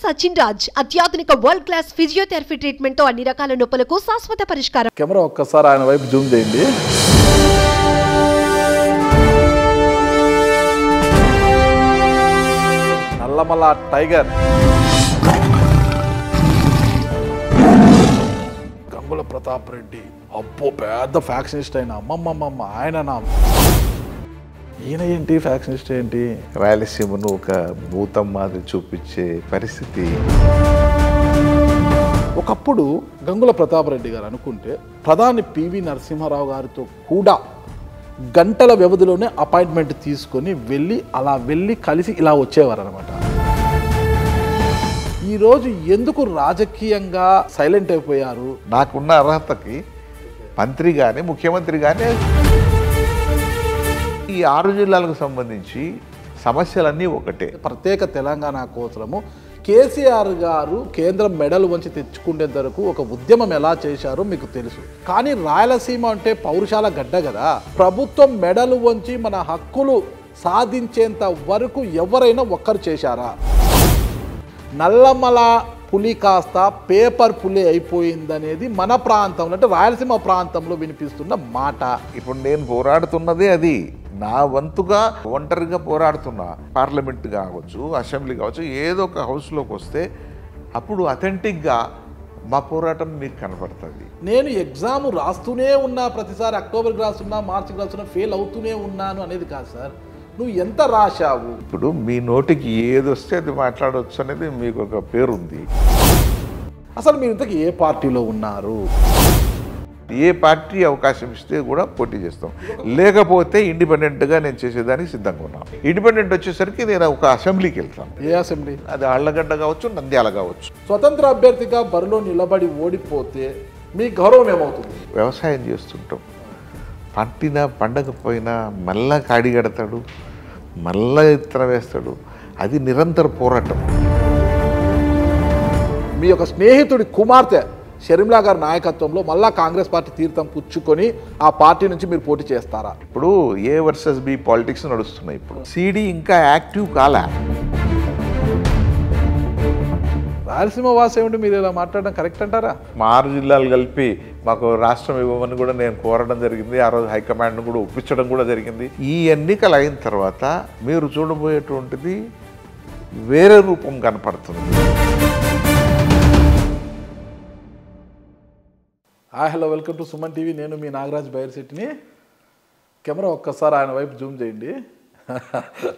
సచిన్ రాజ్ అత్యాధునిక world class physiotherapy treatment తో అన్ని రకాల నొప్పులకు శాశ్వత పరిష్కారం. కెమెరా ఒక్కసారి ఆయన వైపు జూమ్ చేయండి. నల్లమల టైగర్ గంగుల ప్రతాప్ రెడ్డి అబ్బో పెద్ద ఫ్యాక్షనిస్ట్ అయిన అమ్మమ్మమ్మ ఆయన నా ఈయన ఏంటి ఫ్యాక్షనిస్ట్ ఏంటి? రాయలసీమను ఒక భూతం మాదిరి చూపించే పరిస్థితి. ఒకప్పుడు గంగుల ప్రతాప్ రెడ్డి గారు అనుకుంటే ప్రధాని పివి నరసింహారావు గారితో కూడా గంటల వ్యవధిలోనే అపాయింట్మెంట్ తీసుకొని వెళ్ళి కలిసి ఇలా వచ్చేవారు అనమాట. ఈరోజు ఎందుకు రాజకీయంగా సైలెంట్ అయిపోయారు? నాకున్న అర్హతకి మంత్రి కానీ ముఖ్యమంత్రి కానీ ఈ 6 జిల్లాలకు సంబంధించి సమస్యలన్నీ ఒకటే. ప్రత్యేక తెలంగాణ కోసము కేసీఆర్ గారు కేంద్రం మెడలు వంచి తెచ్చుకునే వరకు ఒక ఉద్యమం ఎలా చేశారో మీకు తెలుసు. కానీ రాయలసీమ అంటే పౌరుషాల గడ్డ కదా. ప్రభుత్వం మెడలు వంచి మన హక్కులు సాధించేంత వరకు ఎవరైనా ఒక్కరు చేశారా? నల్లమల పులి కాస్త పేపర్ పులి అయిపోయిందనేది మన ప్రాంతంలో అంటే రాయలసీమ ప్రాంతంలో వినిపిస్తున్న మాట. ఇప్పుడు నేను పోరాడుతున్నదే అది. నా వంతుగా ఒంటరిగా పోరాడుతున్నా. పార్లమెంట్ కావచ్చు, అసెంబ్లీ కావచ్చు, ఏదో ఒక హౌస్లోకి వస్తే అప్పుడు అథెంటిక్గా మా పోరాటం మీకు కనపడుతుంది. నేను ఎగ్జామ్ రాస్తూనే ఉన్నా, ప్రతిసారి అక్టోబర్కి రాస్తున్నా, మార్చికి రాస్తున్నా, ఫెయిల్ అవుతూనే ఉన్నాను అనేది కాదు సార్. నువ్వు ఎంత రాశావు? ఇప్పుడు మీ నోటికి ఏది వస్తే అది మాట్లాడవచ్చు అనేది మీకు ఒక పేరుంది. అసలు మీరు ఇంతకు ఏ పార్టీలో ఉన్నారు? ఏ పార్టీ అవకాశం ఇస్తే కూడా పోటీ చేస్తాం. లేకపోతే ఇండిపెండెంట్గా నేను చేసేదానికి సిద్ధంగా ఉన్నాను. ఇండిపెండెంట్ వచ్చేసరికి నేను ఒక అసెంబ్లీకి వెళ్తాను. ఏ అసెంబ్లీ? అది ఆళ్లగడ్డ కావచ్చు, నంద్యాల కావచ్చు. స్వతంత్ర అభ్యర్థిగా బరిలో నిలబడి ఓడిపోతే మీ గౌరవం ఏమవుతుంది? వ్యవసాయం చేస్తుంటాం. పండకపోయినా మళ్ళా కాడిగడతాడు, మళ్ళా ఇత్తనం వేస్తాడు. అది నిరంతర పోరాటం. మీ యొక్క స్నేహితుడి కుమార్తె షర్మిలా గారి నాయకత్వంలో మళ్ళా కాంగ్రెస్ పార్టీ తీర్థం పుచ్చుకొని ఆ పార్టీ నుంచి మీరు పోటీ చేస్తారా? ఇప్పుడు ఏ వర్సెస్ బి పాలిటిక్స్ నడుస్తున్నాయి. ఇప్పుడు సిడి ఇంకా యాక్టివ్ కాలే. రాయలసీమ వాసి ఏమిటి మీరు ఇలా మాట్లాడడం కరెక్ట్ అంటారా? మా 6 జిల్లాలు కలిపి మాకు రాష్ట్రం ఇవ్వమని కూడా నేను కోరడం జరిగింది. ఆ రోజు హైకమాండ్ను కూడా ఒప్పించడం కూడా జరిగింది. ఈ ఎన్నికలు అయిన తర్వాత మీరు చూడబోయేటువంటిది వేరే రూపం కనపడుతుంది. Hello, welcome to Suman TV. నేను మీ నాగరాజ్ బైర్శెట్టిని. కెమెరా ఒక్కసారి ఆయన వైపు జూమ్ చేయండి.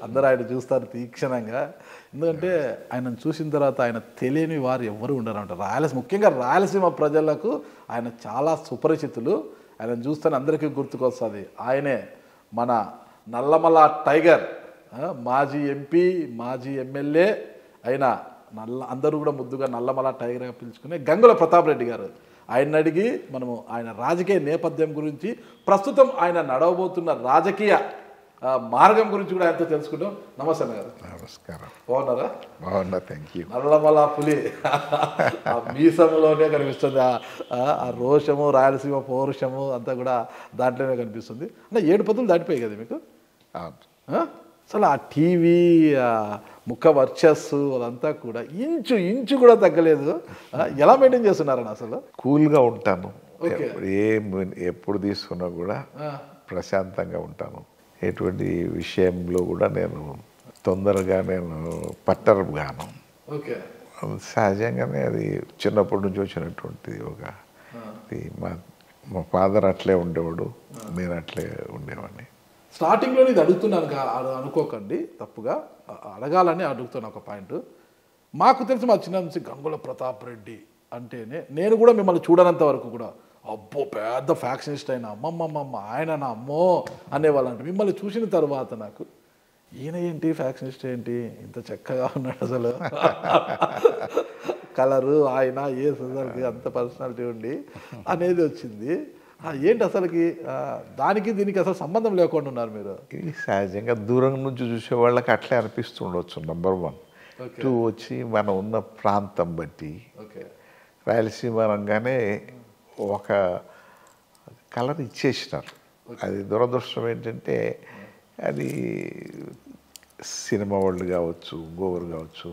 అందరూ ఆయన చూస్తారు తీక్షణంగా. ఎందుకంటే ఆయనను చూసిన తర్వాత ఆయన తెలియని వారు ఎవరు ఉండరు. ముఖ్యంగా రాయలసీమ ప్రజలకు ఆయన చాలా సుపరిచితులు. ఆయన చూస్తే అందరికీ గుర్తుకొస్తుంది. ఆయనే మన నల్లమల టైగర్, మాజీ ఎంపీ, మాజీ ఎమ్మెల్యే అయిన అందరూ కూడా ముద్దుగా నల్లమల టైగర్గా పిలుచుకునే గంగుల ప్రతాప్ రెడ్డి గారు. ఆయన అడిగి మనము ఆయన రాజకీయ నేపథ్యం గురించి, ప్రస్తుతం ఆయన నడవబోతున్న రాజకీయ మార్గం గురించి కూడా ఆయనతో తెలుసుకుంటాం. నమస్తే గారు. నమస్కారం. బాగున్నారా? బాగున్నా, థ్యాంక్ యూ. నల్లమల పులి ఆ మీసంలోనే కనిపిస్తుంది. ఆ రోషము, రాయలసీమ పౌరుషము అంతా కూడా దాంట్లోనే కనిపిస్తుంది. అంటే 7 పదులు దాటిపోయాయి కదా మీకు. అసలు ఆ టీవీ, ముఖ వర్చస్సు అదంతా కూడా ఇంచు కూడా తగ్గలేదు. ఎలా మెయింటైన్ చేస్తున్నారని? అసలు కూల్గా ఉంటాను. ఎప్పుడు తీసుకున్నా కూడా ప్రశాంతంగా ఉంటాను. ఎటువంటి విషయంలో కూడా నేను తొందరగా పట్టరుగాను. ఓకే, సహజంగానే అది చిన్నప్పటి నుంచి వచ్చినటువంటిది. మా ఫాదర్ అట్లే ఉండేవాడు, నేను అట్లే ఉండేవాడిని. స్టార్టింగ్లో ఇది అడుగుతున్నాను అనుకోకండి, తప్పుగా అడగాలని అడుగుతున్నా. ఒక పాయింట్ మాకు తెలిసి మా చిన్న నుంచి గంగుల ప్రతాప్ రెడ్డి అంటేనే, నేను కూడా మిమ్మల్ని చూడనంత వరకు కూడా అబ్బో పెద్ద ఫ్యాక్షనిస్ట్ అయిన అమ్మమ్మమ్మ ఆయన నా అమ్మో అనేవాళ్ళంట. మిమ్మల్ని చూసిన తర్వాత నాకు ఈయన ఏంటి ఫ్యాక్షనిస్ట్ ఏంటి, ఇంత చక్కగా ఉన్నాడు అసలు, కలరు ఆయన ఏ సదరికి అంత పర్సనాలిటీ ఉండి అనేది వచ్చింది. ఏంటి అసలుకి దానికి దీనికి అసలు సంబంధం లేకుండా ఉన్నారు మీరు? ఇది సహజంగా దూరం నుంచి చూసే వాళ్ళకి అట్లే అనిపిస్తుండవచ్చు. నెంబర్ 1. 2 వచ్చి మనం ఉన్న ప్రాంతం బట్టి రాయలసీమ రంగానే ఒక కలర్ ఇచ్చేసినారు. అది దురదృష్టం ఏంటంటే అది సినిమా వాళ్ళు కావచ్చు, గోవర్ కావచ్చు,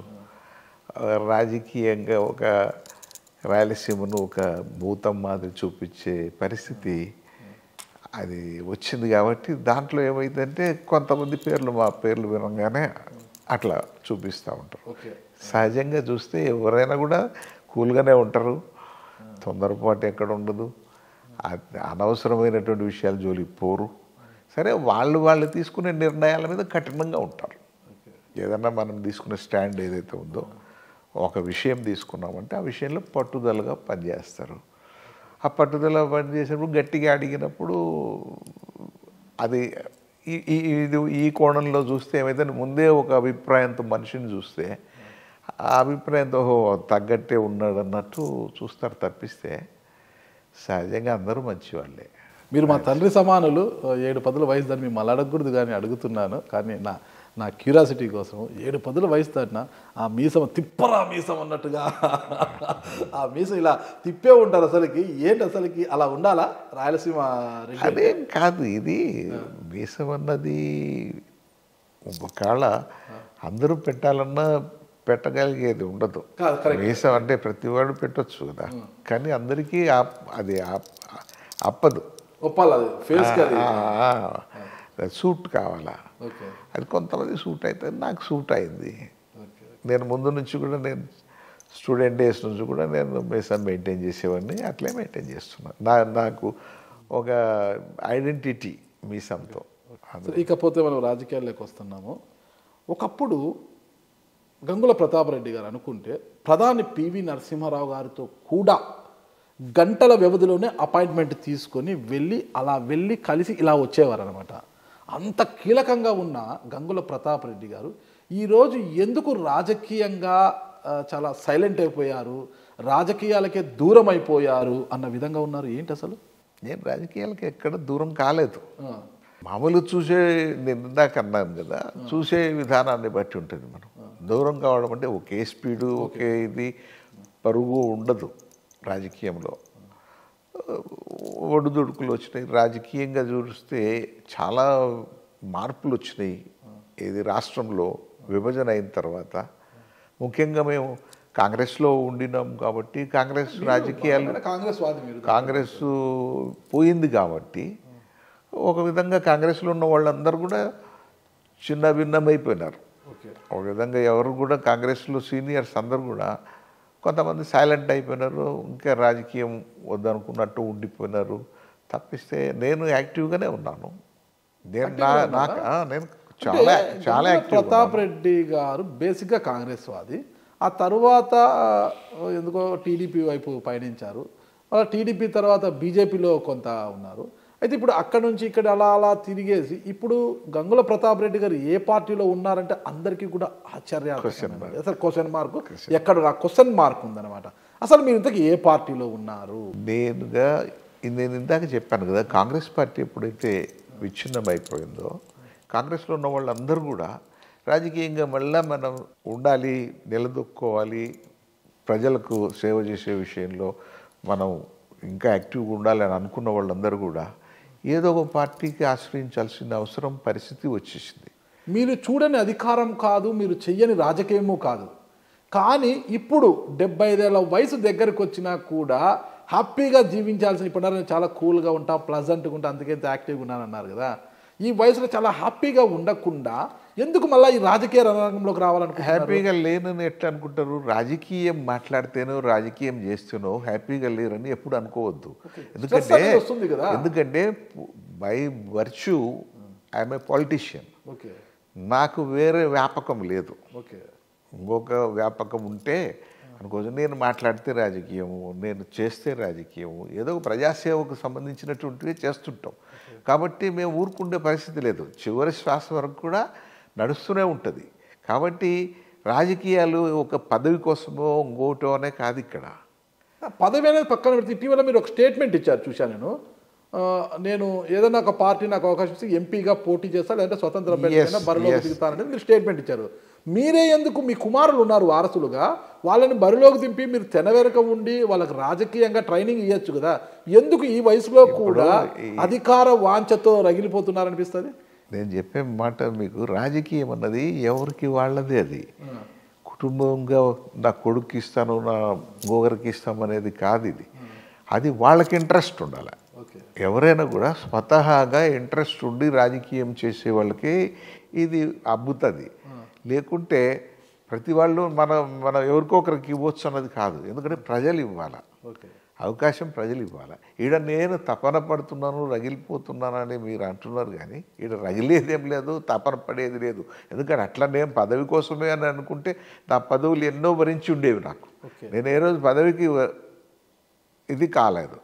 రాజకీయంగా ఒక రాయలసీమను ఒక భూతం మాదిరి చూపించే పరిస్థితి అది వచ్చింది. కాబట్టి దాంట్లో ఏమైందంటే కొంతమంది మా పేర్లు వినగానే అట్లా చూపిస్తూ ఉంటారు. సహజంగా చూస్తే ఎవరైనా కూడా కూల్గానే ఉంటారు, తొందరపాటు ఎక్కడ ఉండదు, అనవసరమైనటువంటి విషయాలు జోలికి పోరు. సరే వాళ్ళు తీసుకునే నిర్ణయాల మీద కఠినంగా ఉంటారు. ఏదన్నా మనం తీసుకునే స్టాండ్ ఏదైతే ఉందో, ఒక విషయం తీసుకున్నామంటే ఆ విషయంలో పట్టుదలగా పనిచేస్తారు. ఆ పట్టుదల పనిచేసినప్పుడు గట్టిగా అడిగినప్పుడు అది ఈ కోణంలో చూస్తే ఏమైతే ముందే ఒక అభిప్రాయంతో మనిషిని చూస్తే ఆ అభిప్రాయంతో తగ్గట్టే ఉన్నాడు అన్నట్టు చూస్తారు తప్పిస్తే సహజంగా అందరూ మంచివాళ్ళే. మీరు మా తండ్రి సమానులు, 7 పదుల వయసు దాన్ని మిమ్మల్ని అడగకూడదు కానీ అడుగుతున్నాను. కానీ నా క్యూరియాసిటీ కోసం 7 పదుల వయసు దాటిన ఆ మీసం తిప్పరా మీసం అన్నట్టుగా ఆ మీసం ఇలా తిప్పే ఉంటారు. అసలుకి ఏంటి అసలుకి అలా ఉండాలా రాయలసీమ? అదేం కాదు, ఇది మీసం అన్నది ఒకవేళ అందరూ పెట్టాలన్నా పెట్టగలిగేది ఉండదు. మీసం అంటే ప్రతివాడు పెట్టొచ్చు కదా, కానీ అందరికీ అది అప్పదు. ఒప్పాలి, సూట్ కావాలా. అది కొంతమంది సూట్ అయితే నాకు సూట్ అయింది. నేను ముందు నుంచి కూడా నేను స్టూడెంట్ డేస్ నుంచి కూడా నేను మీసం మెయింటైన్ చేసేవాడిని, అట్లే మెయింటైన్ చేస్తున్నాను. నాకు ఒక ఐడెంటిటీ మీసంతో. ఇకపోతే మనం రాజకీయాల్లోకి వస్తున్నాము. ఒకప్పుడు గంగుల ప్రతాపరెడ్డి గారు అనుకుంటే ప్రధాని పివి నరసింహారావు గారితో కూడా గంటల వ్యవధిలోనే అపాయింట్మెంట్ తీసుకొని వెళ్ళి కలిసి ఇలా వచ్చేవారు అనమాట. అంత కీలకంగా ఉన్న గంగుల ప్రతాపరెడ్డి గారు ఈరోజు ఎందుకు రాజకీయంగా చాలా సైలెంట్ అయిపోయారు, రాజకీయాలకే దూరం అయిపోయారు అన్న విధంగా ఉన్నారు? ఏంటి అసలు? నేను రాజకీయాలకి ఎక్కడ దూరం కాలేదు. మామూలు చూసే, నేను ఇందాక అన్నాను కదా, చూసే విధానాన్ని బట్టి ఉంటుంది. మనం దూరం కావడం అంటే ఒకే స్పీడు ఒకే ఇది పరుగు ఉండదు రాజకీయంలో. ఒడిదుడుకులు వచ్చినాయి. రాజకీయంగా చూస్తే చాలా మార్పులు వచ్చినాయి. ఇది రాష్ట్రంలో విభజన అయిన తర్వాత ముఖ్యంగా మేము కాంగ్రెస్లో ఉండినాం కాబట్టి కాంగ్రెస్ రాజకీయాలు, కాంగ్రెస్ పోయింది కాబట్టి ఒక విధంగా కాంగ్రెస్లో ఉన్న వాళ్ళందరూ కూడా చిన్న భిన్నమైపోయినారు. ఒక విధంగా ఎవరు కూడా కాంగ్రెస్లో సీనియర్స్ అందరూ కూడా కొంతమంది సైలెంట్ అయిపోయినారు, ఇంకా రాజకీయం వద్దనుకున్నట్టు ఉండిపోయినారు. తప్పిస్తే నేను యాక్టివ్గానే ఉన్నాను. నేను చాలా యాక్టివ్. ప్రతాప్ రెడ్డి గారు బేసిక్గా కాంగ్రెస్ వాది, ఆ తర్వాత ఎందుకో టీడీపీ వైపు పయనించారు. అలా టీడీపీ తర్వాత బీజేపీలో కొంత ఉన్నారు. అయితే ఇప్పుడు అక్కడ నుంచి ఇక్కడ అలా తిరిగేసి ఇప్పుడు గంగుల ప్రతాప్ రెడ్డి గారు ఏ పార్టీలో ఉన్నారంటే అందరికీ కూడా ఆశ్చర్య, అసలు క్వశ్చన్ మార్క్ ఎక్కడ క్వశ్చన్ మార్క్ ఉందన్నమాట. అసలు మీరు ఇంతకీ ఏ పార్టీలో ఉన్నారు? నేను ఇందాక చెప్పాను కదా, కాంగ్రెస్ పార్టీ ఎప్పుడైతే విచ్ఛిన్నమైపోయిందో కాంగ్రెస్లో ఉన్న వాళ్ళందరూ కూడా రాజకీయంగా మళ్ళీ మనం ఉండాలి, నిలదొక్కోవాలి, ప్రజలకు సేవ చేసే విషయంలో మనం ఇంకా యాక్టివ్గా ఉండాలి అని అనుకున్న వాళ్ళందరూ కూడా ఏదో ఒక పార్టీకి ఆశ్రయించాల్సిన అవసరం పరిస్థితి వచ్చేసింది. మీరు చూడని అధికారం కాదు, మీరు చెయ్యని రాజకీయము కాదు, కానీ ఇప్పుడు 75 ఏళ్ల వయసు దగ్గరకు వచ్చినా కూడా హ్యాపీగా జీవించాల్సిన, ఇప్పుడు నేను చాలా కూల్గా ఉంటా, ప్లజెంట్గా ఉంటా, అందుకే యాక్టివ్గా ఉన్నాను అన్నారు కదా, ఈ వయసులో చాలా హ్యాపీగా ఉండకుండా ఎందుకు మళ్ళీ ఈ రాజకీయ రంగంలోకి రావాలనుకుంటున్నారు? హ్యాపీగా లేనని ఎట్లా అనుకుంటారు? రాజీయం మాట్లాడితేనో రాజకీయం చేస్తేనో హ్యాపీగా లేరని ఎప్పుడు అనుకోవద్దు. ఎందుకంటే by virtue I'm a politician. నాకు వేరే వ్యాపకం లేదు. ఇంకొక వ్యాపకం ఉంటే అనుకోవచ్చు, నేను మాట్లాడితే రాజకీయము, నేను చేస్తే రాజకీయము, ఏదో ప్రజాసేవకు సంబంధించినటువంటివి చేస్తుంటాం. కాబట్టి మేము ఊరుకుండే పరిస్థితి లేదు, చివరి శ్వాస వరకు కూడా నడుస్తూనే ఉంటుంది. కాబట్టి రాజకీయాలు ఒక పదవి కోసమో ఇంకోటో అనే కాదు. ఇక్కడ పదవి అనేది పక్కన పెడితే ఇటీవల మీరు ఒక స్టేట్మెంట్ ఇచ్చారు, చూశాను నేను ఏదైనా ఒక పార్టీ నాకు అవకాశం ఇస్తే ఎంపీగా పోటీ చేస్తా, లేదంటే స్వతంత్ర బరిలోకి దిగుతానని మీరు స్టేట్మెంట్ ఇచ్చారు. మీరే ఎందుకు, మీ కుమారులు ఉన్నారు వారసులుగా, వాళ్ళని బరిలోకి దింపి మీరు తెనవెనక ఉండి వాళ్ళకి రాజకీయంగా ట్రైనింగ్ ఇవ్వచ్చు కదా, ఎందుకు ఈ వయసులో కూడా అధికార వాంఛతో రగిలిపోతున్నారనిపిస్తుంది? నేను చెప్పే మాట మీకు, రాజకీయం అన్నది ఎవరికి వాళ్ళదే, అది కుటుంబంగా నా కొడుకు ఇస్తాను, నా గోగరికి ఇస్తాం అనేది కాదు ఇది. అది వాళ్ళకి ఇంట్రెస్ట్ ఉండాలి. ఎవరైనా కూడా స్వతహాగా ఇంట్రెస్ట్ ఉండి రాజకీయం చేసే వాళ్ళకి ఇది అబ్బుతుంది. లేకుంటే ప్రతి వాళ్ళు మనం ఎవరికొకరికి ఇవ్వచ్చు అన్నది కాదు. ఎందుకంటే ప్రజలు ఇవ్వాలి, అవకాశం ప్రజలు ఇవ్వాలి. ఈడ నేను తపన పడుతున్నాను, రగిలిపోతున్నానని మీరు అంటున్నారు, కానీ ఈడ రగిలేదేం లేదు, తపన పడేది లేదు. ఎందుకంటే అట్లా నేను పదవి కోసమే అని అనుకుంటే నా పదవులు ఎన్నో భరించి ఉండేవి నాకు. నేను ఏ రోజు పదవికి ఇది కాలేదు.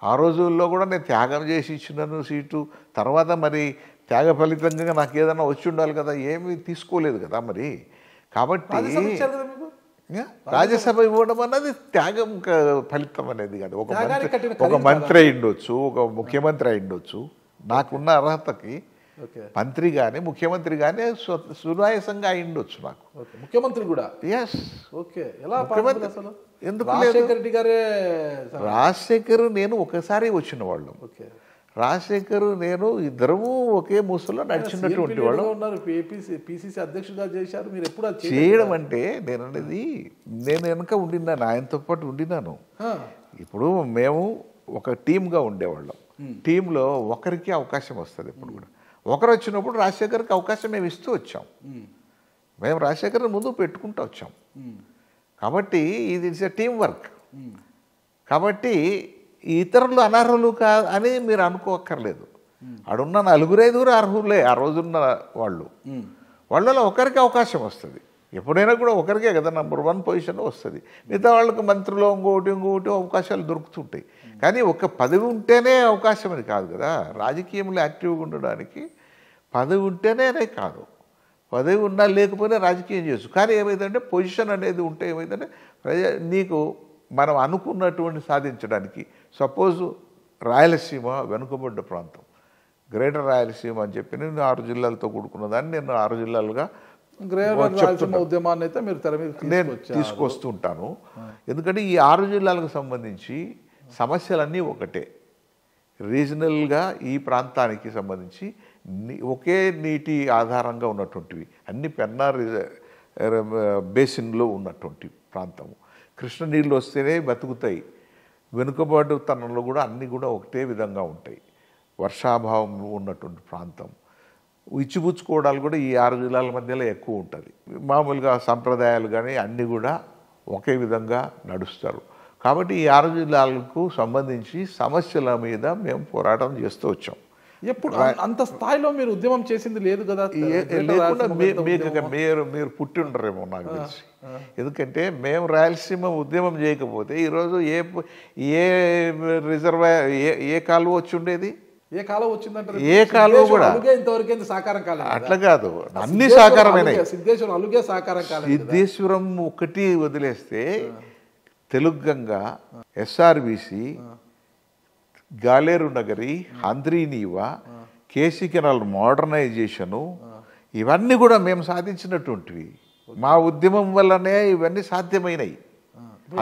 ఆ రోజుల్లో కూడా నేను త్యాగం చేసి ఇచ్చినాను సీటు. తర్వాత మరి త్యాగ ఫలితంగా నాకు ఏదైనా వచ్చి ఉండాలి కదా, ఏమీ తీసుకోలేదు కదా మరి. కాబట్టి రాజ్యసభ ఇవ్వడం అన్నది త్యాగం ఫలితం అనేది కాదు. ఒక మంత్రి అయిండొచ్చు, ఒక ముఖ్యమంత్రి అయిండొచ్చు. నాకున్న అర్హతకి మంత్రి కానీ ముఖ్యమంత్రి కానీ సునాయాసంగా అయిండొచ్చు నాకు. ముఖ్యమంత్రి కూడా ఎందుకు రాజశేఖర్ నేను ఒకసారి వచ్చిన వాళ్ళం. రాజశేఖర్ నేను ఇద్దరము ఒకే మూసలో నడిచినటువంటి వాళ్ళు. పిసిసి అధ్యక్షుడిగా చేశారు మీరు. ఎప్పుడు చేయడం అంటే నేను అనేది నేను వెనక ఉండినాను, ఆయనతో పాటు ఉండినాను. ఇప్పుడు మేము ఒక టీమ్గా ఉండేవాళ్ళం. టీంలో ఒకరికి అవకాశం వస్తుంది. ఎప్పుడు కూడా ఒకరు వచ్చినప్పుడు రాజశేఖర్కి అవకాశం మేము ఇస్తూ వచ్చాం. మేము రాజశేఖర్ ముందు పెట్టుకుంటూ వచ్చాం. కాబట్టి ఇది ఇట్స్ ఎ టీం వర్క్. కాబట్టి ఇతరులు అనర్హులు అని మీరు అనుకోక్కర్లేదు. ఆడున్న 4-5 అర్హులే ఆ రోజున్న వాళ్ళలో ఒకరికి అవకాశం వస్తుంది. ఎప్పుడైనా కూడా ఒకరికే కదా నంబర్ 1 పొజిషన్ వస్తుంది. మిగతా వాళ్ళకి మంత్రిలో ఇంకోటి అవకాశాలు దొరుకుతుంటాయి. కానీ ఒక పదవి ఉంటేనే అవకాశం అని కాదు కదా. రాజకీయంలో యాక్టివ్గా ఉండడానికి పదవి ఉంటేనే కాదు, పదవి ఉన్నా లేకపోయినా రాజకీయం చేయొచ్చు. కానీ ఏమైందంటే పొజిషన్ అనేది ఉంటే ఏమైందంటే నీకు మనం అనుకున్నటువంటి సాధించడానికి, సపోజు రాయలసీమ వెనుకబడ్డ ప్రాంతం, గ్రేటర్ రాయలసీమ అని చెప్పి నేను 6 జిల్లాలతో కూడుకున్న దాన్ని నేను 6 జిల్లాలుగా ఉద్యమాన్ని అయితే మీరు నేను తీసుకొస్తుంటాను. ఎందుకంటే ఈ 6 జిల్లాలకు సంబంధించి సమస్యలన్నీ ఒకటే. రీజనల్గా ఈ ప్రాంతానికి సంబంధించి ఒకే నీటి ఆధారంగా ఉన్నటువంటివి అన్ని పెన్నా బేసిన్లో ఉన్నటువంటి ప్రాంతము. కృష్ణ నీళ్ళు వస్తేనే బతుకుతాయి. వెనుకబాటుతనంలో కూడా అన్నీ కూడా ఒకటే విధంగా ఉంటాయి. వర్షాభావం ఉన్నటువంటి ప్రాంతం. ఇచ్చిపుచ్చుకోవడాలు కూడా ఈ 6 జిల్లాల మధ్యలో ఎక్కువ ఉంటుంది. మామూలుగా సంప్రదాయాలు కానీ అన్నీ కూడా ఒకే విధంగా నడుస్తారు. కాబట్టి ఈ 6 జిల్లాలకు సంబంధించి సమస్యల మీద మేము పోరాటం చేస్తూ వచ్చాం. ఎప్పుడు అంత స్థాయిలో మీరు ఉద్యమం చేసింది లేదు కదా. లేకుండా మీరు పుట్టి ఉండరేమో నాకు తెలిసి. ఎందుకంటే మేము రాయలసీమ ఉద్యమం చేయకపోతే ఈరోజు ఏ రిజర్వాయర్ ఏ కాలువ వచ్చి ఉండేది, ఏ కాలం వచ్చిందంటే ఏ కాలువ కూడా ఇంతవరకు సాకారం కాలేదు. అట్లా కాదు, అన్ని సాకారమైనాయి. సిద్ధేశ్వరం అలుగే సాకారం కాలేదు. సిద్ధేశ్వరం ఒకటి వదిలేస్తే Telugu Ganga, SRBC, Galeru Nagari, Handri Neeva, KC canal modernisation ఇవన్నీ కూడా మేము సాధించినటువంటివి. మా ఉద్యమం వల్లనే ఇవన్నీ సాధ్యమైనవి.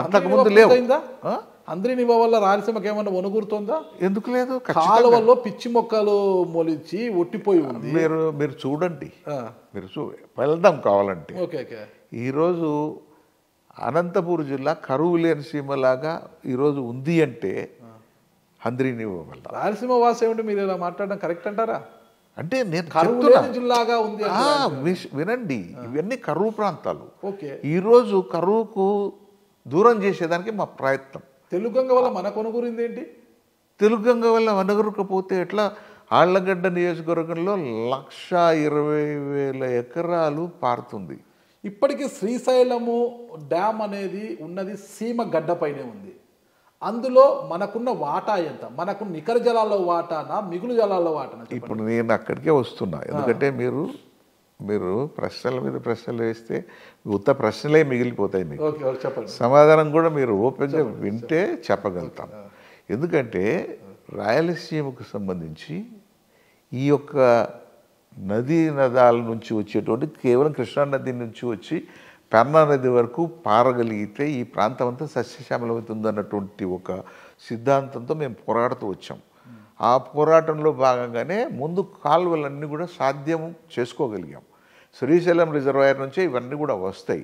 అంతకుముందు లేవు. హంద్రీనీవా వల్ల రాయలసీమకి ఏమన్నా వనుగురుతుందా? ఎందుకు లేదు. కాలువల్లో పిచ్చి మొక్కలు మొలిచి ఒట్టిపోయి ఉంది. మీరు చూడండి, వెళ్దాం కావాలంటే. ఈరోజు అనంతపూర్ జిల్లా కరువు లేని సీమలాగా ఈరోజు ఉంది అంటే హంద్రీనీవా వల్ల. రాయలసీమ వాసి ఏమిటి మీరు ఇలా మాట్లాడడం కరెక్ట్ అంటారా? అంటే నేను కరువు లేని జిల్లాగా ఉంది. వినండి, ఇవన్నీ కరువు ప్రాంతాలు. ఈరోజు కరువుకు దూరం చేసేదానికి మా ప్రయత్నం. తెలుగంగ వల్ల మన కొనుగోరింది ఏంటి? తెలుగంగ వల్ల వనగొరకపోతే ఎట్లా? ఆళ్లగడ్డ నియోజకవర్గంలో 1,20,000 ఎకరాలు పారుతుంది. ఇప్పటికీ శ్రీశైలము డ్యామ్ అనేది ఉన్నది సీమ గడ్డపైనే ఉంది. అందులో మనకున్న వాటా ఎంత? మనకు నికర జలాల్లో వాటానా, మిగులు జలాల్లో వాటానా? ఇప్పుడు నేను అక్కడికే వస్తున్నా. ఎందుకంటే మీరు ప్రశ్నల మీద ప్రశ్నలు వేస్తే ఉత్త ప్రశ్నలే మిగిలిపోతాయి. మీకు సమాధానం కూడా మీరు ఓపెన్గా వింటే చెప్పగలుగుతాం. ఎందుకంటే రాయలసీమకు సంబంధించి ఈ యొక్క నదాల నుంచి వచ్చేటువంటి కేవలం కృష్ణానది నుంచి వచ్చి పెన్నా నది వరకు పారగలిగితే ఈ ప్రాంతం అంతా సస్యశ్యామలమవుతుందన్నటువంటి ఒక సిద్ధాంతంతో మేము పోరాడుతూ వచ్చాం. ఆ పోరాటంలో భాగంగానే ముందు కాలువలన్నీ కూడా సాధ్యం చేసుకోగలిగాం. శ్రీశైలం రిజర్వాయర్ నుంచే ఇవన్నీ కూడా వస్తాయి.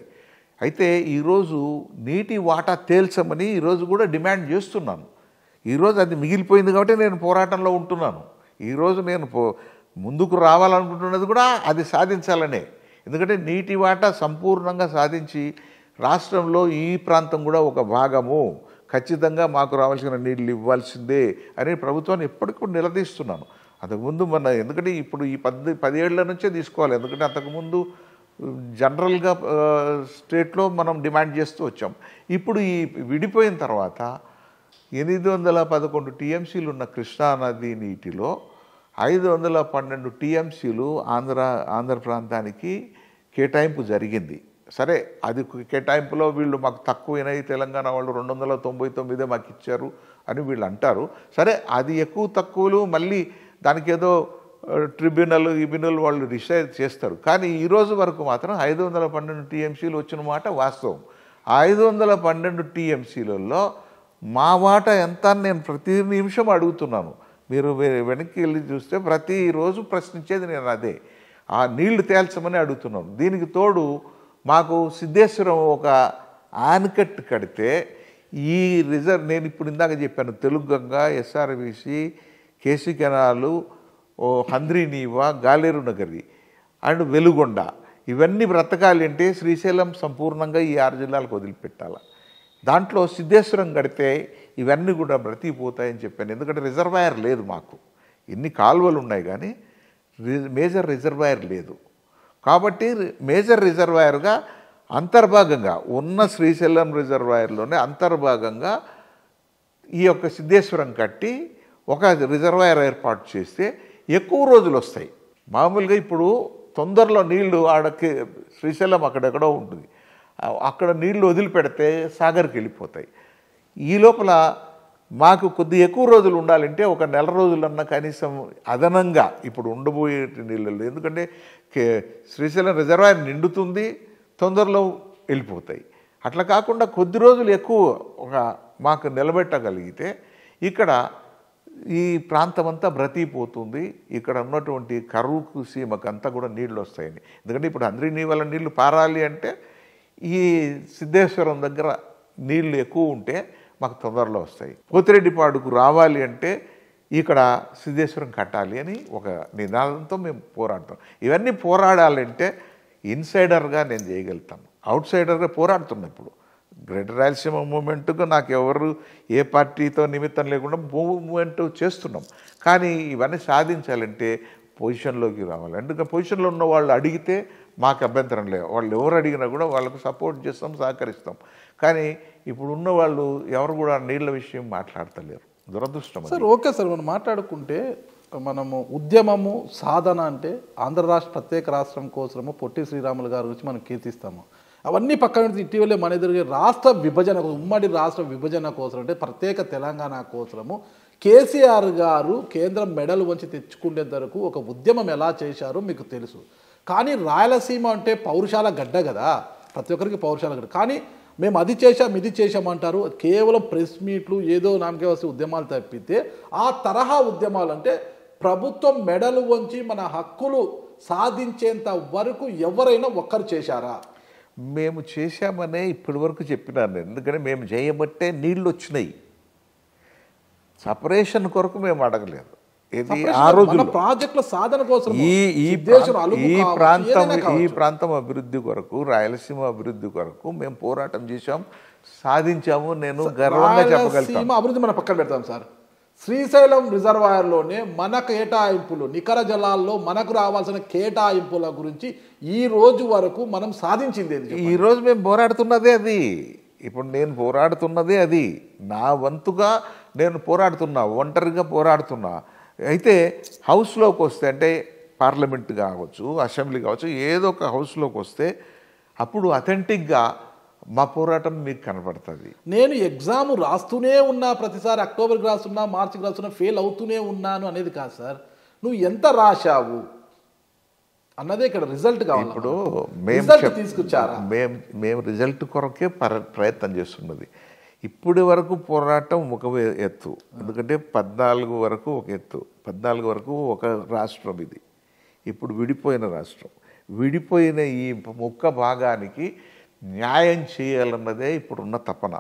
అయితే ఈరోజు నీటి వాటా తేల్చమని ఈరోజు కూడా డిమాండ్ చేస్తున్నాను. ఈరోజు అది మిగిలిపోయింది కాబట్టి నేను పోరాటంలో ఉంటున్నాను. ఈరోజు నేను ముందుకు రావాలనుకుంటున్నది కూడా అది సాధించాలనే. ఎందుకంటే నీటి వాటా సంపూర్ణంగా సాధించి రాష్ట్రంలో ఈ ప్రాంతం కూడా ఒక భాగము, ఖచ్చితంగా మాకు రావాల్సిన నీళ్ళు ఇవ్వాల్సిందే అని ప్రభుత్వాన్ని ఎప్పటికీ నిలదీస్తున్నాను. అంతకుముందు ఎందుకంటే ఇప్పుడు ఈ 10 ఏళ్ల నుంచే తీసుకోవాలి. ఎందుకంటే అంతకుముందు జనరల్గా స్టేట్లో మనం డిమాండ్ చేస్తూ వచ్చాం. ఇప్పుడు ఈ విడిపోయిన తర్వాత 811 టీఎంసీలు ఉన్న కృష్ణానది నీటిలో 512 టీఎంసీలు ఆంధ్ర ప్రాంతానికి కేటాయింపు జరిగింది. సరే, అది కేటాయింపులో వీళ్ళు మాకు తక్కువైనాయి, తెలంగాణ వాళ్ళు 299 మాకు ఇచ్చారు అని వీళ్ళు అంటారు. సరే, అది ఎక్కువ తక్కువలు మళ్ళీ దానికి ఏదో ట్రిబ్యునల్ వాళ్ళు డిసైడ్ చేస్తారు. కానీ ఈరోజు వరకు మాత్రం 512 టీఎంసీలు వచ్చిన మాట వాస్తవం. 512 టీఎంసీలలో మా వాటా ఎంత అని నేను ప్రతి నిమిషం అడుగుతున్నాను. మీరు వెనక్కి వెళ్ళి చూస్తే ప్రతిరోజు ప్రశ్నించేది నేను అదే. ఆ నీళ్లు తేల్చమని అడుగుతున్నాను. దీనికి తోడు మాకు సిద్ధేశ్వరం ఒక ఆనకట్టు కడితే ఈ నేను ఇప్పుడు ఇందాక చెప్పాను, Telugu Ganga, SRBC, KC canal, Handri Neeva, Galeru Nagari and Veligonda ఇవన్నీ బ్రతకాలి అంటే శ్రీశైలం సంపూర్ణంగా ఈ 6 జిల్లాలకు వదిలిపెట్టాలి. దాంట్లో సిద్ధేశ్వరం కడితే ఇవన్నీ కూడా బ్రతికిపోతాయని చెప్పాను. ఎందుకంటే రిజర్వాయర్ లేదు మాకు. ఎన్ని కాలువలు ఉన్నాయి కానీ మేజర్ రిజర్వాయర్ లేదు. కాబట్టి మేజర్ రిజర్వాయర్గా అంతర్భాగంగా ఉన్న శ్రీశైలం రిజర్వాయర్లోనే అంతర్భాగంగా ఈ యొక్క సిద్ధేశ్వరం కట్టి ఒక రిజర్వాయర్ ఏర్పాటు చేస్తే ఎక్కువ రోజులు వస్తాయి. మామూలుగా ఇప్పుడు తొందరలో నీళ్లు ఆడకి శ్రీశైలం అక్కడెక్కడో ఉంటుంది, అక్కడ నీళ్లు వదిలిపెడితే సాగర్కి వెళ్ళిపోతాయి. ఈ లోపల మాకు కొద్ది ఎక్కువ రోజులు ఉండాలంటే ఒక నెల రోజులన్నా కనీసం అదనంగా ఇప్పుడు ఉండబోయే నీళ్ళు, ఎందుకంటే శ్రీశైలం రిజర్వాయర్ నిండుతుంది, తొందరలో వెళ్ళిపోతాయి. అట్లా కాకుండా కొద్ది రోజులు ఎక్కువ మాకు నిలబెట్టగలిగితే ఇక్కడ ఈ ప్రాంతం అంతా బ్రతికిపోతుంది. ఇక్కడ ఉన్నటువంటి కరువుకు సీమకంతా కూడా నీళ్ళు వస్తాయని. ఎందుకంటే ఇప్పుడు హంద్రీనీవా నీళ్లు పారాలి అంటే ఈ సిద్ధేశ్వరం దగ్గర నీళ్లు ఎక్కువ ఉంటే మాకు తొందరలో వస్తాయి. పోతిరెడ్డిపాడుకు రావాలి అంటే ఇక్కడ సిద్ధేశ్వరం కట్టాలి అని ఒక నినాదంతో మేము పోరాడతాం. ఇవన్నీ పోరాడాలంటే ఇన్సైడర్గా నేను చేయగలుగుతాను, అవుట్ సైడర్గా పోరాడుతున్నా. ఇప్పుడు గ్రేటర్ రాయలసీమ మూమెంట్గా నాకు ఎవరు ఏ పార్టీతో నిమిత్తం లేకుండా మూమెంట్ చేస్తున్నాం. కానీ ఇవన్నీ సాధించాలంటే పొజిషన్లోకి రావాలి. ఎందుకంటే పొజిషన్లో ఉన్న వాళ్ళు అడిగితే మాకు అభ్యంతరం లేదు, వాళ్ళు ఎవరు అడిగినా కూడా వాళ్ళకు సపోర్ట్ చేస్తాం, సహకరిస్తాం. కానీ ఇప్పుడు ఉన్న వాళ్ళు ఎవరు కూడా నీళ్ళ విషయం మాట్లాడతలేరు, దురదృష్టం. సార్ ఓకే సార్, మనం మాట్లాడుకుంటే మనము ఉద్యమము సాధన అంటే ఆంధ్ర రాష్ట్ర ప్రత్యేక రాష్ట్రం కోసము పొట్టి శ్రీరాములు గారి గురించి మనం కీర్తిస్తాము. అవన్నీ పక్కన ఇటీవలే మన ఎదురుగా రాష్ట్ర విభజన, ఉమ్మడి రాష్ట్ర విభజన కోసం అంటే ప్రత్యేక తెలంగాణ కోసము కేసీఆర్ గారు కేంద్రం మెడలు వంచి తెచ్చుకునే వరకు ఒక ఉద్యమం ఎలా చేశారో మీకు తెలుసు. కానీ రాయలసీమ అంటే పౌరుషాల గడ్డ కదా, ప్రతి ఒక్కరికి పౌరుషాల గడ్డ. కానీ మేము అది చేశాం ఇది చేశామంటారు, కేవలం ప్రెస్ మీట్లు ఏదో నామకే వస్తే ఉద్యమాలు తప్పితే ఆ తరహా ఉద్యమాలు అంటే ప్రభుత్వం మెడలు వంచి మన హక్కులు సాధించేంత వరకు ఎవరైనా ఒక్కరు చేశారా? మేము చేశామనే ఇప్పటి వరకు చెప్పినాను. ఎందుకంటే మేము చేయబట్టే నీళ్ళు వచ్చినాయి. సపరేషన్ కొరకు మేము అడగలేదు. ఇది ఆ రోజు ప్రాజెక్టుల సాధన కోసం ఈ ప్రాంతం అభివృద్ధి కొరకు, రాయలసీమ అభివృద్ధి కొరకు మేము పోరాటం చేశాం, సాధించాము. నేను గర్వంగా చెప్పగలుగుతాను. అభివృద్ధి మనం పక్కన పెడతాం సార్. శ్రీశైలం రిజర్వాయర్లోనే మన కేటాయింపులు, నికర జలాల్లో మనకు రావాల్సిన కేటాయింపుల గురించి ఈ రోజు వరకు మనం సాధించింది. ఈ రోజు మేము పోరాడుతున్నదే అది. ఇప్పుడు నేను పోరాడుతున్నదే అది. నా వంతుగా నేను పోరాడుతున్నా, ఒంటరిగా పోరాడుతున్నా. అయితే హౌస్లోకి వస్తే అంటే పార్లమెంట్ కావచ్చు, అసెంబ్లీ కావచ్చు, ఏదో ఒక హౌస్లోకి వస్తే అప్పుడు అథెంటిక్గా మా పోరాటం మీకు కనపడుతుంది. నేను ఎగ్జామ్ రాస్తూనే ఉన్నా, ప్రతిసారి అక్టోబర్కి రాస్తున్నా, మార్చికి రాస్తున్నా, ఫెయిల్ అవుతూనే ఉన్నాను అనేది కాదు సార్. నువ్వు ఎంత రాశావు అన్నదే ఇక్కడ రిజల్ట్ కావాలి. ఇప్పుడు తీసుకొచ్చారా? మేము రిజల్ట్ కొరకే ప్రయత్నం చేస్తున్నది. ఇప్పటి వరకు పోరాటం ఒక ఎత్తు, ఎందుకంటే 14 వరకు ఒక ఎత్తు, 14 వరకు ఒక రాష్ట్రం ఇది. ఇప్పుడు విడిపోయిన రాష్ట్రం, విడిపోయిన ఈ ముక్క భాగానికి న్యాయం చేయాలన్నదే ఇప్పుడున్న తపన.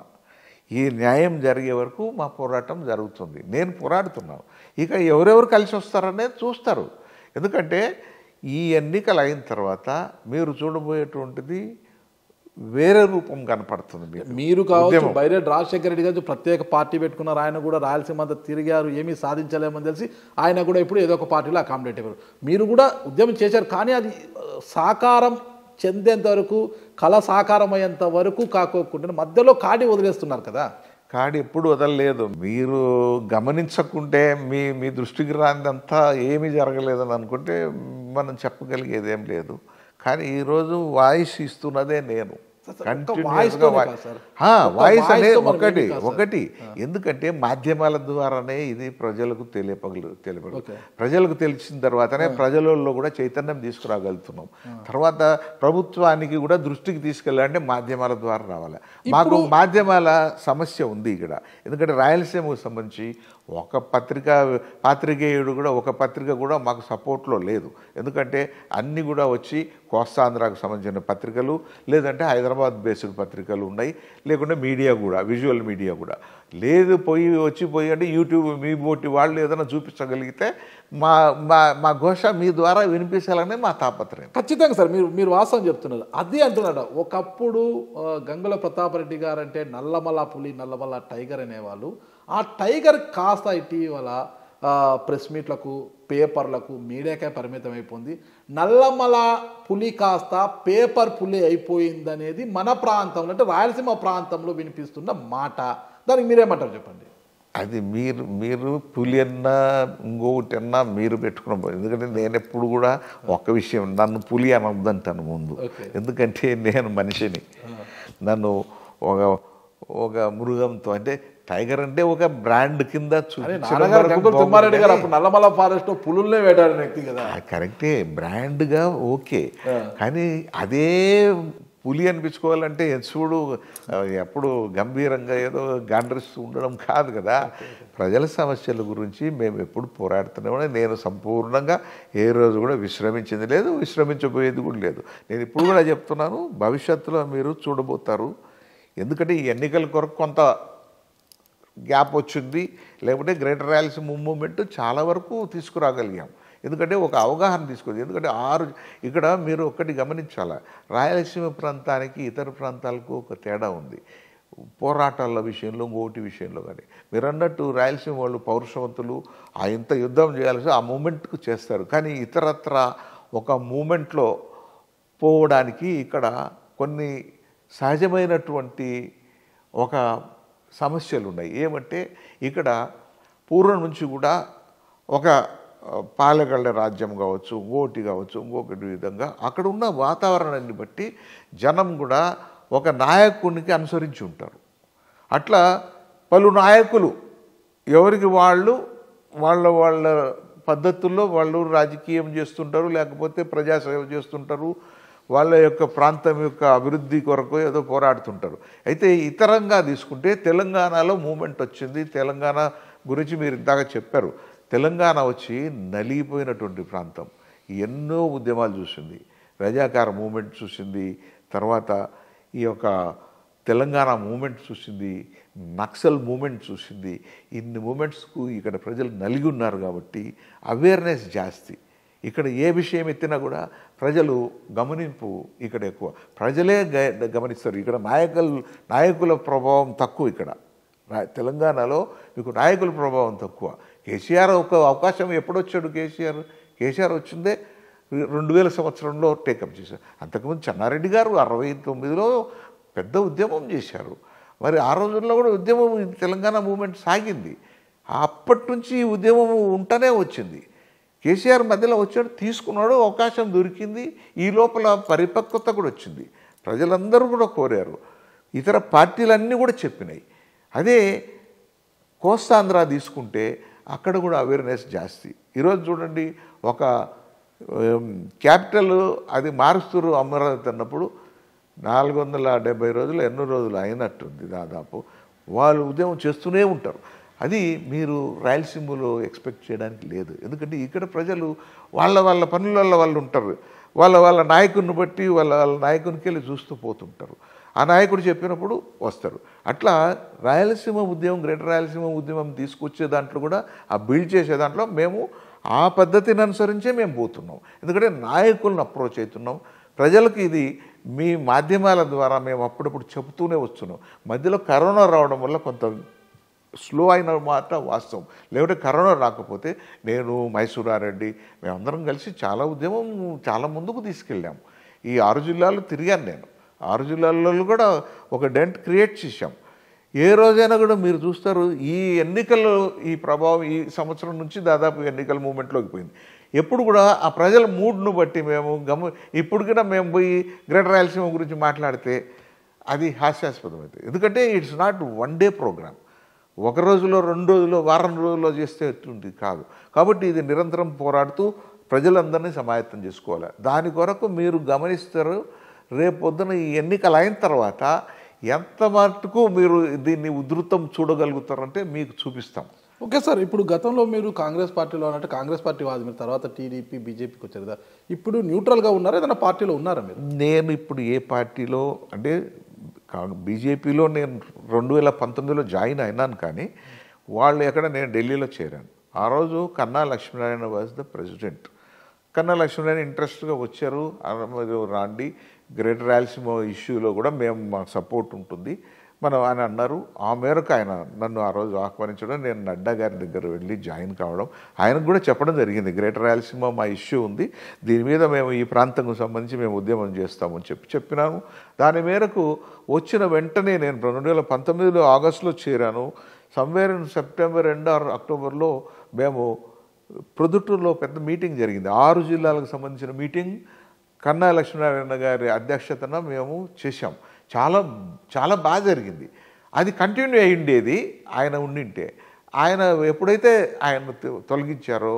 ఈ న్యాయం జరిగే వరకు మా పోరాటం జరుగుతుంది. నేను పోరాడుతున్నాను. ఇక ఎవరెవరు కలిసి వస్తారనేది చూస్తారు. ఎందుకంటే ఈ ఎన్నికలు అయిన తర్వాత మీరు చూడబోయేటువంటిది వేరే రూపం కనపడుతుంది. మీరు కావచ్చు, బైరెడ్డి రాజశేఖర రెడ్డి గారు ప్రత్యేక పార్టీ పెట్టుకున్నారు. ఆయన కూడా రాయలసీమ అంతా తిరిగారు, ఏమీ సాధించలేమని తెలిసి ఆయన కూడా ఇప్పుడు ఏదో ఒక పార్టీలో అకామిడేట్ అయ్యారు. మీరు కూడా ఉద్యమం చేశారు, కానీ అది సాకారం చెందేంత వరకు, కళ సాకారం అయ్యేంత వరకు కాకోకుండా మధ్యలో కాడి వదిలేస్తున్నారు కదా. కాడి ఎప్పుడు వదలలేదు. మీరు గమనించకుంటే మీ దృష్టికి రానిదంతా ఏమీ జరగలేదని అనుకుంటే మనం చెప్పగలిగేది ఏం లేదు. కానీ ఈరోజు వాయిస్ ఇస్తున్నదే నేను. వాయిస్ అనేది ఒకటి ఎందుకంటే మాధ్యమాల ద్వారానే ఇది ప్రజలకు తెలియపడు. ప్రజలకు తెలిసిన తర్వాతనే ప్రజలలో కూడా చైతన్యం తీసుకురాగలుగుతున్నాం. తర్వాత ప్రభుత్వానికి కూడా దృష్టికి తీసుకెళ్ళాలంటే మాధ్యమాల ద్వారా రావాలి. మాకు మాధ్యమాల సమస్య ఉంది ఇక్కడ. ఎందుకంటే రాయలసీమకు సంబంధించి ఒక పాత్రికేయుడు కూడా ఒక పత్రిక కూడా మాకు సపోర్ట్లో లేదు. ఎందుకంటే అన్నీ కూడా వచ్చి కోస్తాంధ్రాకు సంబంధించిన పత్రికలు, లేదంటే హైదరాబాద్ బేస్డ్ పత్రికలు ఉన్నాయి, లేకుంటే మీడియా కూడా, విజువల్ మీడియా కూడా లేదు. పోయి అంటే యూట్యూబ్ మీ బోటి వాళ్ళు ఏదైనా చూపించగలిగితే మా ఘోష మీ ద్వారా వినిపించాలనే మా తాపత్రయం. ఖచ్చితంగా సార్, మీరు వాస్తవం చెప్తున్నారు. అది అంటున్నాడు. ఒకప్పుడు గంగుల ప్రతాపరెడ్డి గారు అంటే నల్లమల పులి, నల్లమల టైగర్ అనేవాళ్ళు. ఆ టైగర్ కాస్త ఇటీవల ప్రెస్ మీట్లకు, పేపర్లకు, మీడియాకే పరిమితం అయిపోయింది. నల్లమల పులి కాస్త పేపర్ పులి అయిపోయిందనేది మన ప్రాంతంలో, అంటే రాయలసీమ ప్రాంతంలో వినిపిస్తున్న మాట. దానికి మీరేమంటారు చెప్పండి. అది మీరు పులి అన్నా ఇంకొకటి అన్నా మీరు పెట్టుకున్న. ఎందుకంటే నేను ఎప్పుడు కూడా ఒక విషయం, నన్ను పులి అనొద్దంటాను ముందు. ఎందుకంటే నేను మనిషిని. నన్ను ఒక మృగంతో, అంటే టైగర్ అంటే ఒక బ్రాండ్ కింద నల్లమల ఫారెస్ట్ పులుల్నే వేటాడిన వ్యక్తి కదా. కరెక్టే, బ్రాండ్గా ఓకే. కానీ అదే పులి అనిపించుకోవాలంటే చూడు ఎప్పుడు గంభీరంగా ఏదో గాండ్రిస్తూ ఉండడం కాదు కదా. ప్రజల సమస్యల గురించి మేము ఎప్పుడు పోరాడుతున్నామని నేను సంపూర్ణంగా ఏ రోజు కూడా విశ్రమించింది లేదు, విశ్రమించబోయేది కూడా లేదు. నేను ఇప్పుడు కూడా చెప్తున్నాను, భవిష్యత్తులో మీరు చూడబోతారు. ఎందుకంటే ఈ ఎన్నికల కొరకు కొంత గ్యాప్ వచ్చింది, లేకపోతే గ్రేటర్ రాయలసీమ మూవ్మెంట్ చాలా వరకు తీసుకురాగలిగాం. ఎందుకంటే ఒక అవగాహన తీసుకుంది. ఎందుకంటే ఇక్కడ మీరు ఒక్కటి గమనించాలా, రాయలసీమ ప్రాంతానికి ఇతర ప్రాంతాలకు ఒక తేడా ఉంది. పోరాటాల విషయంలో, ఇంకోటి విషయంలో కానీ మీరు అన్నట్టు రాయలసీమ వాళ్ళు పౌరుషవంతులు, ఇంత యుద్ధం చేయాల్సి ఆ మూమెంట్కు చేస్తారు. కానీ ఇతరత్ర ఒక మూమెంట్లో పోవడానికి ఇక్కడ కొన్ని సహజమైనటువంటి ఒక సమస్యలు ఉన్నాయి. ఏమంటే ఇక్కడ పూర్వం నుంచి కూడా ఒక పాలెగళ్ళ రాజ్యం కావచ్చు, ఇంకోటి కావచ్చు, ఇంకొకటి విధంగా అక్కడ ఉన్న వాతావరణాన్ని బట్టి జనం కూడా ఒక నాయకునికి అనుసరించి ఉంటారు. అట్లా పలు నాయకులు ఎవరికి వాళ్ళ పద్ధతుల్లో వాళ్ళు రాజకీయం చేస్తుంటారు, లేకపోతే ప్రజాసేవ చేస్తుంటారు, వాళ్ళ యొక్క ప్రాంతం యొక్క అభివృద్ధి కొరకు ఏదో పోరాడుతుంటారు. అయితే ఇతరంగా తీసుకుంటే తెలంగాణలో మూమెంట్ వచ్చింది. తెలంగాణ గురించి మీరు ఇందాక చెప్పారు. తెలంగాణ వచ్చి నలిగిపోయినటువంటి ప్రాంతం, ఎన్నో ఉద్యమాలు చూసింది, రజాకార మూమెంట్ చూసింది, తర్వాత ఈ యొక్క తెలంగాణ మూమెంట్ చూసింది, నక్సల్ మూమెంట్ చూసింది. ఇన్ని మూమెంట్స్కు ఇక్కడ ప్రజలు నలిగి ఉన్నారు కాబట్టి అవేర్నెస్ జాస్తి. ఇక్కడ ఏ విషయం ఎత్తినా కూడా ప్రజలు గమనింపు ఇక్కడ ఎక్కువ, ప్రజలే గమనిస్తారు. ఇక్కడ నాయకుల ప్రభావం తక్కువ. ఇక్కడ తెలంగాణలో మీకు నాయకుల ప్రభావం తక్కువ. కేసీఆర్ ఒక అవకాశం ఎప్పుడొచ్చాడు? కేసీఆర్ వచ్చిందే 2000 సంవత్సరంలో టేకప్ చేశారు. అంతకుముందు చెన్నారెడ్డి గారు 69లో పెద్ద ఉద్యమం చేశారు. మరి ఆ రోజుల్లో కూడా ఉద్యమం, తెలంగాణ మూమెంట్ సాగింది. అప్పటి నుంచి ఈ ఉద్యమం ఉంటూనే వచ్చింది. కేసీఆర్ మధ్యలో వచ్చాడు, తీసుకున్నాడు, అవకాశం దొరికింది. ఈ లోపల పరిపక్వత కూడా వచ్చింది. ప్రజలందరూ కూడా కోరారు, ఇతర పార్టీలన్నీ కూడా చెప్పినాయి. అదే కోస్తాంధ్ర తీసుకుంటే అక్కడ కూడా అవేర్నెస్ జాస్తి. ఈరోజు చూడండి, ఒక క్యాపిటల్ అది మారుస్తూరు అమరావతి అన్నప్పుడు 470 రోజులు ఎన్నో రోజులు అయినట్టుంది దాదాపు. వాళ్ళు ఉద్యమం చేస్తూనే ఉంటారు. అది మీరు రాయలసీమలో ఎక్స్పెక్ట్ చేయడానికి లేదు. ఎందుకంటే ఇక్కడ ప్రజలు వాళ్ళ పనులలో వాళ్ళు ఉంటారు. వాళ్ళ నాయకుడిని బట్టి వాళ్ళ నాయకునికి వెళ్ళి చూస్తూ పోతుంటారు. ఆ నాయకుడు చెప్పినప్పుడు వస్తారు. అట్లా రాయలసీమ ఉద్యమం, గ్రేటర్ రాయలసీమ ఉద్యమం తీసుకొచ్చే దాంట్లో కూడా ఆ బిల్డ్ చేసే దాంట్లో మేము ఆ పద్ధతిని అనుసరించే మేము పోతున్నాం. ఎందుకంటే నాయకులను అప్రోచ్ అవుతున్నాం. ప్రజలకు ఇది మీ మాధ్యమాల ద్వారా మేము అప్పుడప్పుడు చెబుతూనే వస్తున్నాం. మధ్యలో కరోనా రావడం వల్ల కొంత స్లో అయిన మాట వాస్తవం. లేకుంటే కరోనా రాకపోతే నేను, మైసూరారెడ్డి మేమందరం కలిసి చాలా ఉద్యమం చాలా ముందుకు తీసుకెళ్ళాం. ఈ 6 జిల్లాలు తిరిగాను నేను. 6 జిల్లాలలో కూడా ఒక డెంట్ క్రియేట్ చేశాం. ఏ రోజైనా కూడా మీరు చూస్తారు ఈ ఎన్నికల్లో ఈ ప్రభావం ఈ సంవత్సరం నుంచి దాదాపు ఎన్నికల మూమెంట్లోకి పోయింది. ఎప్పుడు కూడా ఆ ప్రజల మూడ్ను బట్టి మేము ఇప్పుడు కూడా మేము పోయి గ్రేటర్ రాయలసీమ గురించి మాట్లాడితే అది హాస్యాస్పదమైంది. ఎందుకంటే it's not one day programme. ఒక రోజులో, 2 రోజుల్లో, వారం రోజుల్లో చేస్తే ఎట్లుంది కాదు. కాబట్టి ఇది నిరంతరం పోరాడుతూ ప్రజలందరినీ సమాయత్తం చేసుకోవాలి. దాని కొరకు మీరు గమనిస్తారు. రేపొద్దున ఈ ఎన్నికలు అయిన తర్వాత ఎంత మటుకు మీరు దీన్ని ఉధృతం చూడగలుగుతారంటే మీకు చూపిస్తాం. ఓకే సార్, ఇప్పుడు గతంలో మీరు కాంగ్రెస్ పార్టీలో అంటే కాంగ్రెస్ పార్టీ వాది, మీరు తర్వాత టీడీపీ, బీజేపీకి వచ్చారు కదా. ఇప్పుడు న్యూట్రల్గా ఉన్నారా, ఏదైనా పార్టీలో ఉన్నారా మీరు? నేను ఇప్పుడు ఏ పార్టీలో అంటే బీజేపీలో నేను 2019లో జాయిన్ అయినాను. కానీ వాళ్ళు ఎక్కడ నేను ఢిల్లీలో చేరాను. ఆ రోజు కన్నా లక్ష్మీనారాయణ వాజ్ ద ప్రెసిడెంట్. కన్నా లక్ష్మీనారాయణ ఇంట్రెస్ట్గా వచ్చారు, రాండి గ్రేటర్ రాయలసీమ ఇష్యూలో కూడా మేము మాకు సపోర్ట్ ఉంటుంది మనం అని అన్నారు. ఆ మేరకు ఆయన నన్ను ఆ రోజు ఆహ్వానించడం, నేను నడ్డా గారి దగ్గర వెళ్ళి జాయిన్ కావడం, ఆయనకు కూడా చెప్పడం జరిగింది గ్రేటర్ రాయలసీమ మా ఇష్యూ ఉంది, దీని మీద మేము ఈ ప్రాంతంకు సంబంధించి మేము ఉద్యమం చేస్తామని చెప్పినాను. దాని మేరకు వచ్చిన వెంటనే నేను 2019 ఆగస్టులో చేరాను. Somewhere in September end or అక్టోబర్లో మేము ప్రొద్దుటూరులో పెద్ద మీటింగ్ జరిగింది. 6 జిల్లాలకు సంబంధించిన మీటింగ్ కన్నా లక్ష్మీనారాయణ గారి అధ్యక్షతన మేము చేశాం. చాలా చాలా బాగా జరిగింది. అది కంటిన్యూ అయ్యిండేది ఆయన ఉండింటే. ఆయన ఎప్పుడైతే ఆయన తొలగించారో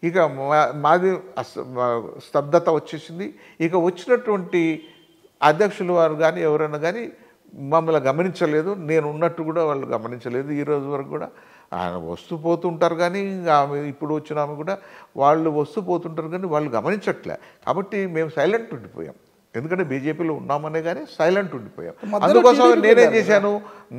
ఇక మాది స్తబ్దత వచ్చేసింది. ఇక వచ్చినటువంటి అధ్యక్షులు వారు కానీ ఎవరైనా కానీ మమ్మల్ని గమనించలేదు. నేను ఉన్నట్టు కూడా వాళ్ళు గమనించలేదు. ఈ రోజు వరకు కూడా ఆయన వస్తూ పోతుంటారు. కానీ ఆమె ఇప్పుడు వచ్చిన ఆమె కూడా వాళ్ళు వస్తూ పోతుంటారు కానీ వాళ్ళు గమనించట్లే. కాబట్టి మేము సైలెంట్ ఉండిపోయాం. ఎందుకంటే బీజేపీలో ఉన్నామనే కానీ సైలెంట్ ఉండిపోయాం. అందుకోసం నేనేం చేశాను,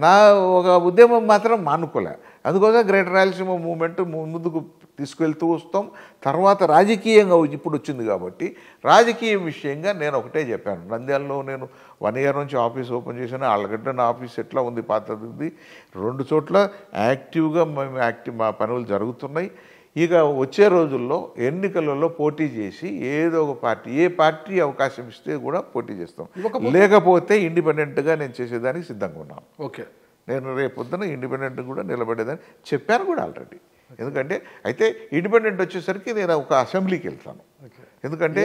నా ఒక ఉద్యమం మాత్రం మానుకోలే. అందుకోసం గ్రేటర్ రాయలసీమ మూవ్మెంట్ ముందుకు తీసుకెళ్తూ వస్తాం. తర్వాత రాజకీయంగా ఇప్పుడు వచ్చింది కాబట్టి రాజకీయ విషయంగా నేను ఒకటే చెప్పాను. నంద్యాలలో నేను 1 year నుంచి ఆఫీస్ ఓపెన్ చేశాను. ఆళ్ళగడ్డ నా ఆఫీస్ ఎట్లా ఉంది, పాతది. 2 చోట్ల యాక్టివ్గా మేము మా పనులు జరుగుతున్నాయి. ఇక వచ్చే రోజుల్లో ఎన్నికలలో పోటీ చేసి ఏదో ఒక పార్టీ, ఏ పార్టీ అవకాశం ఇస్తే కూడా పోటీ చేస్తాం. లేకపోతే ఇండిపెండెంట్గా నేను చేసేదానికి సిద్ధంగా ఉన్నాను. ఓకే, నేను రేపొద్దున ఇండిపెండెంట్ కూడా నిలబడేదని చెప్పాను కూడా ఆల్రెడీ. ఎందుకంటే అయితే ఇండిపెండెంట్ వచ్చేసరికి నేను ఒక అసెంబ్లీకి వెళ్తాను. ఎందుకంటే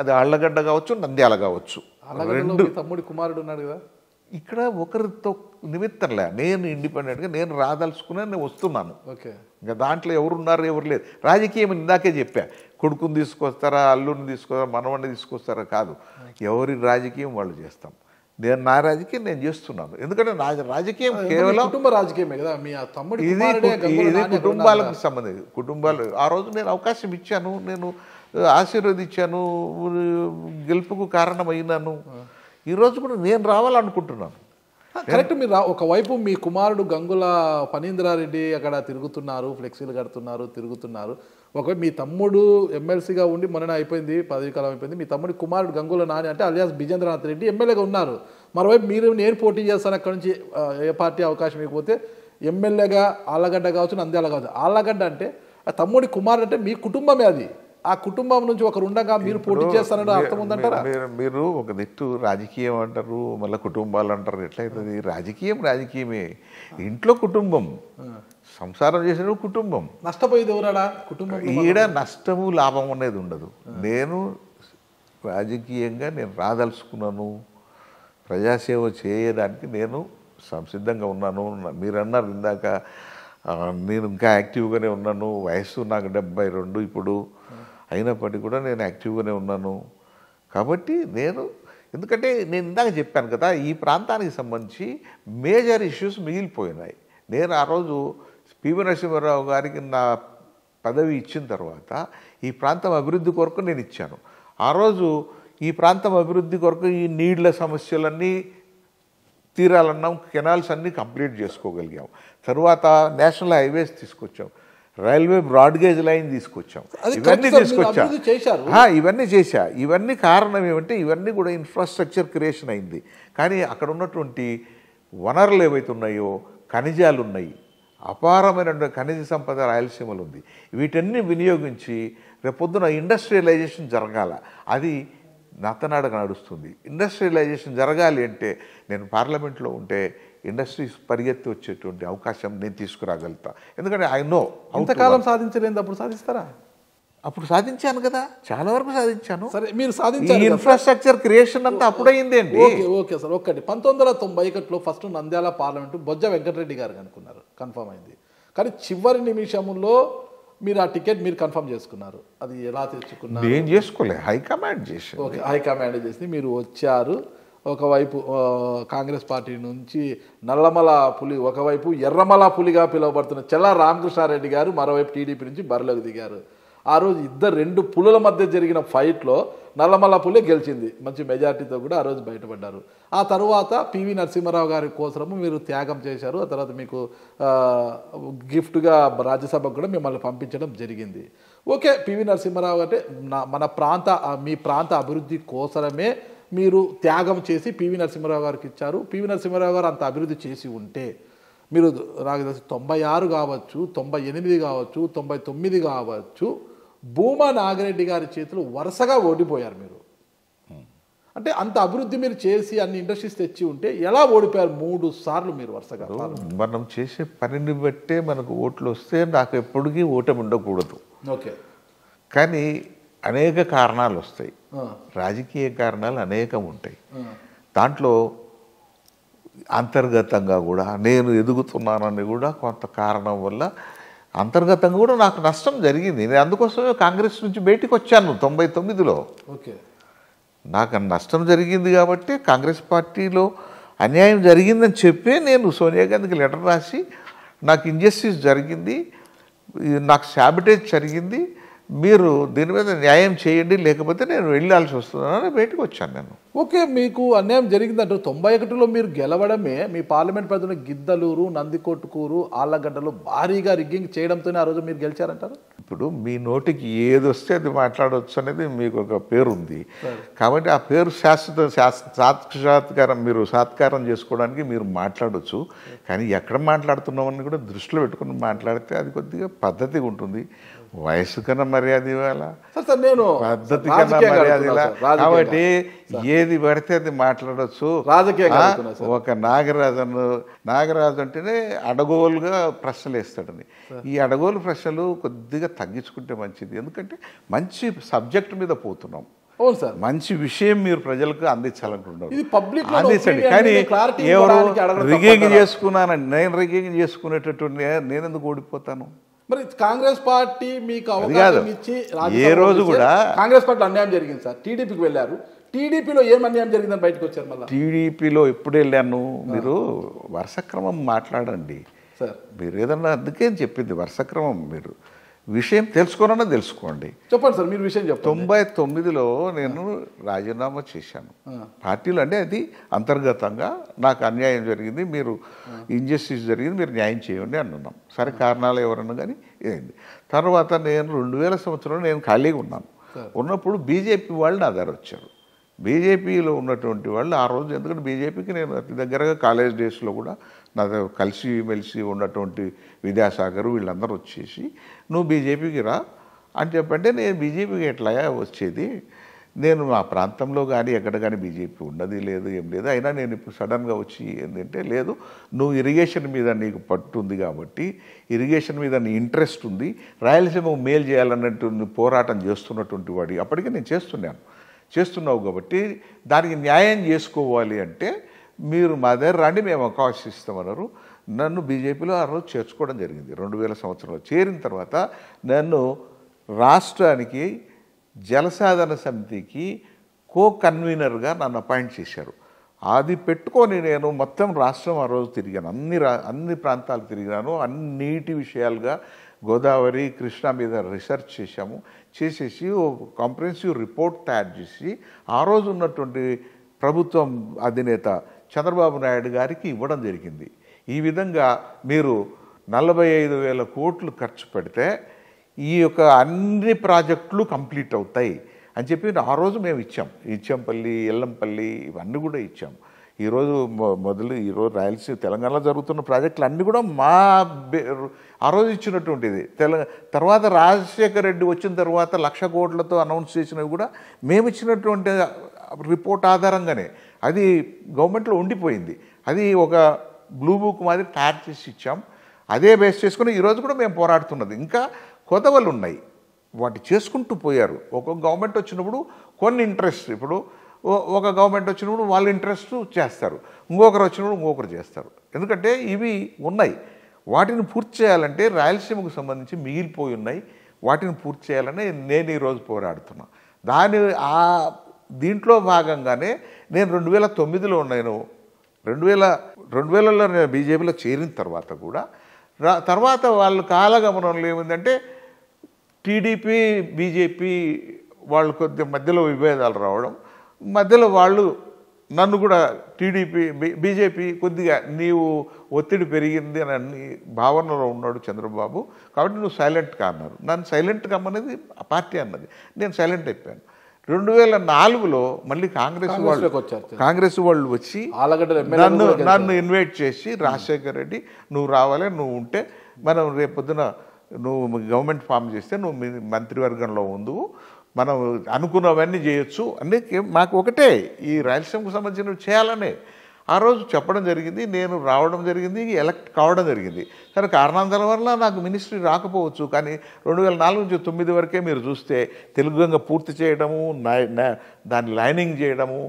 అది ఆళ్ళగడ్డ కావచ్చు, నంద్యాల కావచ్చు. 2 తమ్ముడి కుమారుడు ఉన్నాడు కదా. ఇక్కడ ఒకరితో నిమిత్తంలే, నేను ఇండిపెండెంట్గా నేను రాదలుచుకున్నా నేను వస్తున్నాను. ఓకే, ఇంకా దాంట్లో ఎవరున్నారు ఎవరు లేదు. రాజకీయం ఇందాకే చెప్పా, కొడుకుని తీసుకొస్తారా, అల్లుని తీసుకొస్తారా, మనవడిని తీసుకొస్తారా కాదు. ఎవరి రాజకీయం వాళ్ళు చేస్తాం. నేను నా రాజకీయం నేను చేస్తున్నాను. ఎందుకంటే నా రాజకీయం కేవలం కుటుంబ రాజకీయమే కదా. మీ తమ్ముడు ఇది కుటుంబాలకు సంబంధించి కుటుంబాలు. ఆ రోజు నేను అవకాశం ఇచ్చాను, నేను ఆశీర్వదించాను, గెలుపుకు కారణమైనాను. ఈరోజు కూడా నేను రావాలనుకుంటున్నాను. కరెక్ట్. మీరు ఒకవైపు మీ కుమారుడు గంగుల ఫణీంద్రారెడ్డి అక్కడ తిరుగుతున్నారు, ఫ్లెక్సీలు కడుతున్నారు, తిరుగుతున్నారు. ఒకవైపు మీ తమ్ముడు ఎమ్మెల్సీగా ఉండి మొన్న అయిపోయింది, పదవి కాలం అయిపోయింది. మీ తమ్ముడి కుమారుడు గంగుల నాని అంటే అలియాస్ బిజేంద్రనాథ్ రెడ్డి ఎమ్మెల్యేగా ఉన్నారు. మరోవైపు మీరు నేను పోటీ చేస్తాను అక్కడ నుంచి ఏ పార్టీ అవకాశం ఇవ్వకపోతే ఎమ్మెల్యేగా ఆళ్ళగడ్డ కావచ్చు, నంద్యాల కావచ్చు. ఆళ్ళగడ్డ అంటే ఆ తమ్ముడి కుమారుడు అంటే మీ కుటుంబమే. అది ఆ కుటుంబం నుంచి ఒకరు ఉండగా మీరు పోటీ చేస్తారని అర్థం ఉందంటారా? మీరు ఒక దిట్టు రాజకీయం అంటారు, మళ్ళీ కుటుంబాలు అంటారు. ఎట్లయితుంది? రాజకీయమే. ఇంట్లో కుటుంబం, సంసారం చేసిన కుటుంబం. నష్టపోయేది ఎవరాడా? కుటుంబం. ఈడ నష్టము లాభం అనేది ఉండదు. నేను రాజకీయంగా నేను రాదలుచుకున్నాను, ప్రజాసేవ చేయడానికి నేను సంసిద్ధంగా ఉన్నాను. మీరు అన్నారు ఇందాక, నేను ఇంకా యాక్టివ్గానే ఉన్నాను. వయస్సు నాకు 72 ఇప్పుడు. అయినప్పటికీ కూడా నేను యాక్టివ్గానే ఉన్నాను. కాబట్టి ఎందుకంటే నేను ఇందాక చెప్పాను కదా, ఈ ప్రాంతానికి సంబంధించి మేజర్ ఇష్యూస్ మిగిలిపోయినాయి. నేను ఆ రోజు పివి నరసింహారావు గారికి నా పదవి ఇచ్చిన తర్వాత ఈ ప్రాంతం అభివృద్ధి కొరకు నేను ఇచ్చాను. ఆ రోజు ఈ ప్రాంతం అభివృద్ధి కొరకు ఈ నీళ్ల సమస్యలన్నీ తీరాలన్నాం, కెనాల్స్ అన్నీ కంప్లీట్ చేసుకోగలిగాం. తర్వాత నేషనల్ హైవేస్ తీసుకొచ్చాం, రైల్వే బ్రాడ్గేజ్ లైన్ తీసుకొచ్చాం, ఇవన్నీ తీసుకొచ్చాం. ఇవన్నీ చేశా. ఇవన్నీ కారణం ఏమంటే ఇవన్నీ కూడా ఇన్ఫ్రాస్ట్రక్చర్ క్రియేషన్ అయింది. కానీ అక్కడ ఉన్నటువంటి వనరులు ఏవైతే ఉన్నాయో, ఖనిజాలు ఉన్నాయి, అపారమైన ఖనిజ సంపద రాయలసీమలు ఉంది. వీటన్ని వినియోగించి రేపొద్దున ఇండస్ట్రియలైజేషన్ జరగాల. అది నత్తనాడక నడుస్తుంది. ఇండస్ట్రియలైజేషన్ జరగాలి అంటే నేను పార్లమెంట్లో ఉంటే ఇండస్ట్రీస్ పరిగెత్తి వచ్చేటువంటి అవకాశం నేను తీసుకురాగలుగుతా. ఎందుకంటే ఐ నో. ఇంతకాలం సాధించలేదు, అప్పుడు సాధిస్తారా? అప్పుడు సాధించాను కదా, చాలా వరకు సాధించాను. సరే, మీరు సాధించారు. ఇన్ఫ్రాస్ట్రక్చర్ క్రియేషన్ అంతా అప్పుడైంది అండి. Okay sir. ఒకటి 1991లో ఫస్ట్ నంద్యాల పార్లమెంటు బొజ్జ వెంకటరెడ్డి గారు అనుకున్నారు, కన్ఫర్మ్ అయింది. కానీ చివరి నిమిషంలో మీరు ఆ టికెట్ మీరు కన్ఫర్మ్ చేసుకున్నారు. అది ఎలా తెచ్చుకున్నారు? నేను చేసుకోలే, హైకమాండ్ చేసి. ఓకే, హైకమాండ్ చేసి మీరు వచ్చారు. ఒకవైపు కాంగ్రెస్ పార్టీ నుంచి నల్లమల పులి, ఒకవైపు ఎర్రమల పులిగా పిలువబడుతున్న చెల్లా రామకృష్ణారెడ్డి గారు మరోవైపు టీడీపీ నుంచి బరిలోకి దిగారు. ఆ రోజు రెండు పులుల మధ్య జరిగిన ఫైట్లో నల్లమల పులి గెలిచింది, మంచి మెజార్టీతో కూడా ఆ రోజు బయటపడ్డారు. ఆ తర్వాత పివి నరసింహారావు గారి కోసము మీరు త్యాగం చేశారు. ఆ తర్వాత మీకు గిఫ్ట్గా రాజ్యసభకు కూడా మిమ్మల్ని పంపించడం జరిగింది. ఓకే, పివి నరసింహారావు అంటే మీ ప్రాంత అభివృద్ధి కోసమే మీరు త్యాగం చేసి పివి నరసింహారావు గారికి ఇచ్చారు. పివి నరసింహారావు గారు అంత అభివృద్ధి చేసి ఉంటే మీరు నాకు తెలిసి 96 కావచ్చు, 98 కావచ్చు, 99 కావచ్చు, భూమా నాగిరెడ్డి గారి చేతులు వరుసగా ఓడిపోయారు మీరు. అంటే అంత అభివృద్ధి మీరు చేసి అన్ని ఇండస్ట్రీస్ తెచ్చి ఉంటే ఎలా ఓడిపోయారు 3 సార్లు మీరు వరుసగా? మనం చేసే పనిని బట్టే మనకు ఓట్లు వస్తే నాకు ఎప్పటికీ ఓటమి ఉండకూడదు. ఓకే, కానీ అనేక కారణాలు వస్తాయి, రాజకీయ కారణాలు అనేకం ఉంటాయి. దాంట్లో అంతర్గతంగా కూడా నేను ఎదుగుతున్నానని కూడా కొంత కారణం వల్ల అంతర్గతంగా కూడా నాకు నష్టం జరిగింది. నేను అందుకోసమే కాంగ్రెస్ నుంచి బయటికి వచ్చాను 99లో. ఓకే, నాకు నష్టం జరిగింది కాబట్టి కాంగ్రెస్ పార్టీలో అన్యాయం జరిగిందని చెప్పి నేను సోనియా గాంధీకి లెటర్ రాసి నాకు ఇంజస్టిస్ జరిగింది, నాకు శాబిటేజ్ జరిగింది, మీరు దీని మీద న్యాయం చేయండి, లేకపోతే నేను వెళ్ళాల్సి వస్తుందని బయటకు వచ్చాను నేను. ఓకే, మీకు అన్యాయం జరిగిందంటారు. 91లో మీరు గెలవడమే మీ పార్లమెంట్ పరిధిలో గిద్దలూరు, నందికొట్కూరు, ఆళ్లగడ్డలో భారీగా రిగ్గింగ్ చేయడంతోనే ఆ రోజు మీరు గెలిచారంటారు. ఇప్పుడు మీ నోటికి ఏది వస్తే అది మాట్లాడవచ్చు అనేది మీకు ఒక పేరు ఉంది కాబట్టి ఆ పేరు సాక్షాత్కారం మీరు సాత్కారం చేసుకోవడానికి మీరు మాట్లాడవచ్చు. కానీ ఎక్కడ మాట్లాడుతున్నామని కూడా దృష్టిలో పెట్టుకుని మాట్లాడితే అది కొద్దిగా పద్ధతిగా ఉంటుంది. వయసు కన్నా మర్యాద ఇవ్వాలా, పద్ధతి కన్నా మర్యాద ఇలా. కాబట్టి ఏది పడితే అది మాట్లాడచ్చు. ఒక నాగరాజు అంటేనే అడగోలుగా ప్రశ్నలు వేస్తాడని. ఈ అడగోలు ప్రశ్నలు కొద్దిగా తగ్గించుకుంటే మంచిది. ఎందుకంటే మంచి సబ్జెక్ట్ మీద పోతున్నాం, మంచి విషయం మీరు ప్రజలకు అందించాలనుకుంటున్నారు, అందించండి. కానీ ఎవరు రిగ్గింగ్ చేసుకున్నానండి, నేను రిగ్గింగ్ చేసుకునేటటువంటి నేను ఎందుకు ఓడిపోతాను? మరి కాంగ్రెస్ పార్టీ మీకు అవకాశం ఇచ్చి ఏ రోజు కూడా కాంగ్రెస్ పార్టీ అన్యాయం జరిగింది సార్. టీడీపీకి వెళ్ళారు, టీడీపీలో ఏం అన్యాయం జరిగిందని బయటకు వచ్చారు. మళ్ళీ టీడీపీలో ఎప్పుడు వెళ్ళాను? మీరు వరుసక్రమం మాట్లాడండి సార్. మీరు ఏదన్నా అందుకే చెప్పింది వరుసక్రమం. మీరు విషయం తెలుసుకోనన్నా తెలుసుకోండి. చెప్పండి సార్, మీరు విషయం చెప్పండి. 99లో నేను రాజీనామా చేశాను పార్టీలో. అంటే అది అంతర్గతంగా నాకు అన్యాయం జరిగింది, మీరు ఇంజస్టిస్ జరిగింది, మీరు న్యాయం చేయండి అన్నాం. సరే, కారణాలు ఎవరన్నా కానీ ఇదైంది. తర్వాత నేను 2000 సంవత్సరంలో నేను ఖాళీగా ఉన్నాను. ఉన్నప్పుడు బీజేపీ వాళ్ళు నా దగ్గర వచ్చారు. బీజేపీలో ఉన్నటువంటి వాళ్ళు ఆ రోజు, ఎందుకంటే బీజేపీకి నేను అతి దగ్గరగా కాలేజ్ డేస్లో కూడా నాతో కలిసి మెలిసి ఉన్నటువంటి విద్యాసాగర్ వీళ్ళందరూ వచ్చేసి నువ్వు బీజేపీకి రా అని చెప్పంటే నేను బీజేపీకి ఎట్లా వచ్చేది, నేను మా ప్రాంతంలో కానీ ఎక్కడ కానీ బీజేపీ ఉన్నది లేదు, ఏం లేదు. అయినా నేను ఇప్పుడు సడన్గా వచ్చి ఏంటంటే, లేదు నువ్వు ఇరిగేషన్ మీద నీకు పట్టు ఉంది కాబట్టి, ఇరిగేషన్ మీద నీ ఇంట్రెస్ట్ ఉంది, రాయలసీమ మేలు చేయాలన్నట్టు పోరాటం చేస్తున్నటువంటి వాడి అప్పటికే నేను చేస్తున్నావు కాబట్టి దానికి న్యాయం చేసుకోవాలి అంటే మీరు మా దగ్గర రండి, మేము అవకాశం ఇస్తామన్నారు. నన్ను బీజేపీలో ఆ రోజు చేర్చుకోవడం జరిగింది. 2000 సంవత్సరంలో చేరిన తర్వాత నన్ను రాష్ట్రానికి జలసాధన సమితికి కన్వీనర్గా నన్ను అపాయింట్ చేశారు. అది పెట్టుకొని నేను మొత్తం రాష్ట్రం ఆ రోజు తిరిగాను, అన్ని ప్రాంతాలు తిరిగాను. అన్ని నీటి విషయాలుగా గోదావరి కృష్ణా మీద రీసెర్చ్ చేసేసి ఓ కాంప్రహెన్సివ్ రిపోర్ట్ తయారు చేసి ఆ రోజు ఉన్నటువంటి ప్రభుత్వం అధినేత చంద్రబాబు నాయుడు గారికి ఇవ్వడం జరిగింది. ఈ విధంగా మీరు 45,000 కోట్లు ఖర్చు పెడితే ఈ యొక్క అన్ని ప్రాజెక్టులు కంప్లీట్ అవుతాయి అని చెప్పి ఆ రోజు మేము ఇచ్చాంపల్లి, ఎల్లంపల్లి ఇవన్నీ కూడా ఇచ్చాం. ఈరోజు ఈరోజు రాయలసీమ తెలంగాణలో జరుగుతున్న ప్రాజెక్టులు అన్నీ కూడా ఆ రోజు ఇచ్చినటువంటిది. తర్వాత రాజశేఖర రెడ్డి వచ్చిన తర్వాత 1,00,000 కోట్లతో అనౌన్స్ చేసినవి కూడా మేము ఇచ్చినటువంటి రిపోర్ట్ ఆధారంగానే అది గవర్నమెంట్లో ఉండిపోయింది. అది ఒక బ్లూ బుక్ మాదిరి తయారు చేసి ఇచ్చాం. అదే బేస్ చేసుకుని ఈరోజు కూడా మేము పోరాడుతున్నది. ఇంకా కొత్తవలు ఉన్నాయి, వాటి చేసుకుంటూ పోయారు. ఒక్కొక్క గవర్నమెంట్ వచ్చినప్పుడు కొన్ని ఇంట్రెస్ట్, ఇప్పుడు ఒక గవర్నమెంట్ వచ్చినప్పుడు వాళ్ళ ఇంట్రెస్ట్ చేస్తారు, ఇంకొకరు వచ్చినప్పుడు ఇంకొకరు చేస్తారు. ఎందుకంటే ఇవి ఉన్నాయి, వాటిని పూర్తి చేయాలంటే రాయలసీమకు సంబంధించి మిగిలిపోయి ఉన్నాయి, వాటిని పూర్తి చేయాలని నేను ఈరోజు పోరాడుతున్నా. దీంట్లో భాగంగానే నేను 2009లో నేను 2000లో నేను బీజేపీలో చేరిన తర్వాత కూడా తర్వాత వాళ్ళ కాలగమనంలో ఏమిందంటే టీడీపీ బీజేపీ వాళ్ళు కొద్దిగా మధ్యలో విభేదాలు రావడం, మధ్యలో వాళ్ళు నన్ను కూడా బీజేపీ కొద్దిగా నీవు ఒత్తిడి పెరిగింది అని అన్ని భావనలో ఉన్నాడు చంద్రబాబు, కాబట్టి నువ్వు సైలెంట్గా అన్నారు. నన్ను సైలెంట్గా అమ్మనేది ఆ పార్టీ అన్నది, నేను సైలెంట్ అయిపోయాను. 2004లో మళ్ళీ కాంగ్రెస్ వాళ్ళు వచ్చి నన్ను ఇన్వైట్ చేసి రాజశేఖర రెడ్డి నువ్వు రావాలి, నువ్వు ఉంటే మనం రేపొద్దున నువ్వు గవర్నమెంట్ ఫామ్ చేస్తే నువ్వు మంత్రివర్గంలో ఉందువు, మనం అనుకున్నవన్నీ చేయొచ్చు అన్నీ. మాకు ఒకటే ఈ రాయలసీమకు సంబంధించినవి చేయాలనే ఆ రోజు చెప్పడం జరిగింది. నేను రావడం జరిగింది, ఎలక్ట్ కావడం జరిగింది. సరే కారణాంతరాల వల్ల నాకు మినిస్ట్రీ రాకపోవచ్చు, కానీ 2004 నుంచి 2009 వరకే మీరు చూస్తే తెలుగుగంగ పూర్తి చేయడము, దాన్ని లైనింగ్ చేయడము,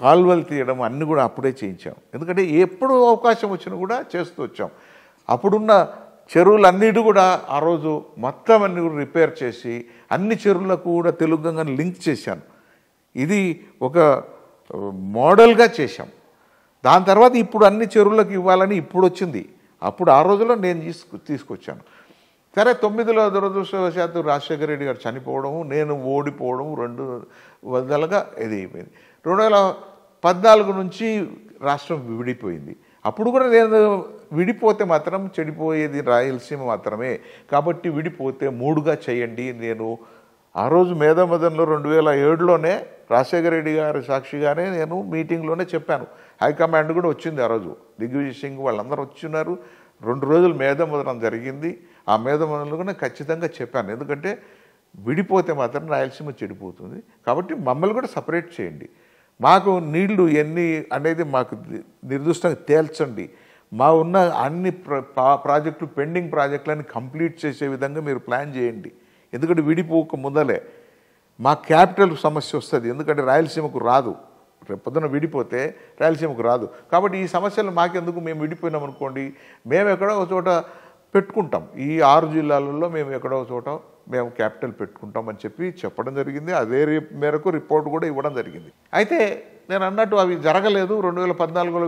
కాలువలు తీయడం అన్నీ కూడా అప్పుడే చేయించాం. ఎందుకంటే ఎప్పుడు అవకాశం వచ్చినా కూడా చేస్తూ వచ్చాం. అప్పుడున్న చెరువులన్నిటి కూడా ఆ రోజు మొత్తం అన్ని కూడా రిపేర్ చేసి అన్ని చెరువులకు కూడా తెలుగుగంగను లింక్ చేశాను. ఇది ఒక మోడల్గా చేశాం. దాని తర్వాత ఇప్పుడు అన్ని చెరువులకు ఇవ్వాలని ఇప్పుడు వచ్చింది. అప్పుడు ఆ రోజులో నేను తీసుకొచ్చాను. సరే 2009లో దురదృష్టవశాత్తు రాజశేఖర రెడ్డి గారు చనిపోవడము, నేను ఓడిపోవడం 2 విధాలుగా ఇది అయిపోయింది. 2014 నుంచి రాష్ట్రం విడిపోయింది. అప్పుడు కూడా నేను విడిపోతే మాత్రం చెడిపోయేది రాయలసీమ మాత్రమే, కాబట్టి విడిపోతే 3గా చేయండి. నేను ఆ రోజు మేధామదన్లో 2007లోనే రాజశేఖర రెడ్డి గారి సాక్షిగానే నేను మీటింగ్లోనే చెప్పాను. హైకమాండ్ కూడా వచ్చింది ఆ రోజు, దిగ్విజయ్ సింగ్ వాళ్ళందరూ వచ్చిన్నారు. 2 రోజులు మేధామదనం జరిగింది. ఆ మేధామదనంలో కూడా ఖచ్చితంగా చెప్పాను, ఎందుకంటే విడిపోతే మాత్రం రాయలసీమ చెడిపోతుంది, కాబట్టి మమ్మల్ని కూడా సపరేట్ చేయండి, మాకు నీళ్లు ఎన్ని అనేది మాకు నిర్దిష్టంగా తేల్చండి, మా ఉన్న అన్ని ప్రాజెక్టులు పెండింగ్ ప్రాజెక్టులని కంప్లీట్ చేసే విధంగా మీరు ప్లాన్ చేయండి. ఎందుకంటే విడిపోక ముందలే మా క్యాపిటల్ సమస్య వస్తుంది, ఎందుకంటే రాయలసీమకు రాదు. రేపొద్దున విడిపోతే రాయలసీమకు రాదు, కాబట్టి ఈ సమస్యలు మాకెందుకు, మేము విడిపోయినాం అనుకోండి మేము ఎక్కడో ఒక చోట పెట్టుకుంటాం, ఈ 6 జిల్లాలలో మేము ఎక్కడో ఒక చోట మేము క్యాపిటల్ పెట్టుకుంటాం అని చెప్పడం జరిగింది. అదే మేరకు రిపోర్ట్ కూడా ఇవ్వడం జరిగింది. అయితే నేను అన్నట్టు అవి జరగలేదు. 2014లో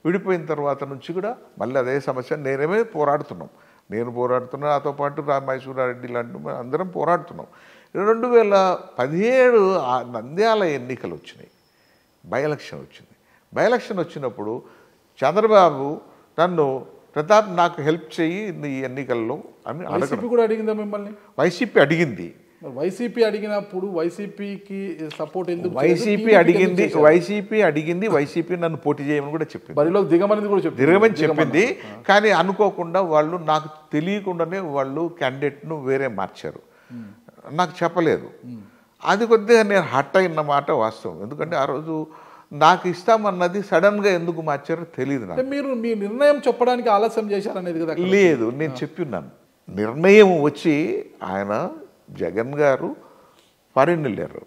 విడిపోయిన తర్వాత నుంచి కూడా మళ్ళీ అదే సమస్య నేనేమే పోరాడుతున్నాం. నేను పోరాడుతున్నా, నాతో పాటు మైసూరారెడ్డి లాంటి అందరం పోరాడుతున్నాం. 2017 నంద్యాల ఎన్నికలు వచ్చినాయి, బై ఎలక్షన్ వచ్చింది. బై ఎలక్షన్ వచ్చినప్పుడు చంద్రబాబు నన్ను, ప్రతాప్ నాకు హెల్ప్ చెయ్యి ఈ ఎన్నికల్లో అని వైసీపీ కూడా అడిగిందా మిమ్మల్ని? వైసీపీ అడిగింది. వైసీపీ అడిగినప్పుడు వైసీపీకి సపోర్ట్ ఎందుకు? వైసీపీ అడిగింది, వైసీపీ నన్ను పోటీ చేయమని కూడా చెప్పింది, బరిలో దిగమని చెప్పింది. కానీ అనుకోకుండా వాళ్ళు, నాకు తెలియకుండానే వాళ్ళు క్యాండిడేట్ను వేరే మార్చారు, నాకు చెప్పలేదు. అది కొద్దిగా నేను హట్ అయిన మాట వాస్తవం. ఎందుకంటే ఆ రోజు నాకు ఇస్తామన్నది సడన్గా ఎందుకు మార్చారో తెలియదు నాకు. మీరు మీ నిర్ణయం చెప్పడానికి ఆలస్యం చేశారనేది కదా? లేదు, నేను చెప్పిన్నాను. నిర్ణయం వచ్చి ఆయన జగన్ గారు ఫారిన్ వెళ్ళారు.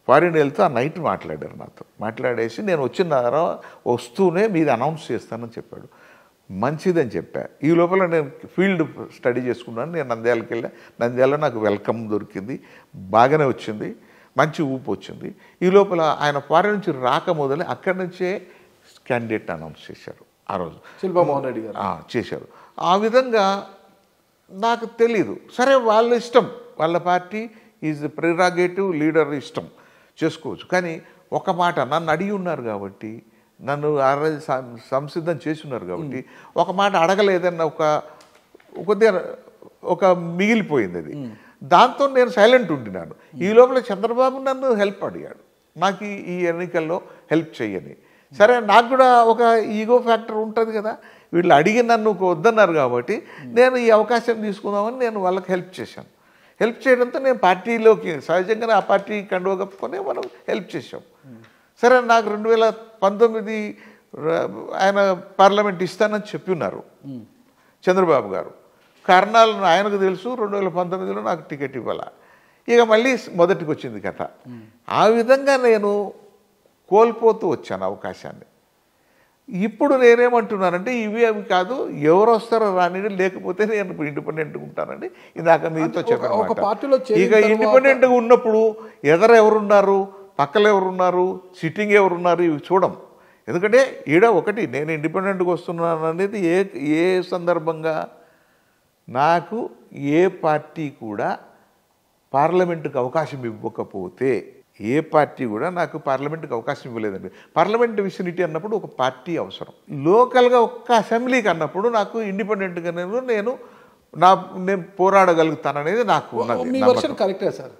ఫారిన్ వెళ్తే ఆ నైట్ మాట్లాడారు నాతో. మాట్లాడేసి నేను వస్తూనే మీది అనౌన్స్ చేస్తానని చెప్పాడు. మంచిదని చెప్పా. ఈ లోపల నేను ఫీల్డ్ స్టడీ చేసుకున్నాను. నేను నంద్యాలకు వెళ్ళా. నంద్యాలలో నాకు వెల్కమ్ దొరికింది, బాగానే వచ్చింది, మంచి ఊపు వచ్చింది. ఈ లోపల ఆయన ఫారెన్ నుంచి రాకముదలే అక్కడి నుంచే క్యాండిడేట్ అనౌన్స్ చేశారు. ఆ రోజు శిల్పామోహన్ రెడ్డి గారు చేశారు. ఆ విధంగా నాకు తెలీదు. సరే వాళ్ళ ఇష్టం, వాళ్ళ పార్టీ ఈజ్ ప్రిరాగేటివ్, లీడర్ ఇష్టం చేసుకోవచ్చు. కానీ ఒక మాట నన్ను అడిగి ఉన్నారు కాబట్టి, నన్ను ఆల్రెడీ సంసిద్ధం చేసి ఉన్నారు కాబట్టి ఒక మాట అడగలేదన్న కొద్దిగా ఒక మిగిలిపోయింది అది. దాంతో నేను సైలెంట్ ఉండినాను. ఈ లోపల చంద్రబాబు నన్ను హెల్ప్ అడిగాడు, నాకు ఈ ఎన్నికల్లో హెల్ప్ చేయని. సరే, నాకు కూడా ఒక ఈగో ఫ్యాక్టర్ ఉంటుంది కదా, వీళ్ళు అడిగి నన్ను వద్దన్నారు కాబట్టి నేను ఈ అవకాశం తీసుకుందామని నేను వాళ్ళకి హెల్ప్ చేశాను. హెల్ప్ చేయడంతో నేను పార్టీలోకి సహజంగానే ఆ పార్టీ కండువ కప్పుకొని మనం హెల్ప్ చేశాం. సరే, నాకు 2019 ఆయన పార్లమెంట్ ఇస్తానని చెప్పి ఉన్నారు చంద్రబాబు గారు. కారణాలు ఆయనకు తెలుసు. 2019లో నాకు టికెట్ ఇవ్వాల. ఇక మళ్ళీ మొదటికి వచ్చింది కథ. ఆ విధంగా నేను కోల్పోతూ వచ్చాను అవకాశాన్ని. ఇప్పుడు నేనేమంటున్నానంటే ఇవి అవి కాదు, ఎవరు వస్తారో రాని, లేకపోతే నేను ఇండిపెండెంట్గా ఉంటానండి. ఇందాక మీతో చెప్పాను. ఇక ఇండిపెండెంట్గా ఉన్నప్పుడు ఎవరున్నారు, పక్కలు ఎవరున్నారు, సిట్టింగ్ ఎవరున్నారు, ఇవి చూడం. ఎందుకంటే ఈడ ఒకటి, నేను ఇండిపెండెంట్గా వస్తున్నాను అనేది ఏ సందర్భంగా నాకు ఏ పార్టీ కూడా పార్లమెంటుకు అవకాశం ఇవ్వకపోతే, ఏ పార్టీ కూడా నాకు పార్లమెంట్కి అవకాశం ఇవ్వలేదండి. పార్లమెంట్ విసినిటీ అన్నప్పుడు ఒక పార్టీ అవసరం. లోకల్గా ఒక్క అసెంబ్లీకి అన్నప్పుడు నాకు ఇండిపెండెంట్గా నేను పోరాడగలుగుతాననేది నాకు ఉన్నది. మీ వర్షన్ కరెక్టే సార్.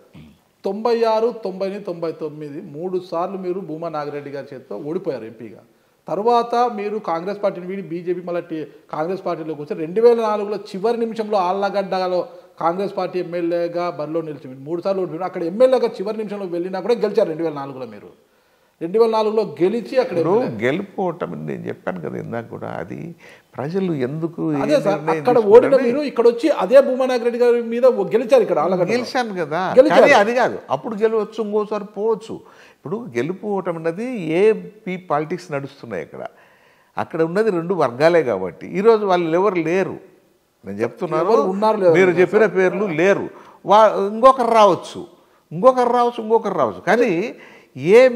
96, 90, 99 3 సార్లు మీరు భూమా నాగిరెడ్డి గారి చేతితో ఓడిపోయారు ఎంపీగా. తర్వాత మీరు కాంగ్రెస్ పార్టీని వీడి బీజేపీ మళ్ళీ కాంగ్రెస్ పార్టీలోకి వచ్చి 2004లో చివరి నిమిషంలో ఆళ్ళగడ్డలో కాంగ్రెస్ పార్టీ ఎమ్మెల్యేగా బరిలో నిలిచి 3 సార్లు ఓడిపోయారు. అక్కడ ఎమ్మెల్యేగా చివరి నిమిషంలో వెళ్ళినా కూడా గెలిచారు 2004లో. మీరు 2004లో గెలిచి అక్కడ గెలుపోవటం నేను చెప్పాను కదా ఇందాక కూడా, అది ప్రజలు ఎందుకు అదే సార్, అక్కడ ఓడిన మీరు ఇక్కడ వచ్చి అదే భూమా నాగిరెడ్డి గారి మీద గెలిచారు. ఇక్కడ ఆళ్ళగడ్డ గెలిచాను కదా, అది కాదు. అప్పుడు గెలవచ్చు, ఇంకోసారి పోవచ్చు. ఇప్పుడు గెలుపుకోవటం అన్నది పాలిటిక్స్ నడుస్తున్నాయి అక్కడ ఉన్నది 2 వర్గాలే కాబట్టి ఈరోజు వాళ్ళు ఎవరు లేరు. నేను చెప్తున్నాను, మీరు చెప్పిన పేర్లు లేరు. ఇంకొకరు రావచ్చు. కానీ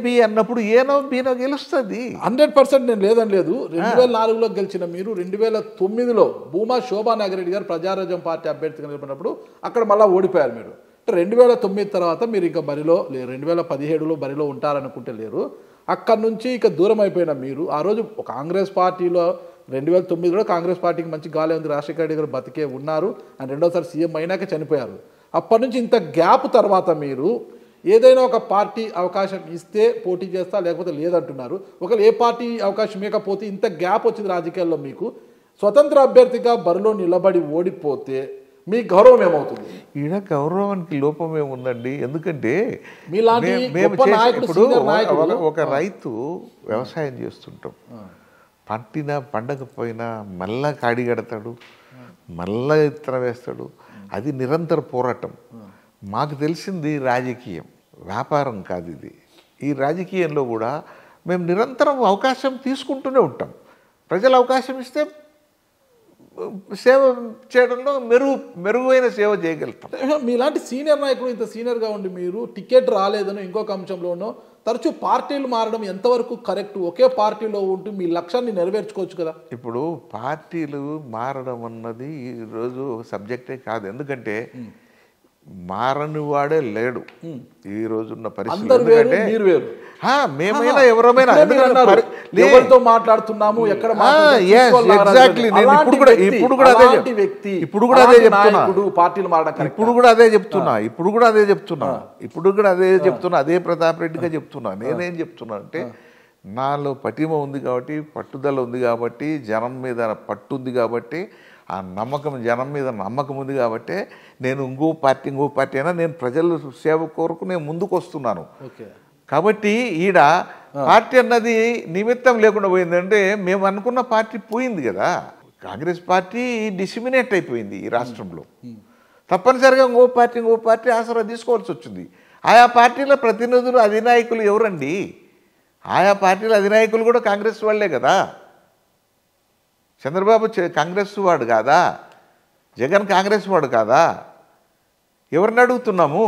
బి అన్నప్పుడు ఏనో బీనో గెలుస్తుంది. 100% నేను లేదని లేదు. 2004లో గెలిచిన మీరు 2009లో భూమా శోభా నాగిరెడ్డి గారు ప్రజారాజ్యం పార్టీ అభ్యర్థిగా నిలబడినప్పుడు అక్కడ మళ్ళీ ఓడిపోయారు మీరు. 2009 తర్వాత మీరు ఇంకా బరిలో లేరు. 2017లో బరిలో ఉంటారనుకుంటే లేరు. అక్కడి నుంచి ఇక దూరం అయిపోయిన మీరు ఆ రోజు కాంగ్రెస్ పార్టీలో 2009లో కాంగ్రెస్ పార్టీకి మంచి గాలి ఉంది, రాజశేఖర రెడ్డి గారు బతికే ఉన్నారు, అండ్ రెండోసారి సీఎం అయినాక చనిపోయారు. అప్పటి నుంచి ఇంత గ్యాప్ తర్వాత మీరు ఏదైనా ఒక పార్టీ అవకాశం ఇస్తే పోటీ చేస్తా, లేకపోతే లేదంటున్నారు. ఒకవేళ ఏ పార్టీ అవకాశం ఇవ్వకపోతే ఇంత గ్యాప్ వచ్చింది రాజకీయాల్లో, మీకు స్వతంత్ర అభ్యర్థిగా బరిలో నిలబడి ఓడిపోతే మీ గౌరవం ఏమవుతుంది? ఈడ గౌరవానికి లోపం ఏముందండి? ఎందుకంటే ఒక రైతు వ్యవసాయం చేస్తుంటాం, పండకపోయినా మళ్ళా కాడి కడతాడు, మళ్ళా ఇత్తనం వేస్తాడు. అది నిరంతర పోరాటం. మాకు తెలిసింది రాజకీయం, వ్యాపారం కాదు ఇది. ఈ రాజకీయంలో కూడా మేము నిరంతరం అవకాశం తీసుకుంటూనే ఉంటాం. ప్రజలు అవకాశం ఇస్తే సేవ చేయడంలో మెరుగైన సేవ చేయగలుగుతాం. మీలాంటి సీనియర్ నాయకుడు ఇంత సీనియర్గా ఉండి మీరు టికెట్ రాలేదనో ఇంకొక అంశంలోనో తరచూ పార్టీలు మారడం ఎంతవరకు కరెక్ట్? ఒకే పార్టీలో ఉంటూ మీ లక్ష్యాన్ని నెరవేర్చుకోవచ్చు కదా. ఇప్పుడు పార్టీలు మారడం అన్నది ఈరోజు సబ్జెక్టే కాదు. ఎందుకంటే మారని వాడే లేడు ఈ రోజున్న పరిస్థితి. మేమైనా ఎవరమైనా ఎవరితో మాట్లాడుతున్నాము, ఎక్కడ ఎగ్జాక్ట్లీ నేను ఇప్పుడు కూడా అదే చెప్తున్నా. అదే ప్రతాప్ రెడ్డిగా చెప్తున్నా. నేనేం చెప్తున్నా అంటే, నాలో పటిమ ఉంది కాబట్టి, పట్టుదల ఉంది కాబట్టి, జనం మీద పట్టు ఉంది కాబట్టి, ఆ నమ్మకం, జనం మీద నమ్మకం ఉంది కాబట్టి నేను ఇంకో పార్టీ అయినా నేను ప్రజల సేవ కోరుకు నేను ముందుకు వస్తున్నాను. కాబట్టి ఈడ పార్టీ అన్నది నిమిత్తం లేకుండా పోయిందంటే మేము అనుకున్న పార్టీ పోయింది కదా. కాంగ్రెస్ పార్టీ డిసిమినేట్ అయిపోయింది ఈ రాష్ట్రంలో. తప్పనిసరిగా ఇంకో పార్టీ ఆసరా తీసుకోవాల్సి వచ్చింది. ఆయా పార్టీల ప్రతినిధులు, అధినాయకులు ఎవరండి? ఆయా పార్టీల అధినాయకులు కూడా కాంగ్రెస్ వాళ్ళే కదా. చంద్రబాబు కాంగ్రెస్ వాడు కాదా? జగన్ కాంగ్రెస్ వాడు కాదా? ఎవరిని అడుగుతున్నాము?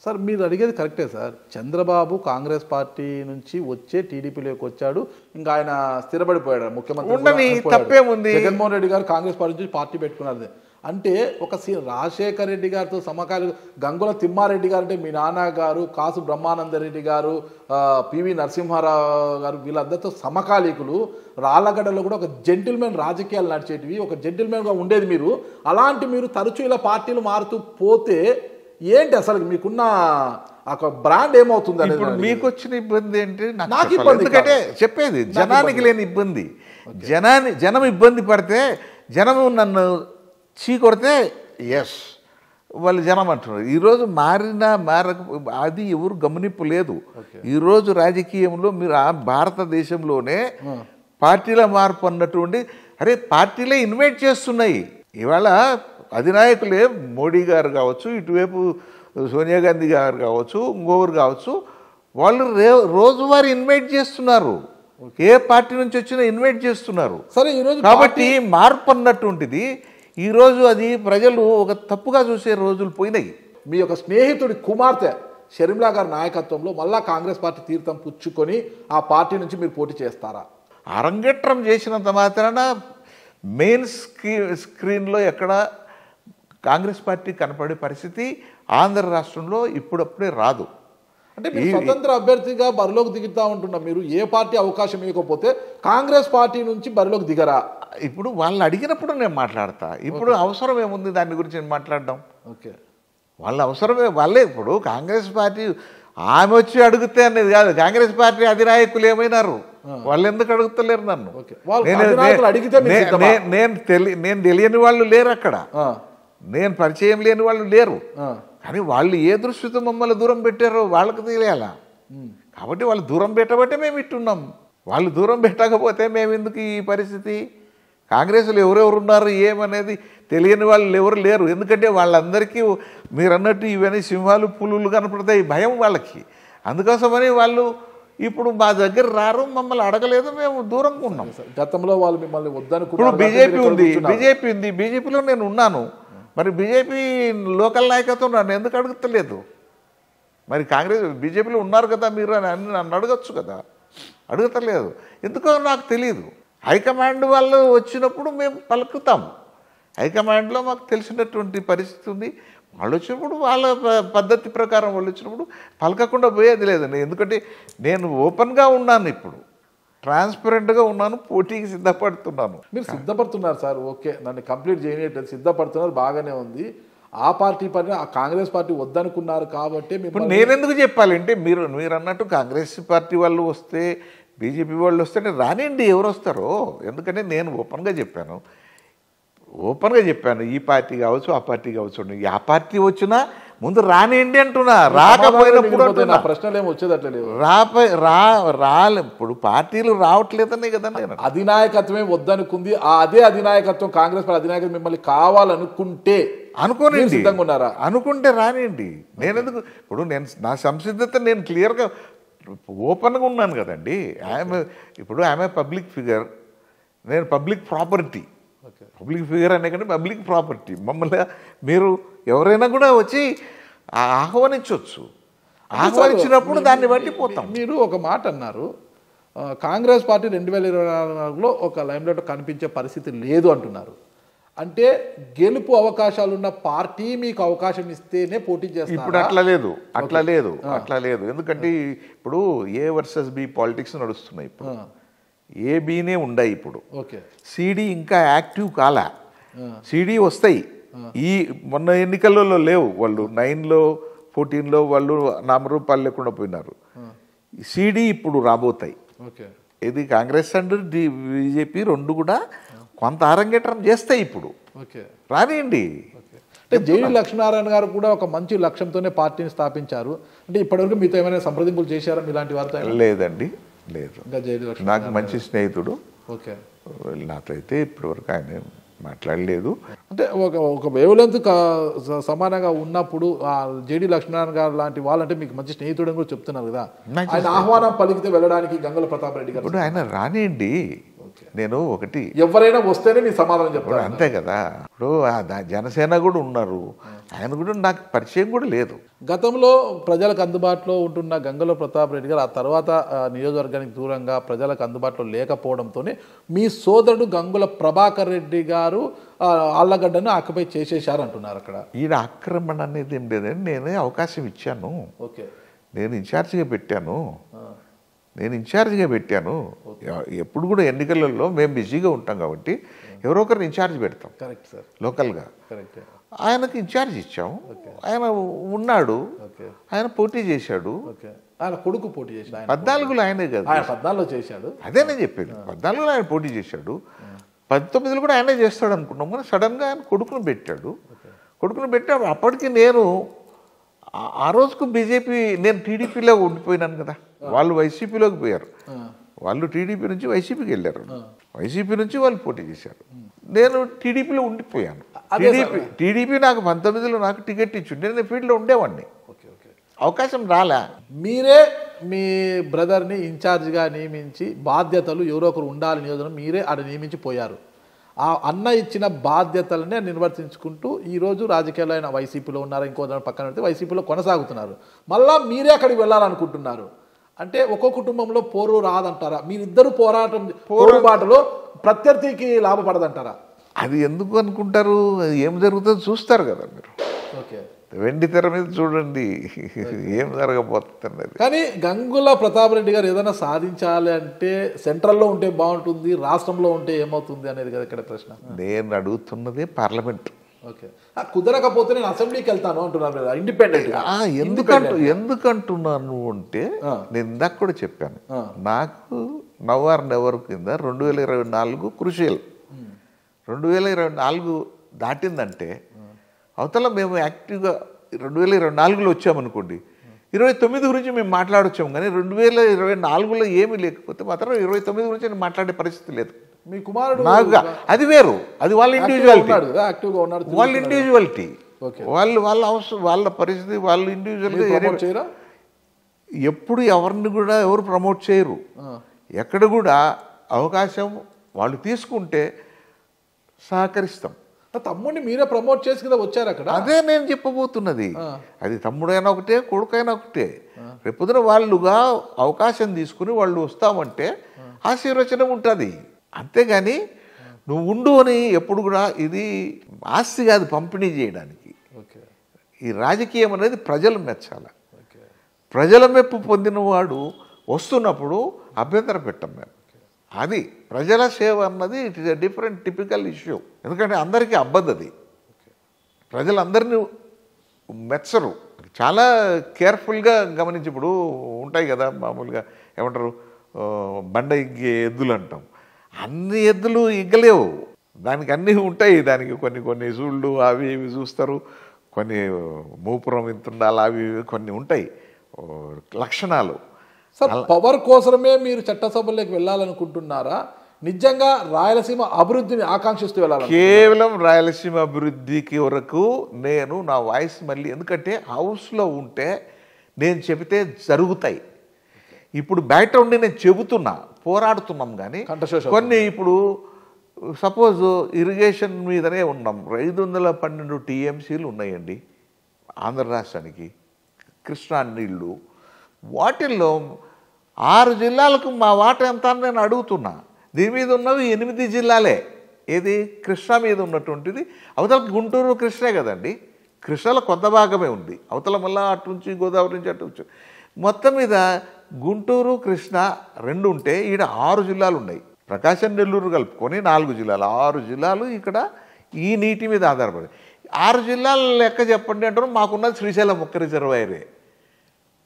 సార్, మీరు అడిగేది కరెక్టే సార్. చంద్రబాబు కాంగ్రెస్ పార్టీ నుంచి వచ్చే టీడీపీలోకి వచ్చాడు, ఇంకా ఆయన స్థిరపడిపోయాడు ముఖ్యమంత్రి. తప్పేముంది? జగన్మోహన్ రెడ్డి గారు కాంగ్రెస్ పార్టీ నుంచి పార్టీ పెట్టుకున్నారు. అంటే ఒక రాజశేఖర రెడ్డి గారితో సమకాలి గంగుల తిమ్మారెడ్డి గారు అంటే మీ నాన్నగారు, కాసు బ్రహ్మానందరెడ్డి గారు, పివి నరసింహారావు గారు వీళ్ళందరితో సమకాలీకులు. రాళ్ళగడ్డలో కూడా ఒక జెంటిల్మెన్ రాజకీయాలు నడిచేటివి, ఒక జెంటిల్మెన్గా ఉండేది మీరు. అలాంటి మీరు తరచూ ఇలా పార్టీలు మారుతూ పోతే ఏంటి అసలు మీకున్న ఒక బ్రాండ్ ఏమవుతుంది అనేది? ఇప్పుడు మీకు వచ్చిన ఇబ్బంది ఏంటి నాకు ఇబ్బంది, ఎందుకంటే చెప్పేది జనానికి లేని ఇబ్బంది. జనం ఇబ్బంది పడితే, జనం నన్ను చీకొడితే ఎస్ వాళ్ళు జనం అంటున్నారు. ఈరోజు అది ఎవరు గమనింపు లేదు. ఈరోజు రాజకీయంలో మీరు భారతదేశంలోనే పార్టీల మార్పు అన్నటువంటి అరే పార్టీలే ఇన్వైట్ చేస్తున్నాయి. ఇవాళ అధినాయకులే మోడీ గారు కావచ్చు, ఇటువైపు సోనియా గాంధీ గారు కావచ్చు, ఇంకొకరు కావచ్చు, వాళ్ళు రోజువారీ ఇన్వైట్ చేస్తున్నారు. ఏ పార్టీ నుంచి వచ్చినా ఇన్వైట్ చేస్తున్నారు. సరే ఈరోజు కాబట్టి మార్పు అన్నటువంటిది ఈరోజు అది ప్రజలు ఒక తప్పుగా చూసే రోజులు పోయినాయి. మీ యొక్క స్నేహితుడి కుమార్తె షర్మిలా గారి నాయకత్వంలో మళ్ళా కాంగ్రెస్ పార్టీ తీర్థం పుచ్చుకొని ఆ పార్టీ నుంచి మీరు పోటీ చేస్తారా? అరంగేట్రం చేసినంత మాత్రాన మెయిన్ స్క్రీన్లో ఎక్కడ కాంగ్రెస్ పార్టీ కనపడే పరిస్థితి ఆంధ్ర రాష్ట్రంలో ఇప్పుడప్పుడే రాదు. అంటే మీరు స్వతంత్ర అభ్యర్థిగా బరిలోకి దిగుతా ఉంటున్నా, మీరు ఏ పార్టీ అవకాశం ఇవ్వకపోతే కాంగ్రెస్ పార్టీ నుంచి బరిలోకి దిగరా? ఇప్పుడు వాళ్ళు అడిగినప్పుడు నేను మాట్లాడతా. ఇప్పుడు అవసరం ఏముంది దాని గురించి నేను మాట్లాడడం? ఓకే, వాళ్ళ అవసరమే వాళ్ళే. ఇప్పుడు కాంగ్రెస్ పార్టీ ఆమె వచ్చి అడిగితే అనేది కాదు, కాంగ్రెస్ పార్టీ అధినాయకులు ఏమైనారు, వాళ్ళు ఎందుకు అడుగుతలేరు నన్ను? నేను తెలియని వాళ్ళు లేరు అక్కడ, నేను పరిచయం లేని వాళ్ళు లేరు. కానీ వాళ్ళు ఏ దృష్టితో మమ్మల్ని దూరం పెట్టారో వాళ్ళకి తెలియాలా. కాబట్టి వాళ్ళు దూరం పెట్టబట్టే మేము ఇట్టున్నాం. వాళ్ళు దూరం పెట్టకపోతే మేము ఎందుకు ఈ పరిస్థితి? కాంగ్రెస్లో ఎవరెవరు ఉన్నారు ఏమనేది తెలియని వాళ్ళు ఎవరు లేరు. ఎందుకంటే వాళ్ళందరికీ మీరు అన్నట్టు ఇవన్నీ సింహాలు పులులు కనపడతాయి, భయం వాళ్ళకి. అందుకోసమని వాళ్ళు ఇప్పుడు మా దగ్గర రారు, మమ్మల్ని అడగలేదు, మేము దూరంగా ఉన్నాం. గతంలో వాళ్ళు మిమ్మల్ని వద్దనుకున్నారు. ఇప్పుడు బీజేపీ ఉంది, బీజేపీలో నేను ఉన్నాను. మరి బీజేపీ లోకల్ నాయకత్వం నన్ను ఎందుకు అడుగుతలేదు? మరి కాంగ్రెస్ బీజేపీలో ఉన్నారు కదా మీరు అని నన్ను అడగచ్చు కదా, అడుగుతలేదు. ఎందుకో నాకు తెలియదు. హైకమాండ్ వాళ్ళు వచ్చినప్పుడు మేము పలుకుతాం. హైకమాండ్లో మాకు తెలిసినటువంటి పరిస్థితి ఉంది. వాళ్ళు వచ్చినప్పుడు వాళ్ళ పద్ధతి ప్రకారం వాళ్ళు వచ్చినప్పుడు పలకకుండా పోయేది లేదండి. ఎందుకంటే నేను ఓపెన్గా ఉన్నాను, ఇప్పుడు ట్రాన్స్పరెంట్గా ఉన్నాను, పోటీకి సిద్ధపడుతున్నాను. మీరు సిద్ధపడుతున్నారు సార్, ఓకే, నన్ను కంప్లీట్ చేయలేదు, సిద్ధపడుతున్నారు, బాగానే ఉంది. ఆ పార్టీ పని ఆ కాంగ్రెస్ పార్టీ వద్దనుకున్నారు కాబట్టి ఇప్పుడు నేనెందుకు చెప్పాలంటే మీరు అన్నట్టు కాంగ్రెస్ పార్టీ వాళ్ళు వస్తే, బీజేపీ వాళ్ళు వస్తే రానిండి, ఎవరు వస్తారో. ఎందుకంటే నేను ఓపెన్గా చెప్పాను ఈ పార్టీ కావచ్చు ఆ పార్టీ కావచ్చు. ఆ పార్టీ వచ్చినా ముందు రానిండి అంటున్నా, రాకపోయినప్పుడు ప్రశ్నలు ఏమి వచ్చేది అట్లా లేవు. ఇప్పుడు పార్టీలు రావట్లేదనే కదా నేను. అధినాయకత్వమే వద్దనుకుంది, అదే అధినాయకత్వం కాంగ్రెస్ పార్టీ అధినాయకత్వం మిమ్మల్ని కావాలనుకుంటే అనుకోనండి, సిద్ధంగా ఉన్నారా? అనుకుంటే రానిండి. నేనెందుకు ఇప్పుడు నా సంసిద్ధత నేను క్లియర్గా ఓపెన్గా ఉన్నాను కదండి. ఆమె పబ్లిక్ ఫిగర్, నేను పబ్లిక్ ప్రాపర్టీ. పబ్లిక్ ఫిగర్ అనే కానీ పబ్లిక్ ప్రాపర్టీ. మమ్మల్ని మీరు ఎవరైనా కూడా వచ్చి ఆహ్వానించవచ్చు. ఆహ్వానించినప్పుడు దాన్ని బట్టి పోతాం. మీరు ఒక మాట అన్నారు, కాంగ్రెస్ పార్టీ 2024లో ఒక లైమ్లైట్ కనిపించే పరిస్థితి లేదు అంటున్నారు. అంటే గెలుపు అవకాశాలున్న పార్టీ మీకు అవకాశం ఇస్తేనే పోటీ చేస్తారు. ఇప్పుడు అట్లా లేదు. ఎందుకంటే ఇప్పుడు ఏ వర్సెస్ బి పాలిటిక్స్ నడుస్తున్నాయి. ఇప్పుడు ఏబీనే ఉన్నాయి. ఇప్పుడు సిడి ఇంకా యాక్టివ్ కాలా. సిడి వస్తాయి. ఈ మొన్న ఎన్నికలలో లేవు. వాళ్ళు 9లో 14లో వాళ్ళు నామరూపాలు లేకుండా పోయినారు. సిడి ఇప్పుడు రాబోతాయి. ఇది కాంగ్రెస్ అండ్ బీజేపీ రెండు కూడా కొంత అరంగేట్రం చేస్తాయి. ఇప్పుడు రానియండి. అంటే జేడీ లక్ష్మీనారాయణ గారు కూడా ఒక మంచి లక్ష్యంతోనే పార్టీని స్థాపించారు. అంటే ఇప్పటివరకు మీతో ఏమైనా సంప్రదింపులు చేశారా ఇలాంటి వార్త? లేదండి, లేదు. నాకు మంచి స్నేహితుడు. నాతో అయితే ఇప్పటివరకు ఆయన మాట్లాడలేదు. అంటే ఒక వేవ్లెంత్ సమానంగా ఉన్నప్పుడు జేడీ లక్ష్మీనారాయణ గారు లాంటి వాళ్ళంటే మీకు మంచి స్నేహితుడు అని కూడా చెప్తున్నారు కదా. ఆయన ఆహ్వానం పలికితే వెళ్ళడానికి గంగుల ప్రతాప్ రెడ్డి గారు ఇప్పుడు ఆయన రానియండి. నేను ఒకటి ఎవరైనా వస్తేనే నీ సమాధానం చెప్తాను. అంతే కదా. ఇప్పుడు జనసేన కూడా ఉన్నారు, ఆయన కూడా నాకు పరిచయం కూడా లేదు. గతంలో ప్రజలకు అందుబాటులో ఉంటున్న గంగుల ప్రతాప్ రెడ్డి గారు ఆ తర్వాత నియోజకవర్గానికి దూరంగా ప్రజలకు అందుబాటులో లేకపోవడంతో మీ సోదరుడు గంగుల ప్రభాకర్ రెడ్డి గారు ఆళ్లగడ్డను ఆక్యుపై చేసేశారు అంటున్నారు. అక్కడ ఈయన ఆక్రమణ అనేది ఏం లేదండి, నేనే అవకాశం ఇచ్చాను. ఓకే, నేను ఇన్ఛార్జిగా పెట్టాను. ఎప్పుడు కూడా ఎన్నికలలో మేము బిజీగా ఉంటాం కాబట్టి ఎవరో ఒకరిని ఇన్ఛార్జ్ పెడతాం. కరెక్ట్ సార్, లోకల్గా. కరెక్ట్. ఆయనకి ఇన్ఛార్జ్ ఇచ్చాం, ఆయన ఉన్నాడు, ఆయన పోటీ చేశాడు. ఆయన కొడుకు పోటీ చేశాడు 14లో, ఆయనే కదా 14లో చేశాడు. అదే నేను చెప్పేది, 14లో ఆయన పోటీ చేశాడు, 19లో కూడా ఆయనే చేస్తాడు అనుకున్నాం. కానీ సడన్గా ఆయన కొడుకును పెట్టాడు. అప్పటికి నేను ఆ రోజుకు బీజేపీ, నేను టీడీపీలో ఉండిపోయినాను కదా, వాళ్ళు వైసీపీలోకి పోయారు. వాళ్ళు టీడీపీ నుంచి వైసీపీకి వెళ్ళారు, వైసీపీ నుంచి వాళ్ళు పోటీ చేశారు. నేను టీడీపీలో ఉండిపోయాను. టీడీపీ నాకు 19లో నాకు టికెట్ ఇచ్చింది, నేను ఫీల్డ్లో ఉండేవాడిని. అవకాశం రాలే. మీరే మీ బ్రదర్ని ఇన్ఛార్జ్గా నియమించి బాధ్యతలు ఎవరో ఒకరు ఉండాలి నియోజకవర్గం మీరే ఆడ నియమించి పోయారు. ఆ అన్న ఇచ్చిన బాధ్యతలనే నిర్వర్తించుకుంటూ ఈరోజు రాజకీయాల్లో ఆయన వైసీపీలో ఉన్నారు, ఇంకో పక్కన పెడితే వైసీపీలో కొనసాగుతున్నారు. మళ్ళా మీరే అక్కడికి వెళ్ళాలనుకుంటున్నారు. అంటే ఒక్కో కుటుంబంలో పోరు రాదంటారా? మీరిద్దరు పోరాటంలో ప్రత్యర్థికి లాభపడదంటారా? అది ఎందుకు అనుకుంటారు? ఏం జరుగుతుందో చూస్తారు కదా మీరు. ఓకే, వెండి తెర మీద చూడండి ఏం జరగబోతుంది. కానీ గంగుల ప్రతాప్ రెడ్డి గారు ఏదైనా సాధించాలి అంటే సెంట్రల్లో ఉంటే బాగుంటుంది, రాష్ట్రంలో ఉంటే ఏమవుతుంది అనేది కదా ఇక్కడ ప్రశ్న. నేను అడుగుతున్నది పార్లమెంట్. ఓకే, కుదరకపోతే నేను అసెంబ్లీకి వెళ్తాను అంటున్నారు ఇండిపెండెంట్. ఎందుకంటున్నాను అంటే నేను ఇందాక కూడా చెప్పాను, నాకు నవ్ ఆర్ నెవర్ కింద 2024 క్రూషియల్. 2024 దాటిందంటే అవతల మేము యాక్టివ్గా 2024లో వచ్చామనుకోండి, 29 గురించి మేము మాట్లాడొచ్చాము. కానీ 2024లో ఏమీ లేకపోతే మాత్రం 29 గురించి నేను మాట్లాడే పరిస్థితి లేదు. మీ కుమారుడు అది వేరు, అది వాళ్ళ ఇండివిజువాలిటీ. వాళ్ళ అవసరం, వాళ్ళ పరిస్థితి, వాళ్ళు ఇండివిజువల్గా ఎప్పుడు ఎవరిని కూడా ఎవరు ప్రమోట్ చేయరు. ఎక్కడ కూడా అవకాశం వాళ్ళు తీసుకుంటే సహకరిస్తాం. తమ్ముడిని మీరే ప్రమోట్ చేసి కదా వచ్చారు అక్కడ. అదే నేను చెప్పబోతున్నది. అది తమ్ముడైనా ఒకటే, కొడుకైనా ఒకటే. రేపొద్దున వాళ్ళుగా అవకాశం తీసుకుని వాళ్ళు వస్తామంటే ఆశీర్వచనం ఉంటుంది. అంతేగాని నువ్వు ఉండు అని ఎప్పుడు కూడా, ఇది ఆస్తి కాదు పంపిణీ చేయడానికి. ఈ రాజకీయం అనేది ప్రజలు మెచ్చాలి. ప్రజల మెప్పు పొందినవాడు వస్తున్నప్పుడు అభ్యంతరం పెట్టం మేము. అది ప్రజల సేవ అన్నది it is a different typical issue. ఎందుకంటే అందరికీ అబ్బద్దు అది. ప్రజలందరినీ మెచ్చరు. చాలా కేర్ఫుల్గా గమనించి, ఇప్పుడు ఉంటాయి కదా మామూలుగా ఏమంటారు, బండ ఇగ్గే ఎద్దులు అంటాం. అన్ని ఎద్దులు ఇగ్గలేవు, దానికి అన్నీ ఉంటాయి. దానికి కొన్ని సూళ్ళు అవి ఇవి చూస్తారు, కొన్ని మూపురం ఇంత ఉండాలి, అవి కొన్ని ఉంటాయి లక్షణాలు. సార్, పవర్ కోసమే మీరు చట్టసభల్లోకి వెళ్ళాలనుకుంటున్నారా? నిజంగా రాయలసీమ అభివృద్ధిని ఆకాంక్షిస్తూ వెళ్ళాలి? కేవలం రాయలసీమ అభివృద్ధికి వరకు నేను నా వాయిస్ మళ్ళీ, ఎందుకంటే హౌస్లో ఉంటే నేను చెబితే జరుగుతాయి. ఇప్పుడు బయట ఉండి నేను చెబుతున్నా, పోరాడుతున్నాం. కానీ కొన్ని ఇప్పుడు సపోజ్ ఇరిగేషన్ మీదనే ఉన్నాం. 512 టీఎంసీలు ఉన్నాయండి ఆంధ్ర రాష్ట్రానికి, కృష్ణా నీళ్ళు. వాటిల్లో 6 జిల్లాలకు మా వాటా ఎంత అని నేను అడుగుతున్నా. దీని మీద ఉన్నవి 8 జిల్లాలే. ఏది కృష్ణా మీద ఉన్నటువంటిది. అవతల గుంటూరు కృష్ణే కదండి, కృష్ణలో కొంత భాగమే ఉంది. అవతల మళ్ళీ అటు నుంచి గోదావరి నుంచి అటు నుంచి మొత్తం మీద గుంటూరు కృష్ణా 2 ఉంటే ఈడ 6 జిల్లాలు ఉన్నాయి. ప్రకాశం నెల్లూరు కలుపుకొని 4 జిల్లాలు, 6 జిల్లాలు ఇక్కడ ఈ నీటి మీద ఆధారపడి. 6 జిల్లాల లెక్క చెప్పండి అంటారు. మాకున్నది శ్రీశైలం ఒక్క రిజర్వాయరే.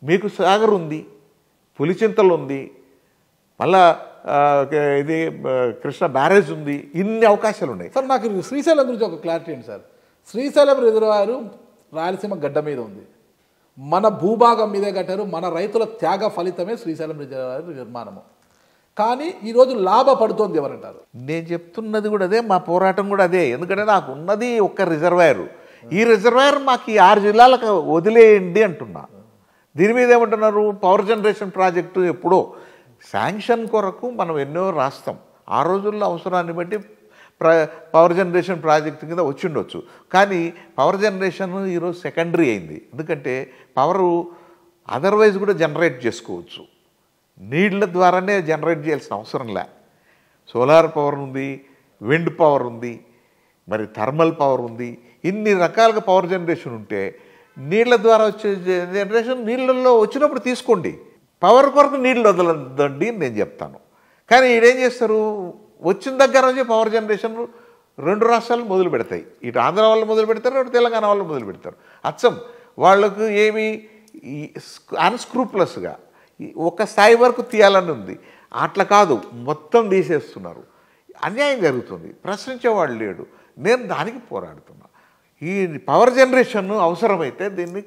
మీకు సాగర్ ఉంది, పులిచింతలు ఉంది, మళ్ళా ఇది కృష్ణ బ్యారేజ్ ఉంది. ఇన్ని అవకాశాలు ఉన్నాయి. సార్, నాకు శ్రీశైలం గురించి ఒక క్లారిటీ ఏంటి సార్? శ్రీశైలం రిజర్వాయరు రాయలసీమ గడ్డ మీద ఉంది, మన భూభాగం మీదే కట్టారు. మన రైతుల త్యాగ ఫలితమే శ్రీశైలం రిజర్వాయర్ నిర్మాణము. కానీ ఈరోజు లాభపడుతోంది ఎవరంటారు? నేను చెప్తున్నది కూడా అదే, మా పోరాటం కూడా అదే. ఎందుకంటే నాకు ఉన్నది ఒక్క రిజర్వాయరు. ఈ రిజర్వాయర్ మాకు ఈ 6 జిల్లాలకు వదిలేయండి అంటున్నా. దీని మీద ఏమంటున్నారు, పవర్ జనరేషన్ ప్రాజెక్టు ఎప్పుడో శాంక్షన్ కొరకు మనం ఎన్నో రాస్తాం. ఆ రోజుల్లో అవసరాన్ని బట్టి పవర్ జనరేషన్ ప్రాజెక్ట్ కింద వచ్చిండొచ్చు. కానీ పవర్ జనరేషన్ ఈరోజు సెకండరీ అయింది. ఎందుకంటే పవరు అదర్వైజ్ కూడా జనరేట్ చేసుకోవచ్చు, నీళ్ళ ద్వారానే జనరేట్ చేయాల్సిన అవసరం లే. సోలార్ పవర్ ఉంది, విండ్ పవర్ ఉంది, మరి థర్మల్ పవర్ ఉంది. ఇన్ని రకాలుగా పవర్ జనరేషన్ ఉంటే నీళ్ళ ద్వారా వచ్చే జనరేషన్ నీళ్ళల్లో వచ్చినప్పుడు తీసుకోండి, పవర్ కొరకు నీళ్ళు వదలదండి అని నేను చెప్తాను. కానీ ఈడేం చేస్తారు, వచ్చిన దగ్గర నుంచి పవర్ జనరేషన్ 2 రాష్ట్రాలు మొదలు పెడతాయి. ఇటు ఆంధ్ర వాళ్ళు మొదలు పెడతారు, ఇటు తెలంగాణ వాళ్ళు మొదలు పెడతారు. అచ్చం వాళ్ళకు ఏమి అన్స్క్రూప్లెస్గా ఒక స్థాయి వరకు తీయాలని ఉంది, అట్లా కాదు, మొత్తం తీసేస్తున్నారు. అన్యాయం జరుగుతుంది, ప్రశ్నించేవాళ్ళు లేడు. నేను దానికి పోరాడుతున్నా. ఈ పవర్ జనరేషన్ అవసరమైతే దీన్ని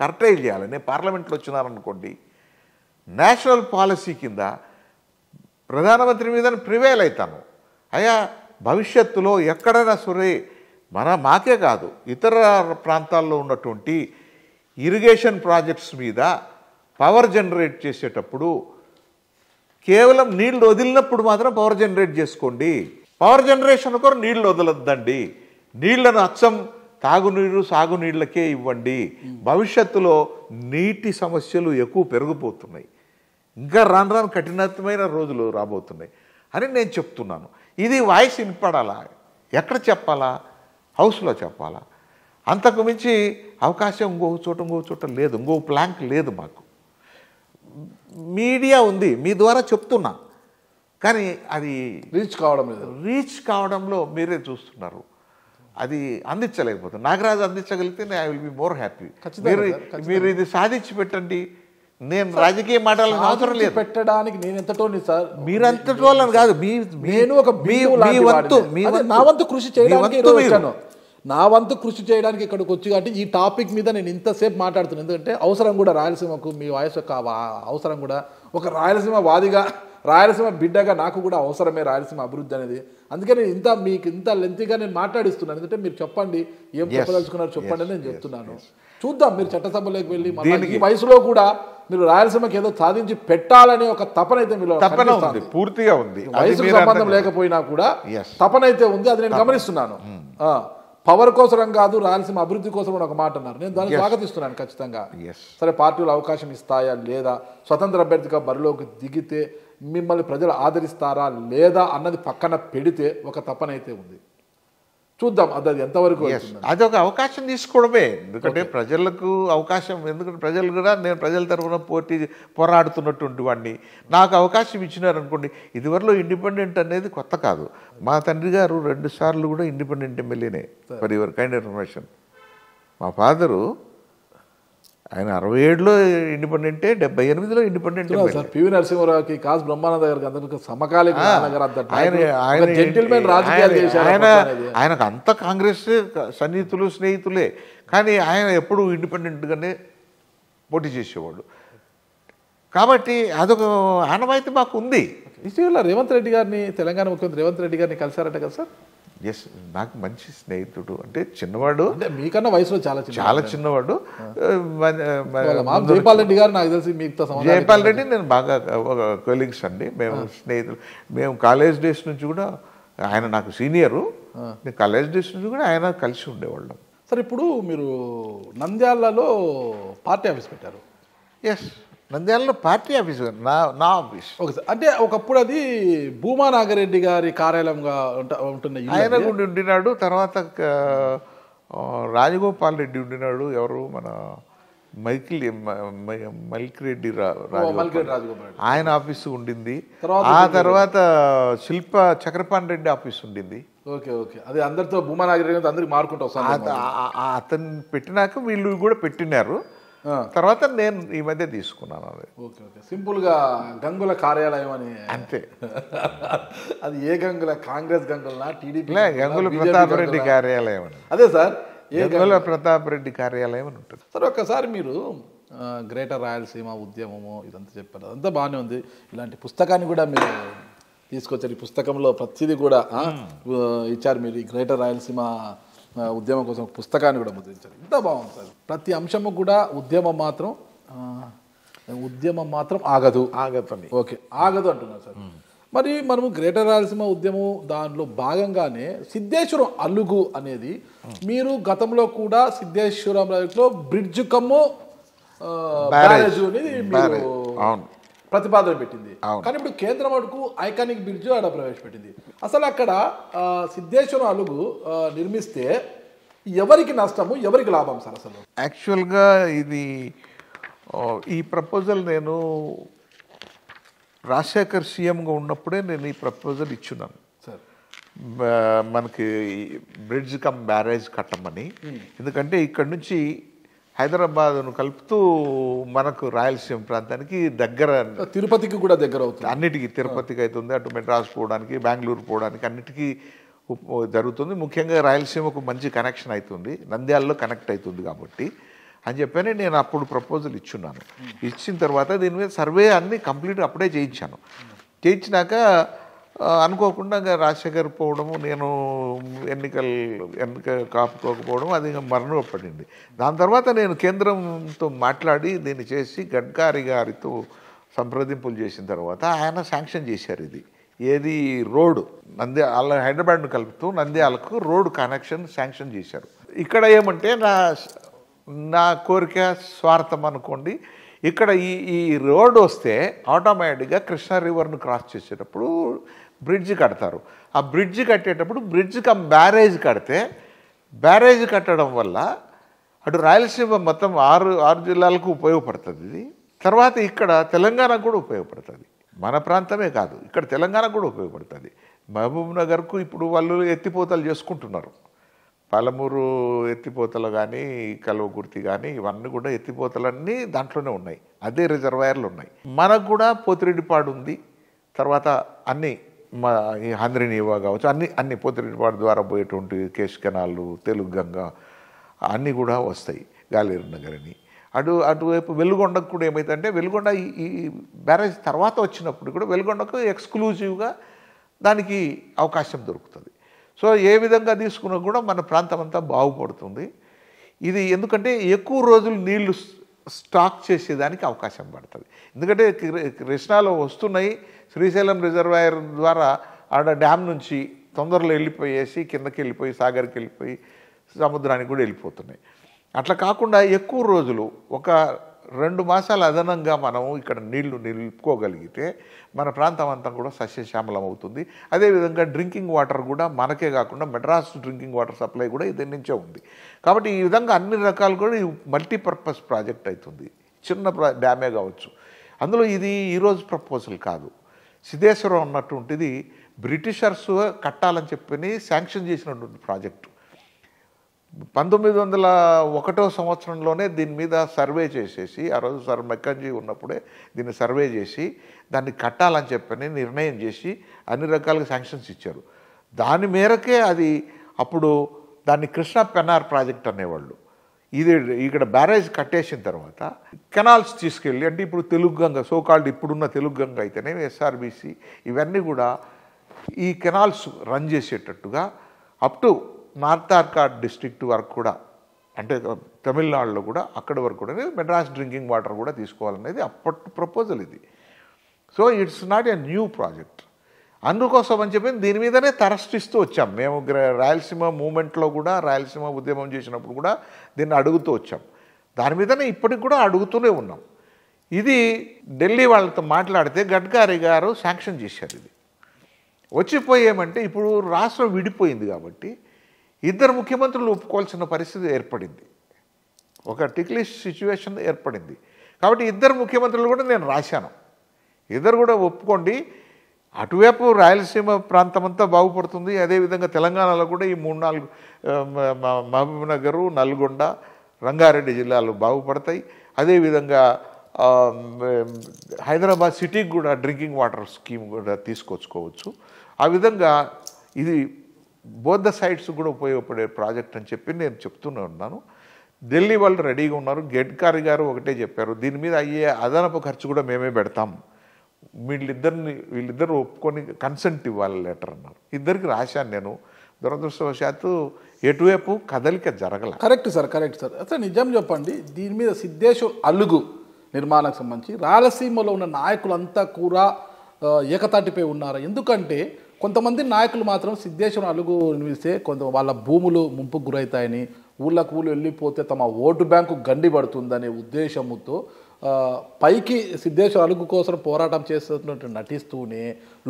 కర్టైల్ చేయాలి. నేను పార్లమెంట్లో వచ్చినారనుకోండి, నేషనల్ పాలసీ కింద ప్రధానమంత్రి మీద ప్రివేల్ అవుతాను. అయ్యా భవిష్యత్తులో ఎక్కడైనా సరే మాకే కాదు ఇతర ప్రాంతాల్లో ఉన్నటువంటి ఇరిగేషన్ ప్రాజెక్ట్స్ మీద పవర్ జనరేట్ చేసేటప్పుడు కేవలం నీళ్లు వదిలినప్పుడు మాత్రం పవర్ జనరేట్ చేసుకోండి, పవర్ జనరేషన్ కొరకు నీళ్లు వదలొద్దండి, నీళ్లను అచ్చం తాగునీరు సాగునీళ్ళకే ఇవ్వండి. భవిష్యత్తులో నీటి సమస్యలు ఎక్కువ పెరిగిపోతున్నాయి, ఇంకా రాను రాను కఠినమైన రోజులు రాబోతున్నాయి అని నేను చెప్తున్నాను. ఇది వాయిస్ వినపడాలా, ఎక్కడ చెప్పాలా, హౌస్లో చెప్పాలా, అంతకు మించి అవకాశం ఇంకో చోట లేదు, ఇంకో ప్లాంక్ లేదు. మాకు మీడియా ఉంది, మీ ద్వారా చెప్తున్నా, కానీ అది రీచ్ కావడం లేదు. రీచ్ కావడంలో మీరే చూస్తున్నారు, అది అందించలేకపోతుంది. నాగరాజు అందించగలిగితే I will be more happy. మీరు ఇది సాధించి పెట్టండి, నేను రాజకీయ మాటలకు అవసరం లేదు. పెట్టడానికి నేను ఎంతటోని సార్, మీరు అంతటి వాళ్ళని కాదు, నేను ఒక నా వంతు కృషి చేయడానికి వచ్చాను. నా వంతు కృషి చేయడానికి ఇక్కడికి వచ్చి కాబట్టి ఈ టాపిక్ మీద నేను ఇంతసేపు మాట్లాడుతున్నాను. ఎందుకంటే అవసరం కూడా రాయలసీమకు, మీ వాయిస్ యొక్క అవసరం కూడా, ఒక రాయలసీమ వాదిగా, రాయలసీమ బిడ్డగా నాకు కూడా అవసరమే రాయలసీమ అభివృద్ధి అనేది. అందుకే నేను మీకు ఇంత లెంతీగా నేను మాట్లాడిస్తున్నాను. ఎందుకంటే మీరు చెప్పండి, ఏం చెప్పదలుచుకున్నారు చెప్పండి అని నేను చెప్తున్నాను. చూద్దాం, మీరు చట్టసభలోకి వెళ్ళి ఈ వయసులో కూడా మీరు రాయలసీమకి ఏదో సాధించి పెట్టాలనే ఒక తపనైతే మీలో పూర్తిగా ఉంది. వయసుకు సంబంధం లేకపోయినా కూడా తపనైతే ఉంది, అది నేను గమనిస్తున్నాను. పవర్ కోసరం కాదు, రాయలసీమ అభివృద్ధి కోసం ఒక మాట అన్నారు, నేను దాన్ని స్వాగతిస్తున్నాను ఖచ్చితంగా. సరే, పార్టీలు అవకాశం ఇస్తాయా లేదా, స్వతంత్ర అభ్యర్థిగా బరిలోకి దిగితే మిమ్మల్ని ప్రజలు ఆదరిస్తారా లేదా అన్నది పక్కన పెడితే ఒక తపనైతే ఉంది. చూద్దాం అది ఎంతవరకు. అది ఒక అవకాశం తీసుకోవడమే, ఎందుకంటే ప్రజలకు అవకాశం, ఎందుకంటే ప్రజలు కూడా, నేను ప్రజల తరఫున పోరాడుతున్నటువంటి వాడిని, నాకు అవకాశం ఇచ్చినారనుకోండి. ఇదివరలో ఇండిపెండెంట్ అనేది కొత్త కాదు. మా తండ్రి గారు 2 సార్లు కూడా ఇండిపెండెంట్ ఎమ్మెల్యేనే, ఫర్ యువర్ కైండ్ ఇన్ఫర్మేషన్. మా ఫాదరు ఆయన 67లో ఇండిపెండెంటే, 78లో ఇండిపెండెంట్. పివి నరసింహారావుకి, కాసు బ్రహ్మానంద గారికి అందరికీ సమకాలీన ఆయనకు అంత కాంగ్రెస్ సన్నిహితులు స్నేహితులే, కానీ ఆయన ఎప్పుడు ఇండిపెండెంట్గానే పోటీ చేసేవాడు. కాబట్టి అదొక ఆనవాయితీ మాకు ఉంది. ఇటీవల రేవంత్ రెడ్డి గారిని, తెలంగాణ ముఖ్యమంత్రి రేవంత్ రెడ్డి గారిని కలిసారట కదా సార్? ఎస్, నాకు మంచి స్నేహితుడు, అంటే చిన్నవాడు, అంటే మీకన్నా వయసులో చాలా చిన్నవాడు. జైపాల్ రెడ్డి గారు నాకు తెలిసి మీతో, జైపాల్ రెడ్డి నేను బాగా కొలీగ్స్ అండి, మేము స్నేహితులు. మేము కాలేజ్ డేస్ నుంచి కూడా, ఆయన నాకు సీనియరు, నేను కాలేజ్ డేస్ నుంచి కూడా ఆయన కలిసి ఉండేవాళ్ళం. సార్, ఇప్పుడు మీరు నంద్యాలలో పార్టీ ఆఫీస్ పెట్టారు. ఎస్, నంద్యాలలో పార్టీ ఆఫీస్, నా ఆఫీస్. ఓకే సార్, అంటే ఒకప్పుడు అది భూమా నాగరెడ్డి గారి కార్యాలయంగా ఉంటున్న ఆయన కూడా ఉండినాడు. తర్వాత రాజగోపాల్ రెడ్డి ఉండినాడు, ఎవరు మన మల్కిరెడ్డి రాజగోపాల్, ఆయన ఆఫీసు ఉండింది. ఆ తర్వాత శిల్ప చక్రపాణి రెడ్డి ఆఫీస్ ఉండింది. ఓకే ఓకే, అది అందరితో భూమా నాగరెడ్డి అందరికి మారుకుంటా అతను పెట్టినాక వీళ్ళు కూడా పెట్టినారు. తర్వాత నేను ఈ మధ్య తీసుకున్నాను అది. ఓకే ఓకే, సింపుల్గా గంగుల కార్యాలయం అని అంతే. అది ఏ గంగుల, కాంగ్రెస్ గంగుల, టీడీపీ గంగుల ప్రతాప్ రెడ్డి కార్యాలయం అని. అదే సార్, గంగుల ప్రతాప్ రెడ్డి కార్యాలయం అని ఉంటుంది. సార్, ఒక్కసారి మీరు గ్రేటర్ రాయలసీమ ఉద్యమము ఇదంతా చెప్పారు, అదంతా బాగానే ఉంది. ఇలాంటి పుస్తకాన్ని కూడా మీరు తీసుకొచ్చారు. ఈ పుస్తకంలో ప్రతిదీ కూడా ఇచ్చారు మీరు. ఈ గ్రేటర్ రాయలసీమ ఉద్యమం కోసం పుస్తకాన్ని కూడా ముద్రించారు. ఇంత బాగుంది సార్. ప్రతి అంశము కూడా ఉద్యమం మాత్రం ఆగదు. ఆగదు. ఓకే, ఆగదు అంటున్నారు సార్. మరి మనము గ్రేటర్ రాయలసీమ ఉద్యమం దానిలో భాగంగానే సిద్ధేశ్వరం అలుగు అనేది మీరు గతంలో కూడా సిద్ధేశ్వరం ప్రాజెక్టులో బ్రిడ్జ్ కమ్ము బ్యారేజ్ అనేది మీరు ప్రతిపాదన పెట్టింది. కానీ ఇప్పుడు కేంద్రం వరకు ఐకానిక్ బ్రిడ్జ్ ఆడ ప్రవేశపెట్టింది. అసలు అక్కడ సిద్ధేశ్వరం అలుగు నిర్మిస్తే ఎవరికి నష్టము, ఎవరికి లాభం సార్? అసలు యాక్చువల్గా ఇది ఈ ప్రపోజల్ నేను రాజశేఖర్ సీఎంగా ఉన్నప్పుడే నేను ఈ ప్రపోజల్ ఇచ్చున్నాను సార్, మనకి బ్రిడ్జ్ కమ్ బ్యారేజ్ కట్టమని. ఎందుకంటే ఇక్కడ నుంచి హైదరాబాద్ను కలుపుతూ మనకు రాయలసీమ ప్రాంతానికి దగ్గర, తిరుపతికి కూడా దగ్గర అవుతుంది, అన్నిటికీ తిరుపతికి అవుతుంది, అటు మెడ్రాస్ పోవడానికి, బెంగళూరు పోవడానికి అన్నిటికీ జరుగుతుంది. ముఖ్యంగా రాయలసీమకు మంచి కనెక్షన్ అవుతుంది, నంద్యాలలో కనెక్ట్ అవుతుంది కాబట్టి అని చెప్పని నేను అప్పుడు ప్రపోజల్ ఇచ్చున్నాను. ఇచ్చిన తర్వాత దీని మీద సర్వే అన్నీ కంప్లీట్ అప్పుడే చేయించినాక అనుకోకుండా రాజశేఖర్ పోవడము, నేను ఎన్నిక కాపుకోకపోవడం అది మరణపడింది. దాని తర్వాత నేను కేంద్రంతో మాట్లాడి దీన్ని చేసి గడ్కరీ గారితో సంప్రదింపులు చేసిన తర్వాత ఆయన శాంక్షన్ చేశారు. ఏది రోడ్డు నంద్యాల హైదరాబాద్ను కలుపుతూ నంద్యాలకు రోడ్డు కనెక్షన్ శాంక్షన్ చేశారు. ఇక్కడ ఏమంటే నా కోరిక స్వార్థం అనుకోండి, ఇక్కడ ఈ రోడ్డు వస్తే ఆటోమేటిక్గా కృష్ణా రివర్ను క్రాస్ చేసేటప్పుడు బ్రిడ్జ్ కడతారు. ఆ బ్రిడ్జ్ కట్టేటప్పుడు బ్రిడ్జ్ కమ్ బ్యారేజ్ కడితే, బ్యారేజ్ కట్టడం వల్ల అటు రాయలసీమ మొత్తం ఆరు జిల్లాలకు ఉపయోగపడుతుంది. ఇది తర్వాత ఇక్కడ తెలంగాణకు కూడా ఉపయోగపడుతుంది. మన ప్రాంతమే కాదు, ఇక్కడ తెలంగాణకు కూడా ఉపయోగపడుతుంది. మహబూబ్ నగర్కు ఇప్పుడు వాళ్ళు ఎత్తిపోతలు చేసుకుంటున్నారు. పాలమూరు ఎత్తిపోతలు కానీ, కల్వకుర్తి కానీ, ఇవన్నీ కూడా ఎత్తిపోతలన్నీ దాంట్లోనే ఉన్నాయి, అదే రిజర్వాయర్లు ఉన్నాయి. మనకు కూడా పోతిరెడ్డిపాడు ఉంది, తర్వాత అన్నీ ఈ హంద్రినీవా కావచ్చు, అన్ని పోతిరెడ్డిపాడు ద్వారా పోయేటువంటి కేశ్ కెనాళ్ళు, తెలుగు గంగ అన్నీ కూడా వస్తాయి, గాలేరు నగర్ అని. అటువైపు వెలుగొండకు కూడా ఏమైందంటే, వెలుగొండ ఈ బ్యారేజ్ తర్వాత వచ్చినప్పుడు కూడా వెలుగొండకు ఎక్స్క్లూజివ్గా దానికి అవకాశం దొరుకుతుంది. సో ఏ విధంగా తీసుకున్నా కూడా మన ప్రాంతం అంతా బాగుపడుతుంది. ఇది ఎందుకంటే ఎక్కువ రోజులు నీళ్లు స్టాక్ చేసేదానికి అవకాశం పడుతుంది. ఎందుకంటే కృష్ణాలో వస్తున్నాయి, శ్రీశైలం రిజర్వాయర్ ద్వారా ఆడ డ్యామ్ నుంచి తొందరలో వెళ్ళిపోయేసి కిందకి వెళ్ళిపోయి సాగర్కి వెళ్ళిపోయి సముద్రానికి కూడా వెళ్ళిపోతున్నాయి. అట్లా కాకుండా ఎక్కువ రోజులు ఒక 2 మాసాలు అదనంగా మనం ఇక్కడ నీళ్లు నిలుపుకోగలిగితే మన ప్రాంతం అంతా కూడా సస్యశ్యామలం అవుతుంది. అదేవిధంగా డ్రింకింగ్ వాటర్ కూడా మనకే కాకుండా మెడ్రాస్ డ్రింకింగ్ వాటర్ సప్లై కూడా ఇది నుంచే ఉంది. కాబట్టి ఈ విధంగా అన్ని రకాలు కూడా మల్టీపర్పస్ ప్రాజెక్ట్ అవుతుంది. చిన్న డ్యామే కావచ్చు. అందులో ఇది ఈరోజు ప్రపోజల్ కాదు. సిద్ధేశ్వరం అన్నటువంటిది బ్రిటిషర్స్ కట్టాలని చెప్పని శాంక్షన్ చేసినటువంటి ప్రాజెక్టు. 1901 సంవత్సరంలోనే దీని మీద సర్వే చేసేసి, ఆ రోజు సర్ మెక్కంజీ ఉన్నప్పుడే దీన్ని సర్వే చేసి దాన్ని కట్టాలని చెప్పని నిర్ణయం చేసి అన్ని రకాలుగా శాంక్షన్స్ ఇచ్చారు. దాని మేరకే అది అప్పుడు దాన్ని కృష్ణా పెన్నార్ ప్రాజెక్ట్ అనేవాళ్ళు. ఇది ఇక్కడ బ్యారేజ్ కట్టేసిన తర్వాత కెనాల్స్ తీసుకెళ్ళి, అంటే ఇప్పుడు తెలుగు గంగ సోకాల్డ్ ఇప్పుడున్న తెలుగు గంగ అయితేనే ఎస్ఆర్బీసీ ఇవన్నీ కూడా ఈ కెనాల్స్ రన్ చేసేటట్టుగా up to North Arcot district వరకు కూడా, అంటే తమిళనాడులో కూడా అక్కడి వరకు కూడా మెడ్రాస్ డ్రింకింగ్ వాటర్ కూడా తీసుకోవాలనేది అప్పటి ప్రపోజల్ ఇది. So it's not a new project. అందుకోసం అని చెప్పి దీని మీదనే తరస్టిస్తూ వచ్చాం మేము. రాయలసీమ మూమెంట్లో కూడా, రాయలసీమ ఉద్యమం చేసినప్పుడు కూడా దీన్ని అడుగుతూ వచ్చాం. దాని మీదనే ఇప్పటికి కూడా అడుగుతూనే ఉన్నాం. ఇది ఢిల్లీ వాళ్ళతో మాట్లాడితే గడ్కరీ గారు శాంక్షన్ చేశారు. ఇది వచ్చిపోయేమంటే ఇప్పుడు రాష్ట్రం విడిపోయింది కాబట్టి ఇద్దరు ముఖ్యమంత్రులు ఒప్పుకోవాల్సిన పరిస్థితి ఏర్పడింది. ఒక టిక్లిష్ సిచ్యువేషన్ ఏర్పడింది. కాబట్టి ఇద్దరు ముఖ్యమంత్రులు కూడా నేను రాశాను, ఇద్దరు కూడా ఒప్పుకోండి, అటువైపు రాయలసీమ ప్రాంతం అంతా బాగుపడుతుంది, అదేవిధంగా తెలంగాణలో కూడా ఈ 3-4 మహబూబ్ నగరు, నల్గొండ, రంగారెడ్డి జిల్లాలు బాగుపడతాయి. అదేవిధంగా హైదరాబాద్ సిటీకి కూడా డ్రింకింగ్ వాటర్ స్కీమ్ కూడా తీసుకొచ్చుకోవచ్చు. ఆ విధంగా ఇది బోత్ ద సైడ్స్ కూడా ఉపయోగపడే ప్రాజెక్ట్ అని చెప్పి నేను చెప్తూనే ఉన్నాను. ఢిల్లీ వాళ్ళు రెడీగా ఉన్నారు. గడ్కరీ గారు ఒకటే చెప్పారు, దీని మీద అయ్యే అదనపు ఖర్చు కూడా మేమే పెడతాం, వీళ్ళిద్దరు ఒప్పుకొని కన్సెంట్ ఇవ్వాలి లెటర్ అన్నారు. ఇద్దరికి రాశాను నేను. దురదృష్టవశాత్తు ఎటువైపు కదలిక జరగల. Correct sir. అసలు నిజం చెప్పండి, దీని మీద సిద్ధేశ్వర్ అలుగు నిర్మాణానికి సంబంధించి రాయలసీమలో ఉన్న నాయకులంతా కూడా ఏకతాటిపై ఉన్నారా? ఎందుకంటే కొంతమంది నాయకులు మాత్రం సిద్ధేశ్వరం అలుగు నిలిస్తే కొంత వాళ్ళ భూములు ముంపుకు గురవుతాయని, ఊళ్ళకు ఊళ్ళు వెళ్ళిపోతే తమ ఓటు బ్యాంకు గండి పడుతుందనే ఉద్దేశంతో పైకి సిద్ధేశ్వర అలుగు కోసం పోరాటం చేస్తున్నట్టు నటిస్తూనే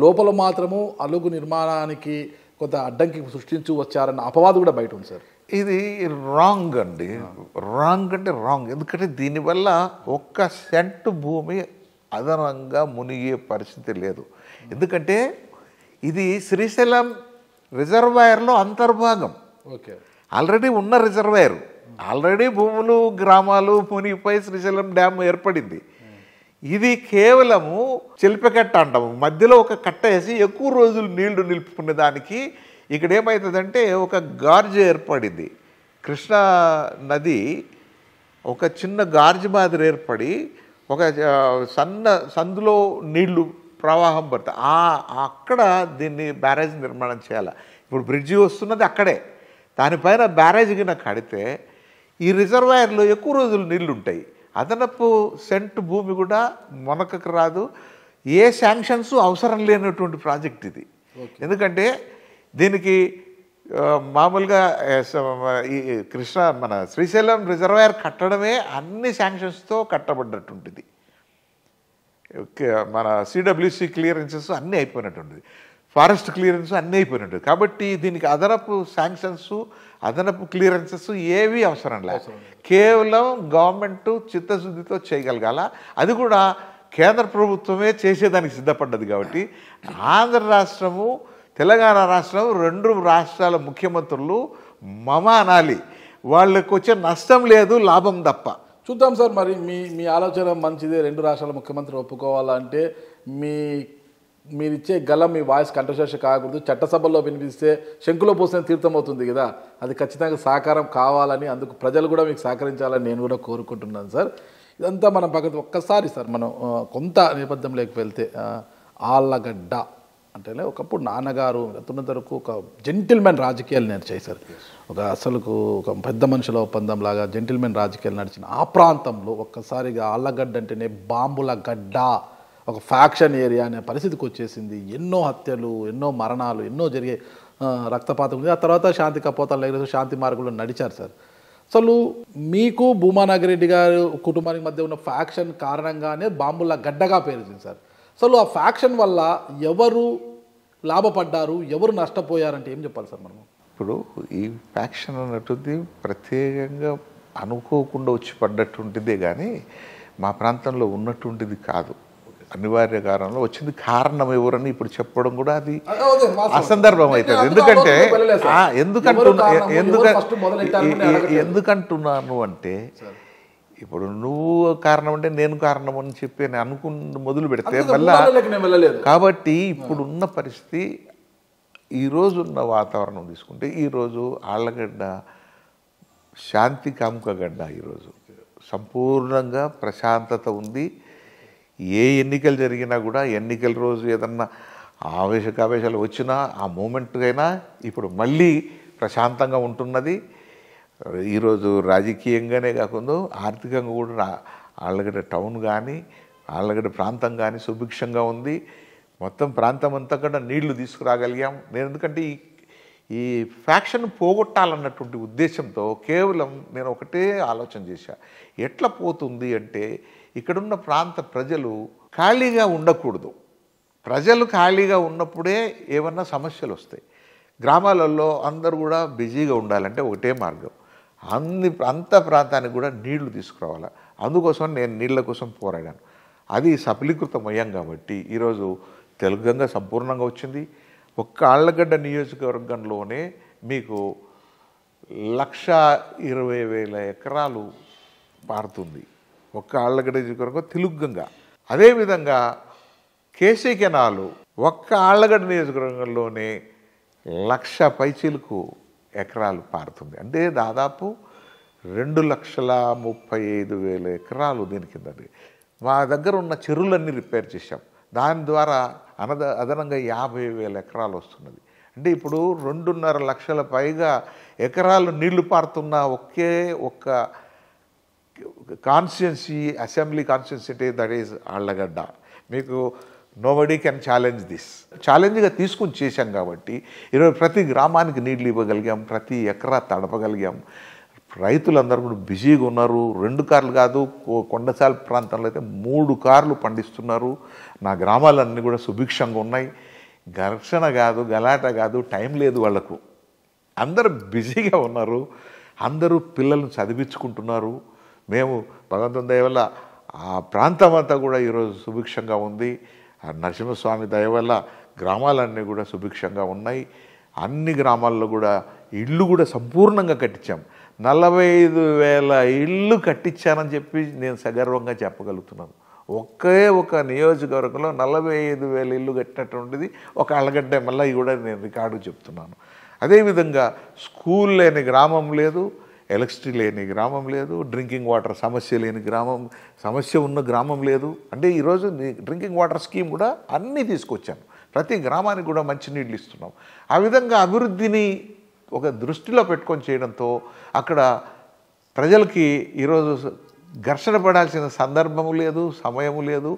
లోపల మాత్రము అలుగు నిర్మాణానికి కొంత అడ్డంకి సృష్టించి వచ్చారన్న అపవాదు కూడా బయట ఉంది సార్. ఇది రాంగ్ అండి. రాంగ్ అంటే రాంగ్. ఎందుకంటే దీనివల్ల ఒక్క సెంటు భూమి అదనంగా మునిగే పరిస్థితి లేదు. ఎందుకంటే ఇది శ్రీశైలం రిజర్వాయర్లో అంతర్భాగం. ఓకే, ఆల్రెడీ ఉన్న రిజర్వాయర్, ఆల్రెడీ భూములు గ్రామాలు మునిగిపోయి శ్రీశైలం డ్యామ్ ఏర్పడింది. ఇది కేవలము చిలిపికట్ట అంటాము, మధ్యలో ఒక కట్ట వేసి ఎక్కువ రోజులు నీళ్లు నిలుపుకునే దానికి ఇక్కడ ఏమవుతుందంటే ఒక గార్జ్ ఏర్పడింది. కృష్ణా నది ఒక చిన్న గార్జ్ మాదిరి ఏర్పడి ఒక సందులో నీళ్లు ప్రవాహం పడుతుంది. అక్కడ దీన్ని బ్యారేజ్ నిర్మాణం చేయాలి. ఇప్పుడు బ్రిడ్జి వస్తున్నది అక్కడే, దానిపైన బ్యారేజ్ కింద కడితే ఈ రిజర్వాయర్లో ఎక్కువ రోజులు నీళ్లు ఉంటాయి. అదనపు సెంట్ భూమి కూడా మొనకకు రాదు. ఏ శాంక్షన్స్ అవసరం లేనటువంటి ప్రాజెక్ట్ ఇది. ఎందుకంటే దీనికి మామూలుగా ఈ మన శ్రీశైలం రిజర్వాయర్ కట్టడమే అన్ని శాంక్షన్స్తో కట్టబడ్డటువంటిది. మన సిడబ్ల్యూసి క్లియరెన్సెస్ అన్నీ అయిపోయినటువంటిది, ఫారెస్ట్ క్లియరెన్స్ అన్నీ అయిపోయినట్టు. కాబట్టి దీనికి అదనపు శాంక్షన్స్, అదనపు క్లియరెన్సెస్ ఏవీ అవసరం లేదు. కేవలం గవర్నమెంట్ చిత్తశుద్ధితో చేయగలగాల. అది కూడా కేంద్ర ప్రభుత్వమే చేసేదానికి సిద్ధపడ్డది. కాబట్టి ఆంధ్ర రాష్ట్రము, తెలంగాణ రాష్ట్రం, రెండు రాష్ట్రాల ముఖ్యమంత్రులు మమ అనాలి. వాళ్ళకు వచ్చే నష్టం లేదు, లాభం తప్ప. చూద్దాం సార్. మరి మీ ఆలోచన మంచిదే, రెండు రాష్ట్రాల ముఖ్యమంత్రి ఒప్పుకోవాలంటే మీరిచ్చే గలం, మీ వాయిస్ కంఠశోష కాకూడదు. చట్టసభల్లో వినిపిస్తే శంకులో పోసిన తీర్థం అవుతుంది కదా, అది ఖచ్చితంగా సహకారం కావాలని, అందుకు ప్రజలు కూడా మీకు సహకరించాలని నేను కూడా కోరుకుంటున్నాను సార్. ఇదంతా మనం పక్కన ఒక్కసారి సార్ మనం కొంత నేపథ్యంలోకి వెళ్తే, ఆళ్ళగడ్డ అంటేనే ఒకప్పుడు నాన్నగారు ఉన్నంత వరకు ఒక జెంటిల్మెన్ రాజకీయాలు నడిచాయి సార్. అసలుకు ఒక పెద్ద మనుషుల ఒప్పందం లాగా జెంటిల్మెన్ రాజకీయాలు నడిచిన ఆ ప్రాంతంలో ఒక్కసారిగా ఆళ్ళగడ్డ అంటేనే బాంబుల గడ్డ, ఒక ఫ్యాక్షన్ ఏరియా అనే పరిస్థితికి వచ్చేసింది. ఎన్నో హత్యలు, ఎన్నో మరణాలు, ఎన్నో జరిగే రక్తపాతం ఉంది. ఆ తర్వాత శాంతి కపోతాలు ఎగరేసి శాంతి మార్గంలో నడిచారు సార్. అసలు మీకు భూమా నాగిరెడ్డి గారు కుటుంబానికి మధ్య ఉన్న ఫ్యాక్షన్ కారణంగానే బాంబుల గడ్డగా పేరుంది సార్. అసలు ఆ ఫ్యాక్షన్ వల్ల ఎవరు లాభపడ్డారు, ఎవరు నష్టపోయారంటే ఏం చెప్పాలి సార్ మనము? ఇప్పుడు ఈ ఫ్యాక్షన్ అన్నటువంటిది ప్రత్యేకంగా అనుకోకుండా వచ్చి పడ్డటువంటిదే కానీ మా ప్రాంతంలో ఉన్నటువంటిది కాదు. అనివార్య కారణంలో వచ్చింది. కారణం ఎవరని ఇప్పుడు చెప్పడం కూడా అది అసందర్భం అవుతుంది. ఎందుకంటున్నాను అంటే, ఇప్పుడు నువ్వు కారణం అంటే నేను కారణం అని చెప్పి అనుకుని మొదలు పెడితే మళ్ళీ. కాబట్టి ఇప్పుడున్న పరిస్థితి, ఈరోజున్న వాతావరణం తీసుకుంటే, ఈరోజు ఆళ్ళగడ్డ శాంతి కాముకగడ్డ. ఈరోజు సంపూర్ణంగా ప్రశాంతత ఉంది. ఏ ఎన్నికలు జరిగినా కూడా, ఎన్నికల రోజు ఏదన్నా ఆవేశాలు వచ్చినా ఆ మూమెంట్కైనా ఇప్పుడు మళ్ళీ ప్రశాంతంగా ఉంటున్నది. ఈరోజు రాజకీయంగానే కాకుండా ఆర్థికంగా కూడా ఆళ్ళగడ్డ టౌన్ కానీ, ఆళ్ళగడ్డ ప్రాంతం కానీ సుభిక్షంగా ఉంది. మొత్తం ప్రాంతం అంతా కూడా నీళ్లు తీసుకురాగలిగాం. నేను ఎందుకంటే ఈ ఫ్యాక్షన్ పోగొట్టాలన్నటువంటి ఉద్దేశంతో కేవలం నేను ఒకటే ఆలోచన చేశా. ఎట్లా పోతుంది అంటే, ఇక్కడున్న ప్రాంత ప్రజలు ఖాళీగా ఉండకూడదు. ప్రజలు ఖాళీగా ఉన్నప్పుడే ఏమన్నా సమస్యలు వస్తాయి. గ్రామాలలో అందరూ కూడా బిజీగా ఉండాలంటే ఒకటే మార్గం, అంత ప్రాంతానికి కూడా నీళ్లు తీసుకురావాలి. అందుకోసం నేను నీళ్ల కోసం పోరాడాను. అది సఫలీకృతం అయ్యాం కాబట్టి ఈరోజు తెలుగంగా సంపూర్ణంగా వచ్చింది. ఒక్క ఆళ్ళగడ్డ నియోజకవర్గంలోనే మీకు 1,20,000 ఎకరాలు పారుతుంది. ఒక్క ఆళ్ళగడ్డ నియోజకవర్గం తెలుగంగా. అదేవిధంగా కేసీ కెనాలు ఒక్క ఆళ్ళగడ్డ నియోజకవర్గంలోనే 1,00,000 పైచీలకు ఎకరాలు పారుతుంది. అంటే దాదాపు 2,35,000 ఎకరాలు దీని కింద. మా దగ్గర ఉన్న చెరువులన్నీ రిపేర్ చేశాం. దాని ద్వారా అదనంగా 50,000 ఎకరాలు వస్తున్నది. అంటే ఇప్పుడు 2.5 లక్షల పైగా ఎకరాలు నీళ్లు పారుతున్న ఒకే ఒక్క కాన్స్టిట్యున్సీ, అసెంబ్లీ కాన్స్టిట్యున్సీ అంటే దట్ ఈజ్ ఆళ్ళగడ్డ. మీకు నోబడీ కెన్ ఛాలెంజ్ దిస్. ఛాలెంజ్గా తీసుకుని చేశాం కాబట్టి ఈరోజు ప్రతి గ్రామానికి నీళ్లు ఇవ్వగలిగాం, ప్రతి ఎకరా తడపగలిగాం. రైతులందరూ కూడా బిజీగా ఉన్నారు. 2 కార్లు కాదు, కొండసాల ప్రాంతంలో అయితే 3 కార్లు పండిస్తున్నారు. నా గ్రామాలన్నీ కూడా సుభిక్షంగా ఉన్నాయి. ఘర్షణ కాదు, గలాట కాదు, టైం లేదు వాళ్లకు. అందరూ బిజీగా ఉన్నారు. అందరూ పిల్లల్ని చదివించుకుంటున్నారు. మేము భగవంతుని దయ వల్ల ఆ ప్రాంతం అంతా కూడా ఈరోజు సుభిక్షంగా ఉంది. ఆ నరసింహస్వామి దయ వల్ల గ్రామాలన్నీ కూడా సుభిక్షంగా ఉన్నాయి. అన్ని గ్రామాల్లో కూడా ఇళ్ళు కూడా సంపూర్ణంగా కట్టించాం. 45,000 ఇళ్ళు కట్టించానని చెప్పి నేను సగర్వంగా చెప్పగలుగుతున్నాను. ఒకే ఒక నియోజకవర్గంలో 45,000 ఇళ్ళు కట్టినటువంటిది ఒక అలగడ్డ. మళ్ళీ కూడా నేను రికార్డు చెప్తున్నాను. అదేవిధంగా స్కూల్ లేని గ్రామం లేదు, ఎలక్ట్రిసిటీ లేని గ్రామం లేదు, డ్రింకింగ్ వాటర్ సమస్య లేని సమస్య ఉన్న గ్రామం లేదు. అంటే ఈరోజు డ్రింకింగ్ వాటర్ స్కీమ్ కూడా అన్నీ తీసుకొచ్చాను. ప్రతి గ్రామానికి కూడా మంచినీళ్ళు ఇస్తున్నాం. ఆ విధంగా అభివృద్ధిని ఒక దృష్టిలో పెట్టుకొని చేయడంతో అక్కడ ప్రజలకి ఈరోజు ఘర్షణ పడాల్సిన సందర్భము లేదు, సమయము లేదు.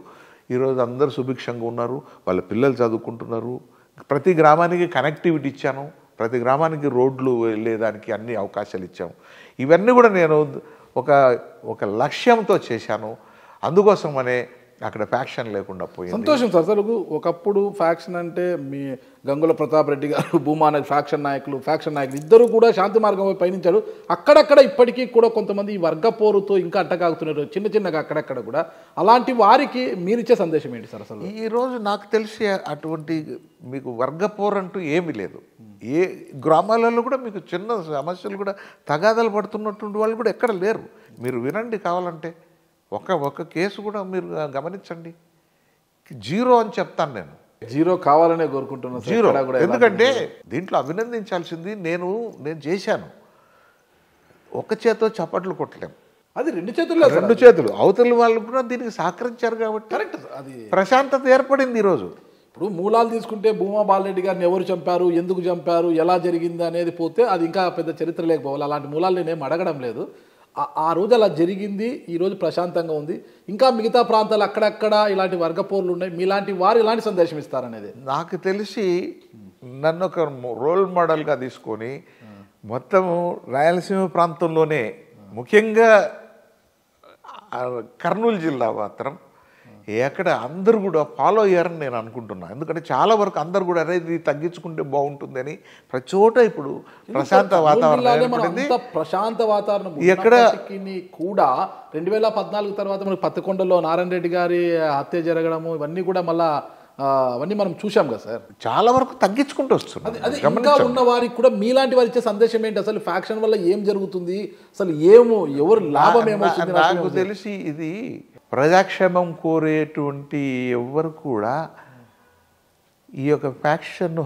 ఈరోజు అందరూ సుభిక్షంగా ఉన్నారు. వాళ్ళ పిల్లలు చదువుకుంటున్నారు. ప్రతి గ్రామానికి కనెక్టివిటీ ఇచ్చాను. ప్రతి గ్రామానికి రోడ్లు వెళ్ళేదానికి అన్ని అవకాశాలు ఇచ్చాము. ఇవన్నీ కూడా నేను ఒక లక్ష్యంతో చేశాను. అందుకోసమనే అక్కడ ఫ్యాక్షన్ లేకుండా పోయింది. సంతోషం సార్. అసలు ఒకప్పుడు ఫ్యాక్షన్ అంటే మీ గంగుల ప్రతాప్ రెడ్డి గారు, భూమా ఫ్యాక్షన్ నాయకులు ఇద్దరు కూడా శాంతి మార్గం పయనించారు. అక్కడక్కడ ఇప్పటికీ కూడా కొంతమంది ఈ వర్గ పోరుతో ఇంకా అట్టకాగుతున్నారు చిన్నగా అక్కడక్కడ కూడా. అలాంటి వారికి మీరిచ్చే సందేశం ఏంటి సార్? అసలు ఈరోజు నాకు తెలిసి అటువంటి మీకు వర్గ పోరు అంటూ ఏమీ లేదు. ఏ గ్రామాలలో కూడా మీకు చిన్న సమస్యలు కూడా తగాదాలు పడుతున్నటువంటి వాళ్ళు కూడా ఎక్కడ లేరు. మీరు వినండి కావాలంటే. ఒక కేసు కూడా మీరు గమనించండి. 0 అని చెప్తాను నేను. 0 కావాలనే కోరుకుంటున్నాను. 0. ఎందుకంటే దీంట్లో అభినందించాల్సింది నేను చేశాను. ఒక చేతో చప్పట్లు కొట్టలేము. అది 2 చేతుల్లో 2 చేతులు. అవతల వాళ్ళు కూడా దీనికి సహకరించారు కాబట్టి కరెక్ట్. అది ప్రశాంతత ఏర్పడింది ఈరోజు. ఇప్పుడు మూలాలు తీసుకుంటే భూమా బాలరెడ్డి గారిని ఎవరు చంపారు, ఎందుకు చంపారు, ఎలా జరిగింది అనేది పోతే అది ఇంకా పెద్ద చరిత్ర లేకపోవాలి. అలాంటి మూలాలు నేనేం అడగడం లేదు. ఆ రోజు అలా జరిగింది. ఈరోజు ప్రశాంతంగా ఉంది. ఇంకా మిగతా ప్రాంతాలు అక్కడక్కడ ఇలాంటి వర్గపోర్లు ఉన్నాయి. మీలాంటి వారు ఇలాంటి సందేశం ఇస్తారనేది నాకు తెలిసి నన్ను ఒక రోల్ మోడల్గా తీసుకొని మొత్తము రాయలసీమ ప్రాంతంలోనే ముఖ్యంగా కర్నూలు జిల్లా మాత్రం ఎక్కడ అందరూ కూడా ఫాలో అయ్యారని నేను అనుకుంటున్నాను. ఎందుకంటే చాలా వరకు అందరూ కూడా అనేది తగ్గించుకుంటే బాగుంటుందని ప్రతి చోట ఇప్పుడు ప్రశాంత వాతావరణం ఎక్కడ కూడా 2014 తర్వాత మనకి పత్తికొండలో నారాయణ రెడ్డి గారి హత్య జరగడము ఇవన్నీ కూడా మళ్ళా అవన్నీ మనం చూసాం కదా సార్. చాలా వరకు తగ్గించుకుంటూ వస్తుంది. అది ఇంకా ఉన్న వారికి కూడా మీలాంటి వారు ఇచ్చే సందేశం ఏంటి? అసలు ఫ్యాక్షన్ వల్ల ఏం జరుగుతుంది, అసలు ఎవరు లాభం ఏమవుతుంది? నాకు తెలిసి ఇది ప్రజాక్షేమం కోరేటువంటి ఎవ్వరు కూడా ఈ యొక్క ఫ్యాక్షన్ను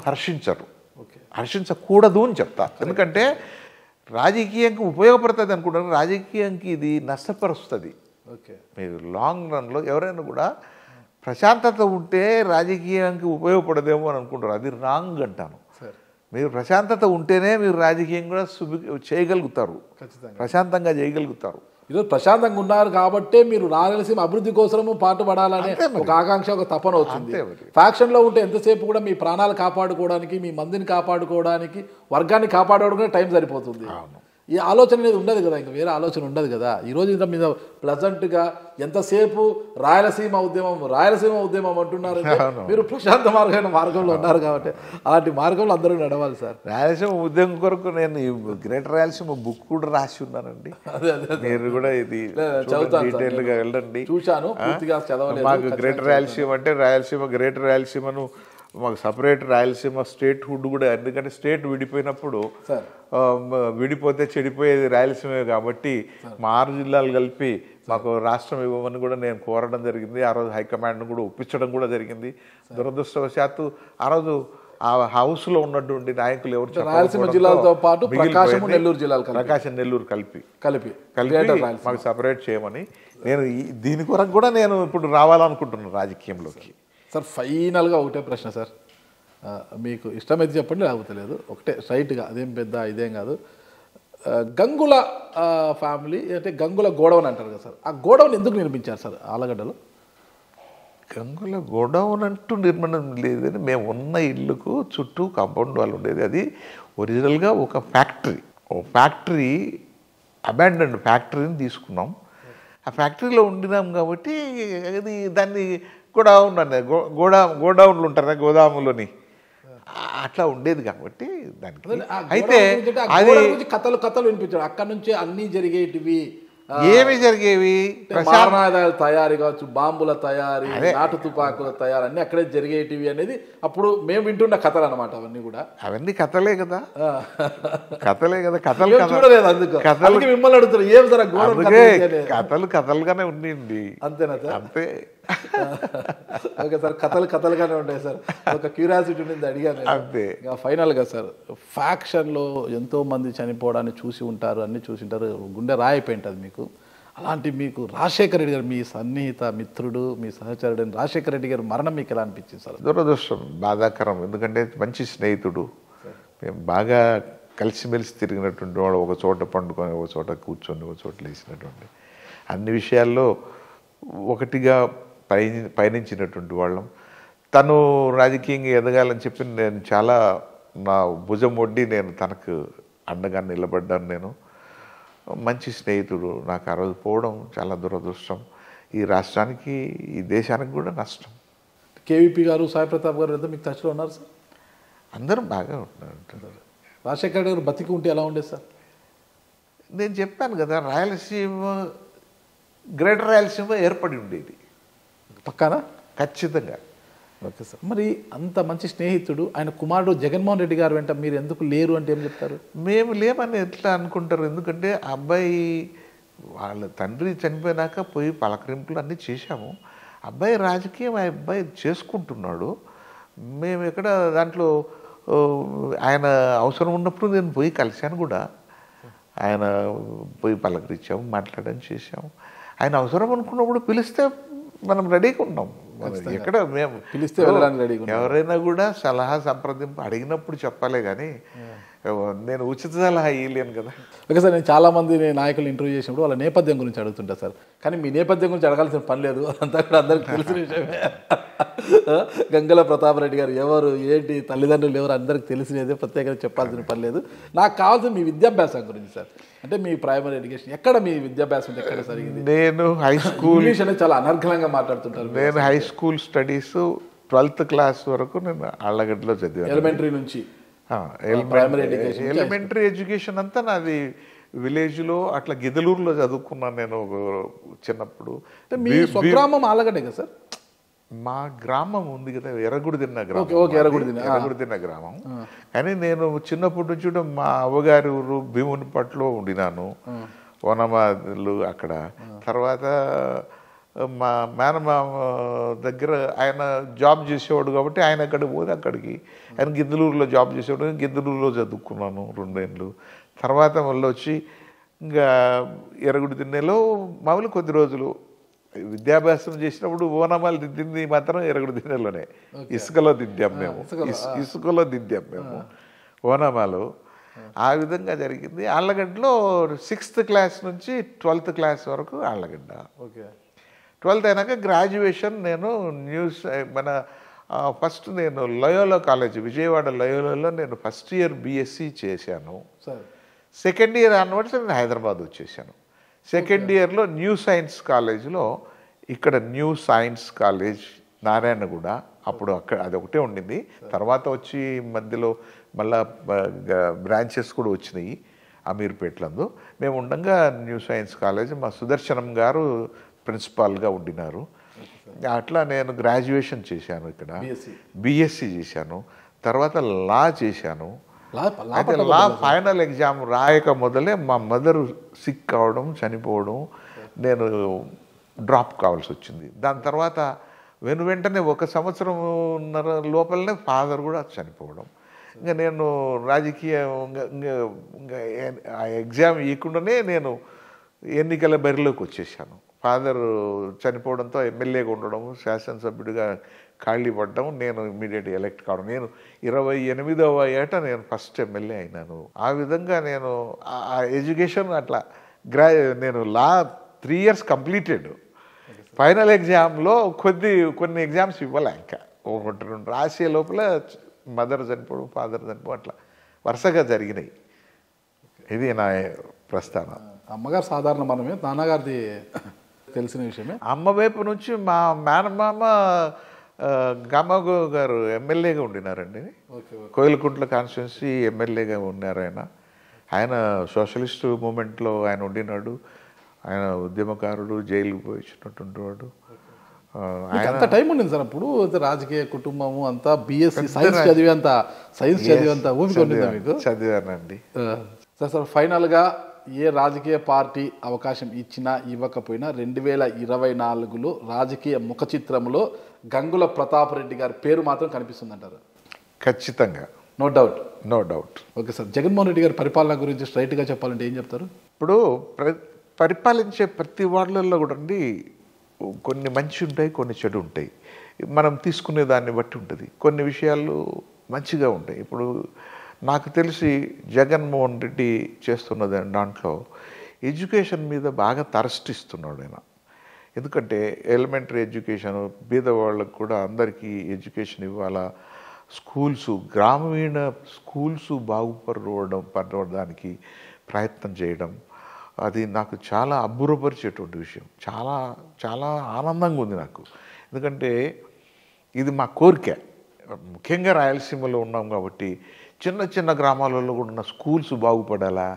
హర్షించకూడదు అని చెప్తా. ఎందుకంటే రాజకీయంకి ఉపయోగపడుతుంది అనుకుంటారు, రాజకీయంకి ఇది నష్టపరుస్తుంది. మీరు లాంగ్ రన్లో ఎవరైనా కూడా ప్రశాంతత ఉంటే రాజకీయానికి ఉపయోగపడదేమో అని అనుకుంటారు. అది రాంగ్ అంటాను. మీరు ప్రశాంతత ఉంటేనే మీరు రాజకీయం కూడా చేయగలుగుతారు, ప్రశాంతంగా చేయగలుగుతారు. ఈరోజు ప్రశాంతంగా ఉన్నారు కాబట్టి మీరు రాయలసీమ అభివృద్ధి కోసము పాటుపడాలనే ఒక ఆకాంక్ష, ఒక తపన వచ్చింది. ఫ్యాక్షన్లో ఉంటే ఎంతసేపు కూడా మీ ప్రాణాలు కాపాడుకోవడానికి, మీ మందిని కాపాడుకోవడానికి, వర్గాన్ని కాపాడుకోవడానికి టైం సరిపోతుంది. ఈ ఆలోచన అనేది ఉండదు కదా, ఇంకా వేరే ఆలోచన ఉండదు కదా. ఈరోజు ఇంత మీద ప్లజెంట్గా ఎంతసేపు రాయలసీమ ఉద్యమం అంటున్నారు. మీరు ప్రశాంత మార్గంలో ఉన్నారు కాబట్టి అలాంటి మార్గంలో అందరూ నడవాలి సార్. రాయలసీమ ఉద్యమం కొరకు నేను గ్రేటర్ రాయలసీమ బుక్ కూడా రాసి ఉన్నానండి. మీరు కూడా ఇది డీటెయిల్గా వెళ్ళండి. చూశాను, పూర్తిగా చదవలేదు. మాకు గ్రేటర్ రాయలసీమ అంటే గ్రేటర్ రాయలసీమను మాకు సపరేట్ రాయలసీమ స్టేట్ హుడ్ కూడా, ఎందుకంటే స్టేట్ విడిపోయినప్పుడు విడిపోతే చెడిపోయేది రాయలసీమే కాబట్టి మా 6 జిల్లాలు కలిపి మాకు రాష్ట్రం ఇవ్వమని కూడా నేను కోరడం జరిగింది. ఆ రోజు హైకమాండ్ను కూడా ఒప్పించడం కూడా జరిగింది. దురదృష్టవశాత్తు ఆ రోజు ఆ హౌస్లో ఉన్నటువంటి నాయకులు ఎవరు రాయలసీమ జిల్లాలతో పాటు ప్రకాశం నెల్లూరు కలిపి మాకు సపరేట్ చేయమని నేను దీని కొరకు కూడా నేను ఇప్పుడు రావాలనుకుంటున్నాను రాజకీయంలోకి. సార్ ఫైనల్గా ఒకటే ప్రశ్న సార్, మీకు ఇష్టమైతే చెప్పండి, లేకపోతే లేదు. ఒకటే స్ట్రైట్గా, అదేం పెద్ద ఇదేం కాదు. గంగుల ఫ్యామిలీ అంటే గంగుల గోడౌన్ అంటారు కదా సార్, ఆ గోడౌన్ ఎందుకు నిర్మించారు సార్ ఆలగడ్డలో? గంగుల గోడౌన్ అంటూ నిర్మాణం లేదని మేము ఉన్న ఇల్లుకు చుట్టూ కాంపౌండ్ వాళ్ళు ఉండేది. అది ఒరిజినల్గా ఒక ఫ్యాక్టరీ అబాండన్డ్ ఫ్యాక్టరీని తీసుకున్నాం. ఆ ఫ్యాక్టరీలో ఉండినాం కాబట్టి అది దాన్ని గోడౌన్ అనే గోడౌన్లు ఉంటారా గోదాములోని అట్లా ఉండేది కాబట్టి దానికి అయితే అది కథలు వినిపించాడు. అక్కడ నుంచి అన్ని జరిగేటివి ఏమి జరిగేవి మారణాయుధాల తయారీ కావచ్చు, బాంబుల తయారీ, నాటు తుపాకుల తయారీ అన్ని అక్కడే జరిగేటివి అనేది అప్పుడు మేము వింటున్న కథలు అనమాట. అవన్నీ కథలే కదా కథలు చూడలేదు. అందుకు మిమ్మల్ని అడుగుతారు ఏం సార్ కథలుగానే ఉండింది. అంతేనా సార్? అంతే. ఓకే సార్, కథలుగానే ఉంటాయి సార్. ఒక క్యూరియాసిటీ ఉంది అడిగాను. అంతే. ఫైనల్గా సార్, ఫ్యాక్షన్లో ఎంతో మంది చనిపోవడాన్ని చూసి ఉంటారు, అన్ని చూసి ఉంటారు, గుండె రాయిపోయి ఉంటుంది మీకు. అలాంటి మీకు రాజశేఖర రెడ్డి గారు, మీ సన్నిహిత మిత్రుడు, మీ సహచరుడు రాజశేఖర రెడ్డి గారు మరణం మీకు ఎలా అనిపించింది సార్? దురదృష్టం, బాధాకరం. ఎందుకంటే మంచి స్నేహితుడు, మేము బాగా కలిసిమెలిసి తిరిగినటువంటి వాడు, ఒక చోట పండుకొని ఒక చోట కూర్చొని ఒక చోట లేచినటువంటి అన్ని విషయాల్లో ఒకటిగా పయనించినటువంటి వాళ్ళం. తను రాజకీయంగా ఎదగాలని చెప్పి నేను చాలా నా భుజం ఒడ్డి నేను తనకు అండగా నిలబడ్డాను. నేను మంచి స్నేహితుడు. నాకు ఆ రోజు పోవడం చాలా దురదృష్టం. ఈ రాష్ట్రానికి ఈ దేశానికి కూడా నష్టం. కేవీపీ గారు, సాయి ప్రతాప్ గారు ఎంత మీకు టచ్లో ఉన్నారు సార్? అందరూ బాగా ఉంటున్నారు. రాజశేఖర గారు బతికి ఉంటే ఎలా ఉండేది సార్? నేను చెప్పాను కదా, రాయలసీమ గ్రేటర్ రాయలసీమ ఏర్పడి ఉండేది పక్కానా? ఖచ్చితంగా. Okay sir. మరి అంత మంచి స్నేహితుడు, ఆయన కుమారుడు జగన్మోహన్ రెడ్డి గారు వెంట మీరు ఎందుకు లేరు అంటే ఏం చెప్తారు? మేము లేమని ఎట్లా అనుకుంటారు? ఎందుకంటే అబ్బాయి వాళ్ళ తండ్రి చనిపోయినాక పోయి పలకరింపులు అన్నీ చేశాము. అబ్బాయి రాజకీయం ఆ అబ్బాయి చేసుకుంటున్నాడు. మేము ఎక్కడ దాంట్లో ఆయన అవసరం ఉన్నప్పుడు నేను పోయి కలిశాను కూడా. ఆయన పోయి పలకరించాము, మాట్లాడడం చేశాము. ఆయన అవసరం అనుకున్నప్పుడు పిలిస్తే మనం రెడీగా ఉన్నాం. ఎక్కడ మేము పిలిస్తే వెళ్ళడానికి రెడీ. ఎవరైనా కూడా సలహా సంప్రదింపు అడిగినప్పుడు చెప్పాలే కానీ నేను ఉచిత సలహా ఇవ్వలేను కదా. ఓకే సార్, నేను చాలామంది నాయకులు ఇంటర్వ్యూ చేసినప్పుడు వాళ్ళ నేపథ్యం గురించి అడుగుతుంటా సార్. కానీ మీ నేపథ్యం గురించి అడగాల్సిన పని లేదు, అంతా కూడా అందరికి తెలిసిన విషయమే. గంగుల ప్రతాప్ రెడ్డి గారు ఎవరు, ఏంటి, తల్లిదండ్రులు ఎవరు అందరికి తెలిసినదే, ప్రత్యేకంగా చెప్పాల్సిన పని లేదు. నాకు కావాల్సిన మీ విద్యాభ్యాసం గురించి సార్. అంటే మీ ప్రైమరీ ఎడ్యుకేషన్ ఎక్కడ, మీ విద్యాభ్యాసం ఎక్కడ జరిగింది? నేను హై స్కూల్, ఇంగ్లీష్ అనేది చాలా అనర్గళంగా మాట్లాడుతుంటారు. నేను high school studies 12th class వరకు నేను ఆళ్ళగడ్డలో చదివాను. ఎలిమెంటరీ నుంచి ఎలిమెంటరీ ఎడ్యుకేషన్ అంతా నాది విలేజ్లో అట్లా గిదలూరులో చదువుకున్నాను నేను చిన్నప్పుడు. మీ స్వగ్రామం ఆళ్ళగడ్డే కదా సార్? మా గ్రామం ఉంది కదా, ఎర్రగుడిదిన్న గ్రామం. ఎర్రగుడిదిన్న గ్రామం. కానీ నేను చిన్నప్పటి నుంచి కూడా మా అవ్వగారి ఊరు భీమునిపట్లో ఉండినాను, వనమాలు అక్కడ. తర్వాత మా మేనమామ దగ్గర ఆయన జాబ్ చేసేవాడు కాబట్టి ఆయన అక్కడికి పోతే అక్కడికి, ఆయన గిద్దలూరులో జాబ్ చేసేవాడు, గిద్దలూరులో చదువుకున్నాను 2 ఏళ్ళు. తర్వాత మళ్ళీ వచ్చి ఇంకా ఎర్రగుడి దిన్నెలో మామూలు కొద్ది రోజులు విద్యాభ్యాసం చేసినప్పుడు ఓనమాలు దిద్దింది మాత్రం ఎర్రగుడి దిన్నెలోనే. ఇసుకలో దిద్దాం మేము, ఇసుకలో దిద్దాం మేము ఓనమాలు. ఆ విధంగా జరిగింది. ఆళ్ళగడ్డలో 6th క్లాస్ నుంచి 12th క్లాస్ వరకు ఆళ్ళగడ్డ. ఓకే. 12th అయినాక గ్రాడ్యుయేషన్ నేను మన ఫస్ట్ నేను లయోలా కాలేజ్, విజయవాడ లయోలాలో నేను ఫస్ట్ ఇయర్ BSc చేశాను. సెకండ్ ఇయర్ ఆన్వర్డ్స్ నేను హైదరాబాద్ వచ్చేసాను. సెకండ్ ఇయర్లో న్యూ సైన్స్ కాలేజ్లో, ఇక్కడ న్యూ సైన్స్ కాలేజ్ నారాయణగూడ, అప్పుడు అక్కడ అదొకటే ఉండింది. తర్వాత వచ్చి మధ్యలో మళ్ళా బ్రాంచెస్ కూడా వచ్చినాయి అమీర్పేటలందు. మేము ఉండగా న్యూ సైన్స్ కాలేజ్ మా సుదర్శనం గారు ప్రిన్సిపాల్గా ఉండినారు. అట్లా నేను గ్రాడ్యుయేషన్ చేశాను, ఇక్కడ BSc చేశాను. తర్వాత లా చేశాను. అయితే లా ఫైనల్ ఎగ్జామ్ రాయక మొదలే మా మదర్ సిక్ కావడం, చనిపోవడం, నేను డ్రాప్ కావాల్సి వచ్చింది. దాని తర్వాత వెంటనే 1 సంవత్సరంన్నర లోపలనే ఫాదర్ కూడా చనిపోవడం. ఇంకా నేను ఇంకా ఆ ఎగ్జామ్ ఇవ్వకుండానే నేను ఎన్నికల బరిలోకి వచ్చేసాను. ఫాదర్ చనిపోవడంతో ఎమ్మెల్యేగా ఉండడం, శాసనసభ్యుడిగా ఖాళీ పడడం, నేను ఇమ్మీడియట్గా ఎలక్ట్ కావడం. నేను 28వ ఏట నేను ఫస్ట్ ఎమ్మెల్యే అయినాను. ఆ విధంగా నేను ఆ ఎడ్యుకేషన్ అట్లా నేను లా 3 years కంప్లీటెడ్. ఫైనల్ ఎగ్జామ్లో కొన్ని ఎగ్జామ్స్ ఇవ్వలే, ఇంకా 1-2 రాసే లోపల మదర్ చనిపోవడం, ఫాదర్ చనిపోవడం అట్లా వరుసగా జరిగినాయి. ఇది నా ప్రస్థానం. అమ్మగారు సాధారణ మనమే, నాన్నగారిది తెలిసిన విషయమే. అమ్మ వైపు నుంచి మా మేనమామ గమ్మగో గారు ఎమ్మెల్యేగా ఉండినారండి. కోయిలకుంట్ల కాన్స్టిట్యున్సీ ఎమ్మెల్యేగా ఉన్నారు ఆయన సోషలిస్ట్ మూమెంట్లో ఆయన ఉండినాడు. ఆయన ఉద్యమకారుడు, జైలుకు పోయినటువంటి వాడు. అంత టైం ఉండింది సార్ అప్పుడు, రాజకీయ కుటుంబము అంతా, బిఎస్సి సైన్స్ చదివేంత ఊపిక ఉండిందా మీకు? చదివానండి. సార్ ఫైనల్గా ఏ రాజకీయ పార్టీ అవకాశం ఇచ్చినా ఇవ్వకపోయినా 2024లో రాజకీయ ముఖ చిత్రంలో గంగుల ప్రతాప్ రెడ్డి గారి పేరు మాత్రం కనిపిస్తుంది అంటారు? ఖచ్చితంగా, no doubt. Okay sir, Jaganmohan Reddy గారి పరిపాలన గురించి స్ట్రైట్గా చెప్పాలంటే ఏం చెప్తారు? ఇప్పుడు పరిపాలించే ప్రతి వాళ్ళల్లో కూడా అండి కొన్ని మంచి ఉంటాయి, కొన్ని చెడు ఉంటాయి. మనం తీసుకునే దాన్ని బట్టి ఉంటుంది. కొన్ని విషయాలు మంచిగా ఉంటాయి. ఇప్పుడు నాకు తెలిసి జగన్మోహన్ రెడ్డి చేస్తున్న దాంట్లో ఎడ్యుకేషన్ మీద బాగా తరస్టిస్తున్నాడు ఆయన. ఎందుకంటే ఎలిమెంటరీ ఎడ్యుకేషన్, బీద వాళ్ళకు కూడా అందరికీ ఎడ్యుకేషన్ ఇవ్వాలా, గ్రామీణ స్కూల్స్ పడడానికి ప్రయత్నం చేయడం, అది నాకు చాలా అబ్బురపరిచేటువంటి విషయం. చాలా చాలా ఆనందంగా ఉంది నాకు. ఎందుకంటే ఇది మా కోరిక. ముఖ్యంగా రాయలసీమలో ఉన్నాం కాబట్టి చిన్న చిన్న గ్రామాలలో కూడా ఉన్న స్కూల్స్ బాగుపడాలా,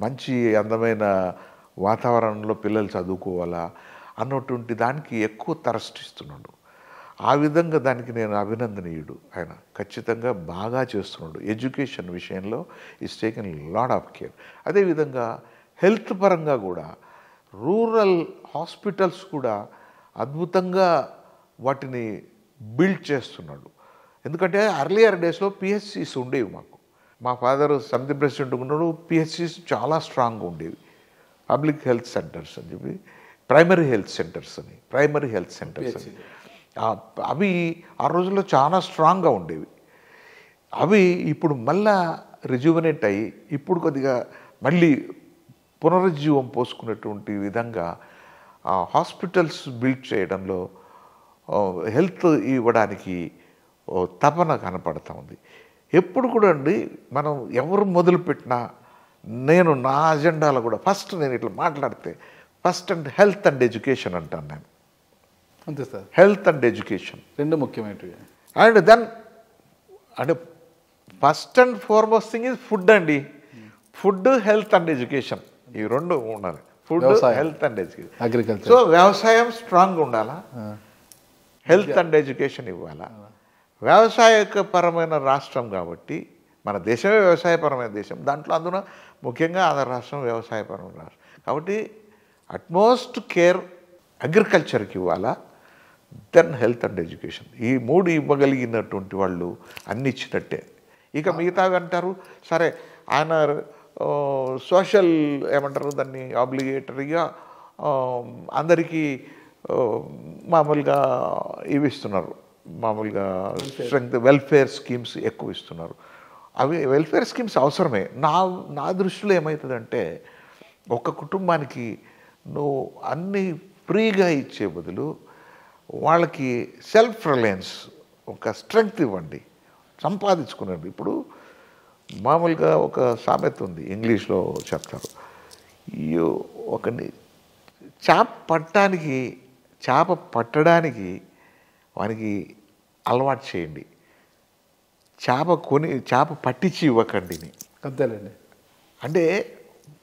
మంచి అందమైన వాతావరణంలో పిల్లలు చదువుకోవాలా అన్నటువంటి దానికి ఎక్కువ తరస్టిస్తున్నాడు. ఆ విధంగా దానికి నేను అభినందనీయుడు. ఆయన ఖచ్చితంగా బాగా చేస్తున్నాడు. ఎడ్యుకేషన్ విషయంలో is taken lot of care. అదేవిధంగా హెల్త్ పరంగా కూడా రూరల్ హాస్పిటల్స్ కూడా అద్భుతంగా వాటిని బిల్డ్ చేస్తున్నాడు. ఎందుకంటే అర్లియర్ డేస్లో పిహెచ్సిస్ ఉండేవి. మా ఫాదర్ సమితి ప్రెసిడెంట్ ఉన్నాడు. పిహెచ్సిస్ చాలా స్ట్రాంగ్గా ఉండేవి. పబ్లిక్ హెల్త్ సెంటర్స్ అని చెప్పి ప్రైమరీ హెల్త్ సెంటర్స్ అని అవి ఆ రోజుల్లో చాలా స్ట్రాంగ్గా ఉండేవి. అవి ఇప్పుడు మళ్ళా రిజ్యూవనేట్ అయ్యి ఇప్పుడు కొద్దిగా మళ్ళీ పునరుజ్జీవం పోసుకునేటువంటి విధంగా హాస్పిటల్స్ బిల్డ్ చేయడంలో, హెల్త్ ఇవ్వడానికి తపన కనపడుతూ ఉంది. ఎప్పుడు కూడా అండి మనం ఎవరు మొదలుపెట్టినా నేను నా అజెండాలో కూడా ఫస్ట్ నేను ఇట్లా మాట్లాడితే first and health and education అంటాను నేను. అంతే సార్, హెల్త్ అండ్ ఎడ్యుకేషన్ రెండు ముఖ్యమైనవి. అండ్ దెన్ అంటే first and foremost thing is food అండి. ఫుడ్, హెల్త్ అండ్ ఎడ్యుకేషన్, ఈ రెండు ఉండాలి. Food, health and education, agriculture. So వ్యవసాయం స్ట్రాంగ్ ఉండాలా, హెల్త్ అండ్ ఎడ్యుకేషన్ ఇవ్వాలా. వ్యవసాయపరమైన రాష్ట్రం కాబట్టి మన దేశమే వ్యవసాయపరమైన దేశం. దాంట్లో అందున ముఖ్యంగా ఆంధ్ర రాష్ట్రం వ్యవసాయపరమైన రాష్ట్రం కాబట్టి అట్మోస్ట్ కేర్ అగ్రికల్చర్కి ఇవ్వాలా, దెన్ హెల్త్ అండ్ ఎడ్యుకేషన్. ఈ మూడు ఇవ్వగలిగినటువంటి వాళ్ళు అన్ని ఇచ్చినట్టే. ఇక మిగతావి అంటారు సరే, ఆయన సోషల్ ఏమంటారు దాన్ని, ఆబ్లిగేటరీగా అందరికీ మామూలుగా ఇవి ఇస్తున్నారు. మామూలుగా స్ట్రెంగ్త్ వెల్ఫేర్ స్కీమ్స్ ఎక్కువ ఇస్తున్నారు. అవి వెల్ఫేర్ స్కీమ్స్ అవసరమే. నా దృష్టిలో ఏమవుతుందంటే, ఒక కుటుంబానికి నువ్వు అన్నీ ఫ్రీగా ఇచ్చే బదులు వాళ్ళకి సెల్ఫ్ రిలయన్స్, ఒక స్ట్రెంగ్త్ ఇవ్వండి, సంపాదించుకునండి. ఇప్పుడు మామూలుగా ఒక సామెత ఉంది, ఇంగ్లీష్లో చెప్తారు, చేప పట్టడానికి వానికి అలవాటు చేయండి, చేప పట్టించి ఇవ్వకండి. అంతేలేండి. అంటే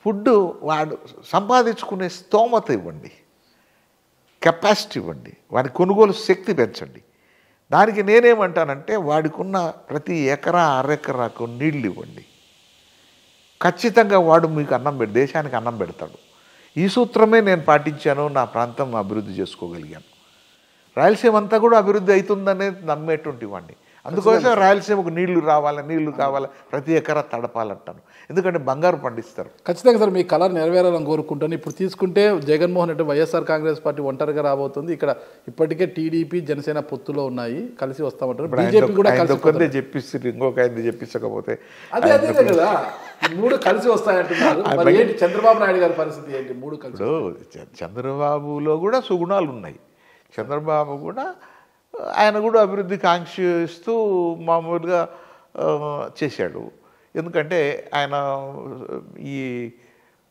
ఫుడ్ వాడు సంపాదించుకునే స్తోమత ఇవ్వండి, కెపాసిటీ ఇవ్వండి, వాడి కొనుగోలు శక్తి పెంచండి. దానికి నేనేమంటానంటే వాడికున్న ప్రతి ఎకరా అరెకరాకు నీళ్ళు ఇవ్వండి. ఖచ్చితంగా వాడు మీకు దేశానికి అన్నం పెడతాడు. ఈ సూత్రమే నేను పాటించాను, నా ప్రాంతం అభివృద్ధి చేసుకోగలిగాను. రాయలసీమ అంతా కూడా అభివృద్ధి అవుతుందనే నమ్మేటువంటి వాడిని. అందుకోసం రాయలసీమకు నీళ్లు కావాలి, ప్రతి ఎకరా తడపాలంటాను. ఎందుకంటే బంగారు పండిస్తారు. ఖచ్చితంగా సార్, మీ కళ నెరవేరాలని కోరుకుంటాను. ఇప్పుడు తీసుకుంటే జగన్మోహన్ రెడ్డి వైఎస్ఆర్ కాంగ్రెస్ పార్టీ ఒంటరిగా రాబోతుంది. ఇక్కడ ఇప్పటికే టీడీపీ, జనసేన పొత్తులో ఉన్నాయి, కలిసి వస్తామంటారు. బీజేపీ కూడా కలిసి చెప్పిస్తారు, ఇంకొక ఆయన చెప్పించకపోతే అదే కదా, మూడు కలిసి వస్తాయంటున్నారు. చంద్రబాబు నాయుడు గారి పరిస్థితి ఏంటి? మూడు కలిసి. చంద్రబాబులో కూడా సుగుణాలు ఉన్నాయి. చంద్రబాబు కూడా ఆయన కూడా అభివృద్ధి కాంక్షిస్తూ మామూలుగా చేశాడు. ఎందుకంటే ఆయన ఈ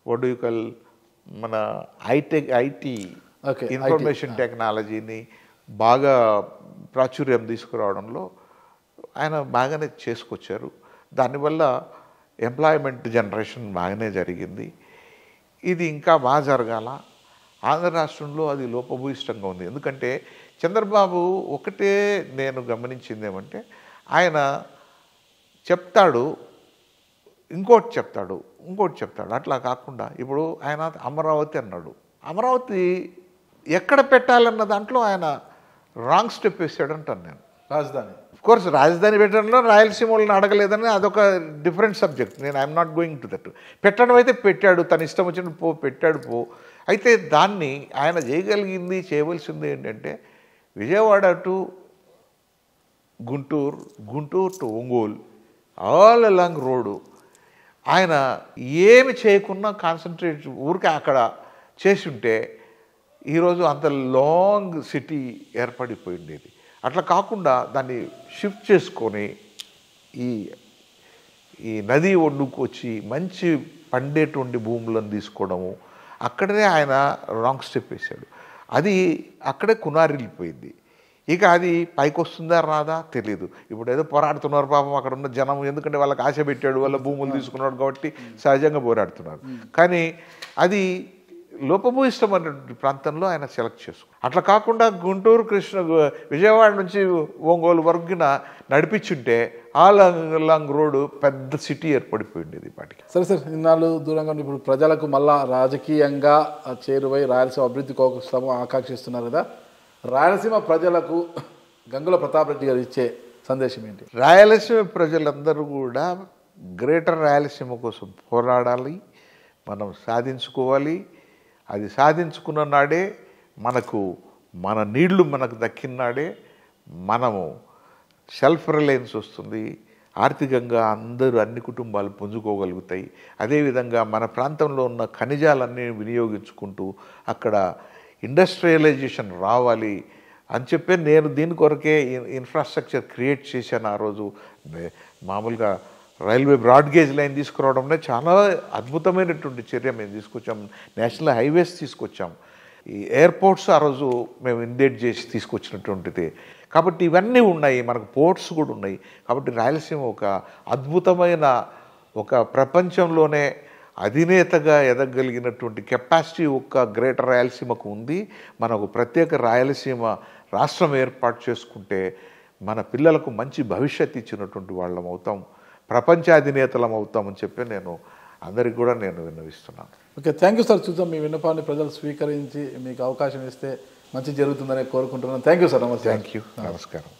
వడుకల్ మన ఐటీ ఇన్ఫర్మేషన్ టెక్నాలజీని బాగా ప్రాచుర్యం తీసుకురావడంలో ఆయన బాగానే చేసుకొచ్చారు. దానివల్ల ఎంప్లాయ్మెంట్ జనరేషన్ బాగానే జరిగింది. ఇది ఇంకా బాగా జరగాల. ఆంధ్ర రాష్ట్రంలో అది లోపభూయిష్టంగా ఉంది. ఎందుకంటే చంద్రబాబు ఒకటే నేను గమనించింది ఏమంటే ఆయన చెప్తాడు, ఇంకోటి చెప్తాడు. అట్లా కాకుండా ఇప్పుడు ఆయన అమరావతి అన్నాడు. అమరావతి ఎక్కడ పెట్టాలన్న దాంట్లో ఆయన రాంగ్ స్టెప్ వేసాడంటాను నేను. రాజధాని కోర్స్ రాజధాని పెట్టడంలో రాయలసీమ వాళ్ళని అడగలేదని అదొక డిఫరెంట్ సబ్జెక్ట్. నేను I'm not going to that. పెట్టడం అయితే పెట్టాడు, తన ఇష్టం వచ్చిన పెట్టాడు. అయితే దాన్ని ఆయన చేయవలసింది ఏంటంటే Vijayawada to Guntur to Ongole all along road ఆయన ఏమి చేయకుండా కాన్సన్ట్రేట్ ఊరికే అక్కడ చేసి ఉంటే ఈరోజు అంత లాంగ్ సిటీ ఏర్పడిపోయిండేది. అట్లా కాకుండా దాన్ని షిఫ్ట్ చేసుకొని ఈ నది ఒడ్డుకు వచ్చి మంచి పండేటువంటి భూములను తీసుకోవడము, అక్కడనే ఆయన రాంగ్ స్టెప్ వేశాడు. అది అక్కడే కునారిల్లిపోయింది. ఇక అది పైకి వస్తుందా రాదా తెలియదు. ఇప్పుడు ఏదో పోరాడుతున్నారు పాపం అక్కడ ఉన్న జనం, ఎందుకంటే వాళ్ళకి ఆశ పెట్టాడు, వాళ్ళ భూములు తీసుకున్నాడు కాబట్టి సహజంగా పోరాడుతున్నారు. కానీ అది లోపభూయిష్టం అనే ప్రాంతంలో ఆయన సెలెక్ట్ చేసుకున్నాడు. అట్లా కాకుండా గుంటూరు విజయవాడ నుంచి ఒంగోలు వరకున నడిపించుంటే ఆల్ లాంగ్ రోడ్డు పెద్ద సిటీ ఏర్పడిపోయింది పాటికి. సరే సార్, ఇన్నాళ్ళు దూరంగా ఇప్పుడు ప్రజలకు మళ్ళా రాజకీయంగా చేరువై రాయలసీమ అభివృద్ధి కోసం ఆకాంక్షిస్తున్నారు కదా, రాయలసీమ ప్రజలకు గంగుల ప్రతాప్ రెడ్డి గారు ఇచ్చే సందేశం ఏంటి? రాయలసీమ ప్రజలందరూ కూడా గ్రేటర్ రాయలసీమ కోసం పోరాడాలి, మనం సాధించుకోవాలి. అది సాధించుకున్న నాడే మన నీళ్లు మనకు దక్కినాడే మనము సెల్ఫ్ రిలయన్స్ వస్తుంది. ఆర్థికంగా అన్ని కుటుంబాలు పుంజుకోగలుగుతాయి. అదేవిధంగా మన ప్రాంతంలో ఉన్న ఖనిజాలన్నీ వినియోగించుకుంటూ అక్కడ ఇండస్ట్రియలైజేషన్ రావాలి అని చెప్పి నేను దీని కొరకే ఇన్ఫ్రాస్ట్రక్చర్ క్రియేట్ చేశాను. ఆ రోజు మామూలుగా రైల్వే బ్రాడ్గేజ్ లైన్ తీసుకురావడంలో చాలా అద్భుతమైనటువంటి చర్య మేము తీసుకొచ్చాం. నేషనల్ హైవేస్ తీసుకొచ్చాం. ఈ ఎయిర్పోర్ట్స్ ఆ రోజు మేము ఇండేట్ చేసి తీసుకొచ్చినటువంటిది. కాబట్టి ఇవన్నీ ఉన్నాయి, మనకు పోర్ట్స్ కూడా ఉన్నాయి. కాబట్టి రాయలసీమ ఒక అద్భుతమైన ప్రపంచంలోనే అధినేతగా ఎదగలిగినటువంటి కెపాసిటీ గ్రేటర్ రాయలసీమకు ఉంది. మనకు ప్రత్యేక రాయలసీమ రాష్ట్రం ఏర్పాటు చేసుకుంటే మన పిల్లలకు మంచి భవిష్యత్తు ఇచ్చినటువంటి వాళ్ళం అవుతాం, ప్రపంచాధినేతలం అవుతామని చెప్పి నేను అందరికి కూడా విన్నవిస్తున్నాను. Okay, thank you sir. చూద్దాం మీ విన్నపాన్ని ప్రజలు స్వీకరించి మీకు అవకాశం ఇస్తే మంచి జరుగుతుందని కోరుకుంటున్నాను. Thank you sir. నమస్తే. Thank you. నమస్కారం.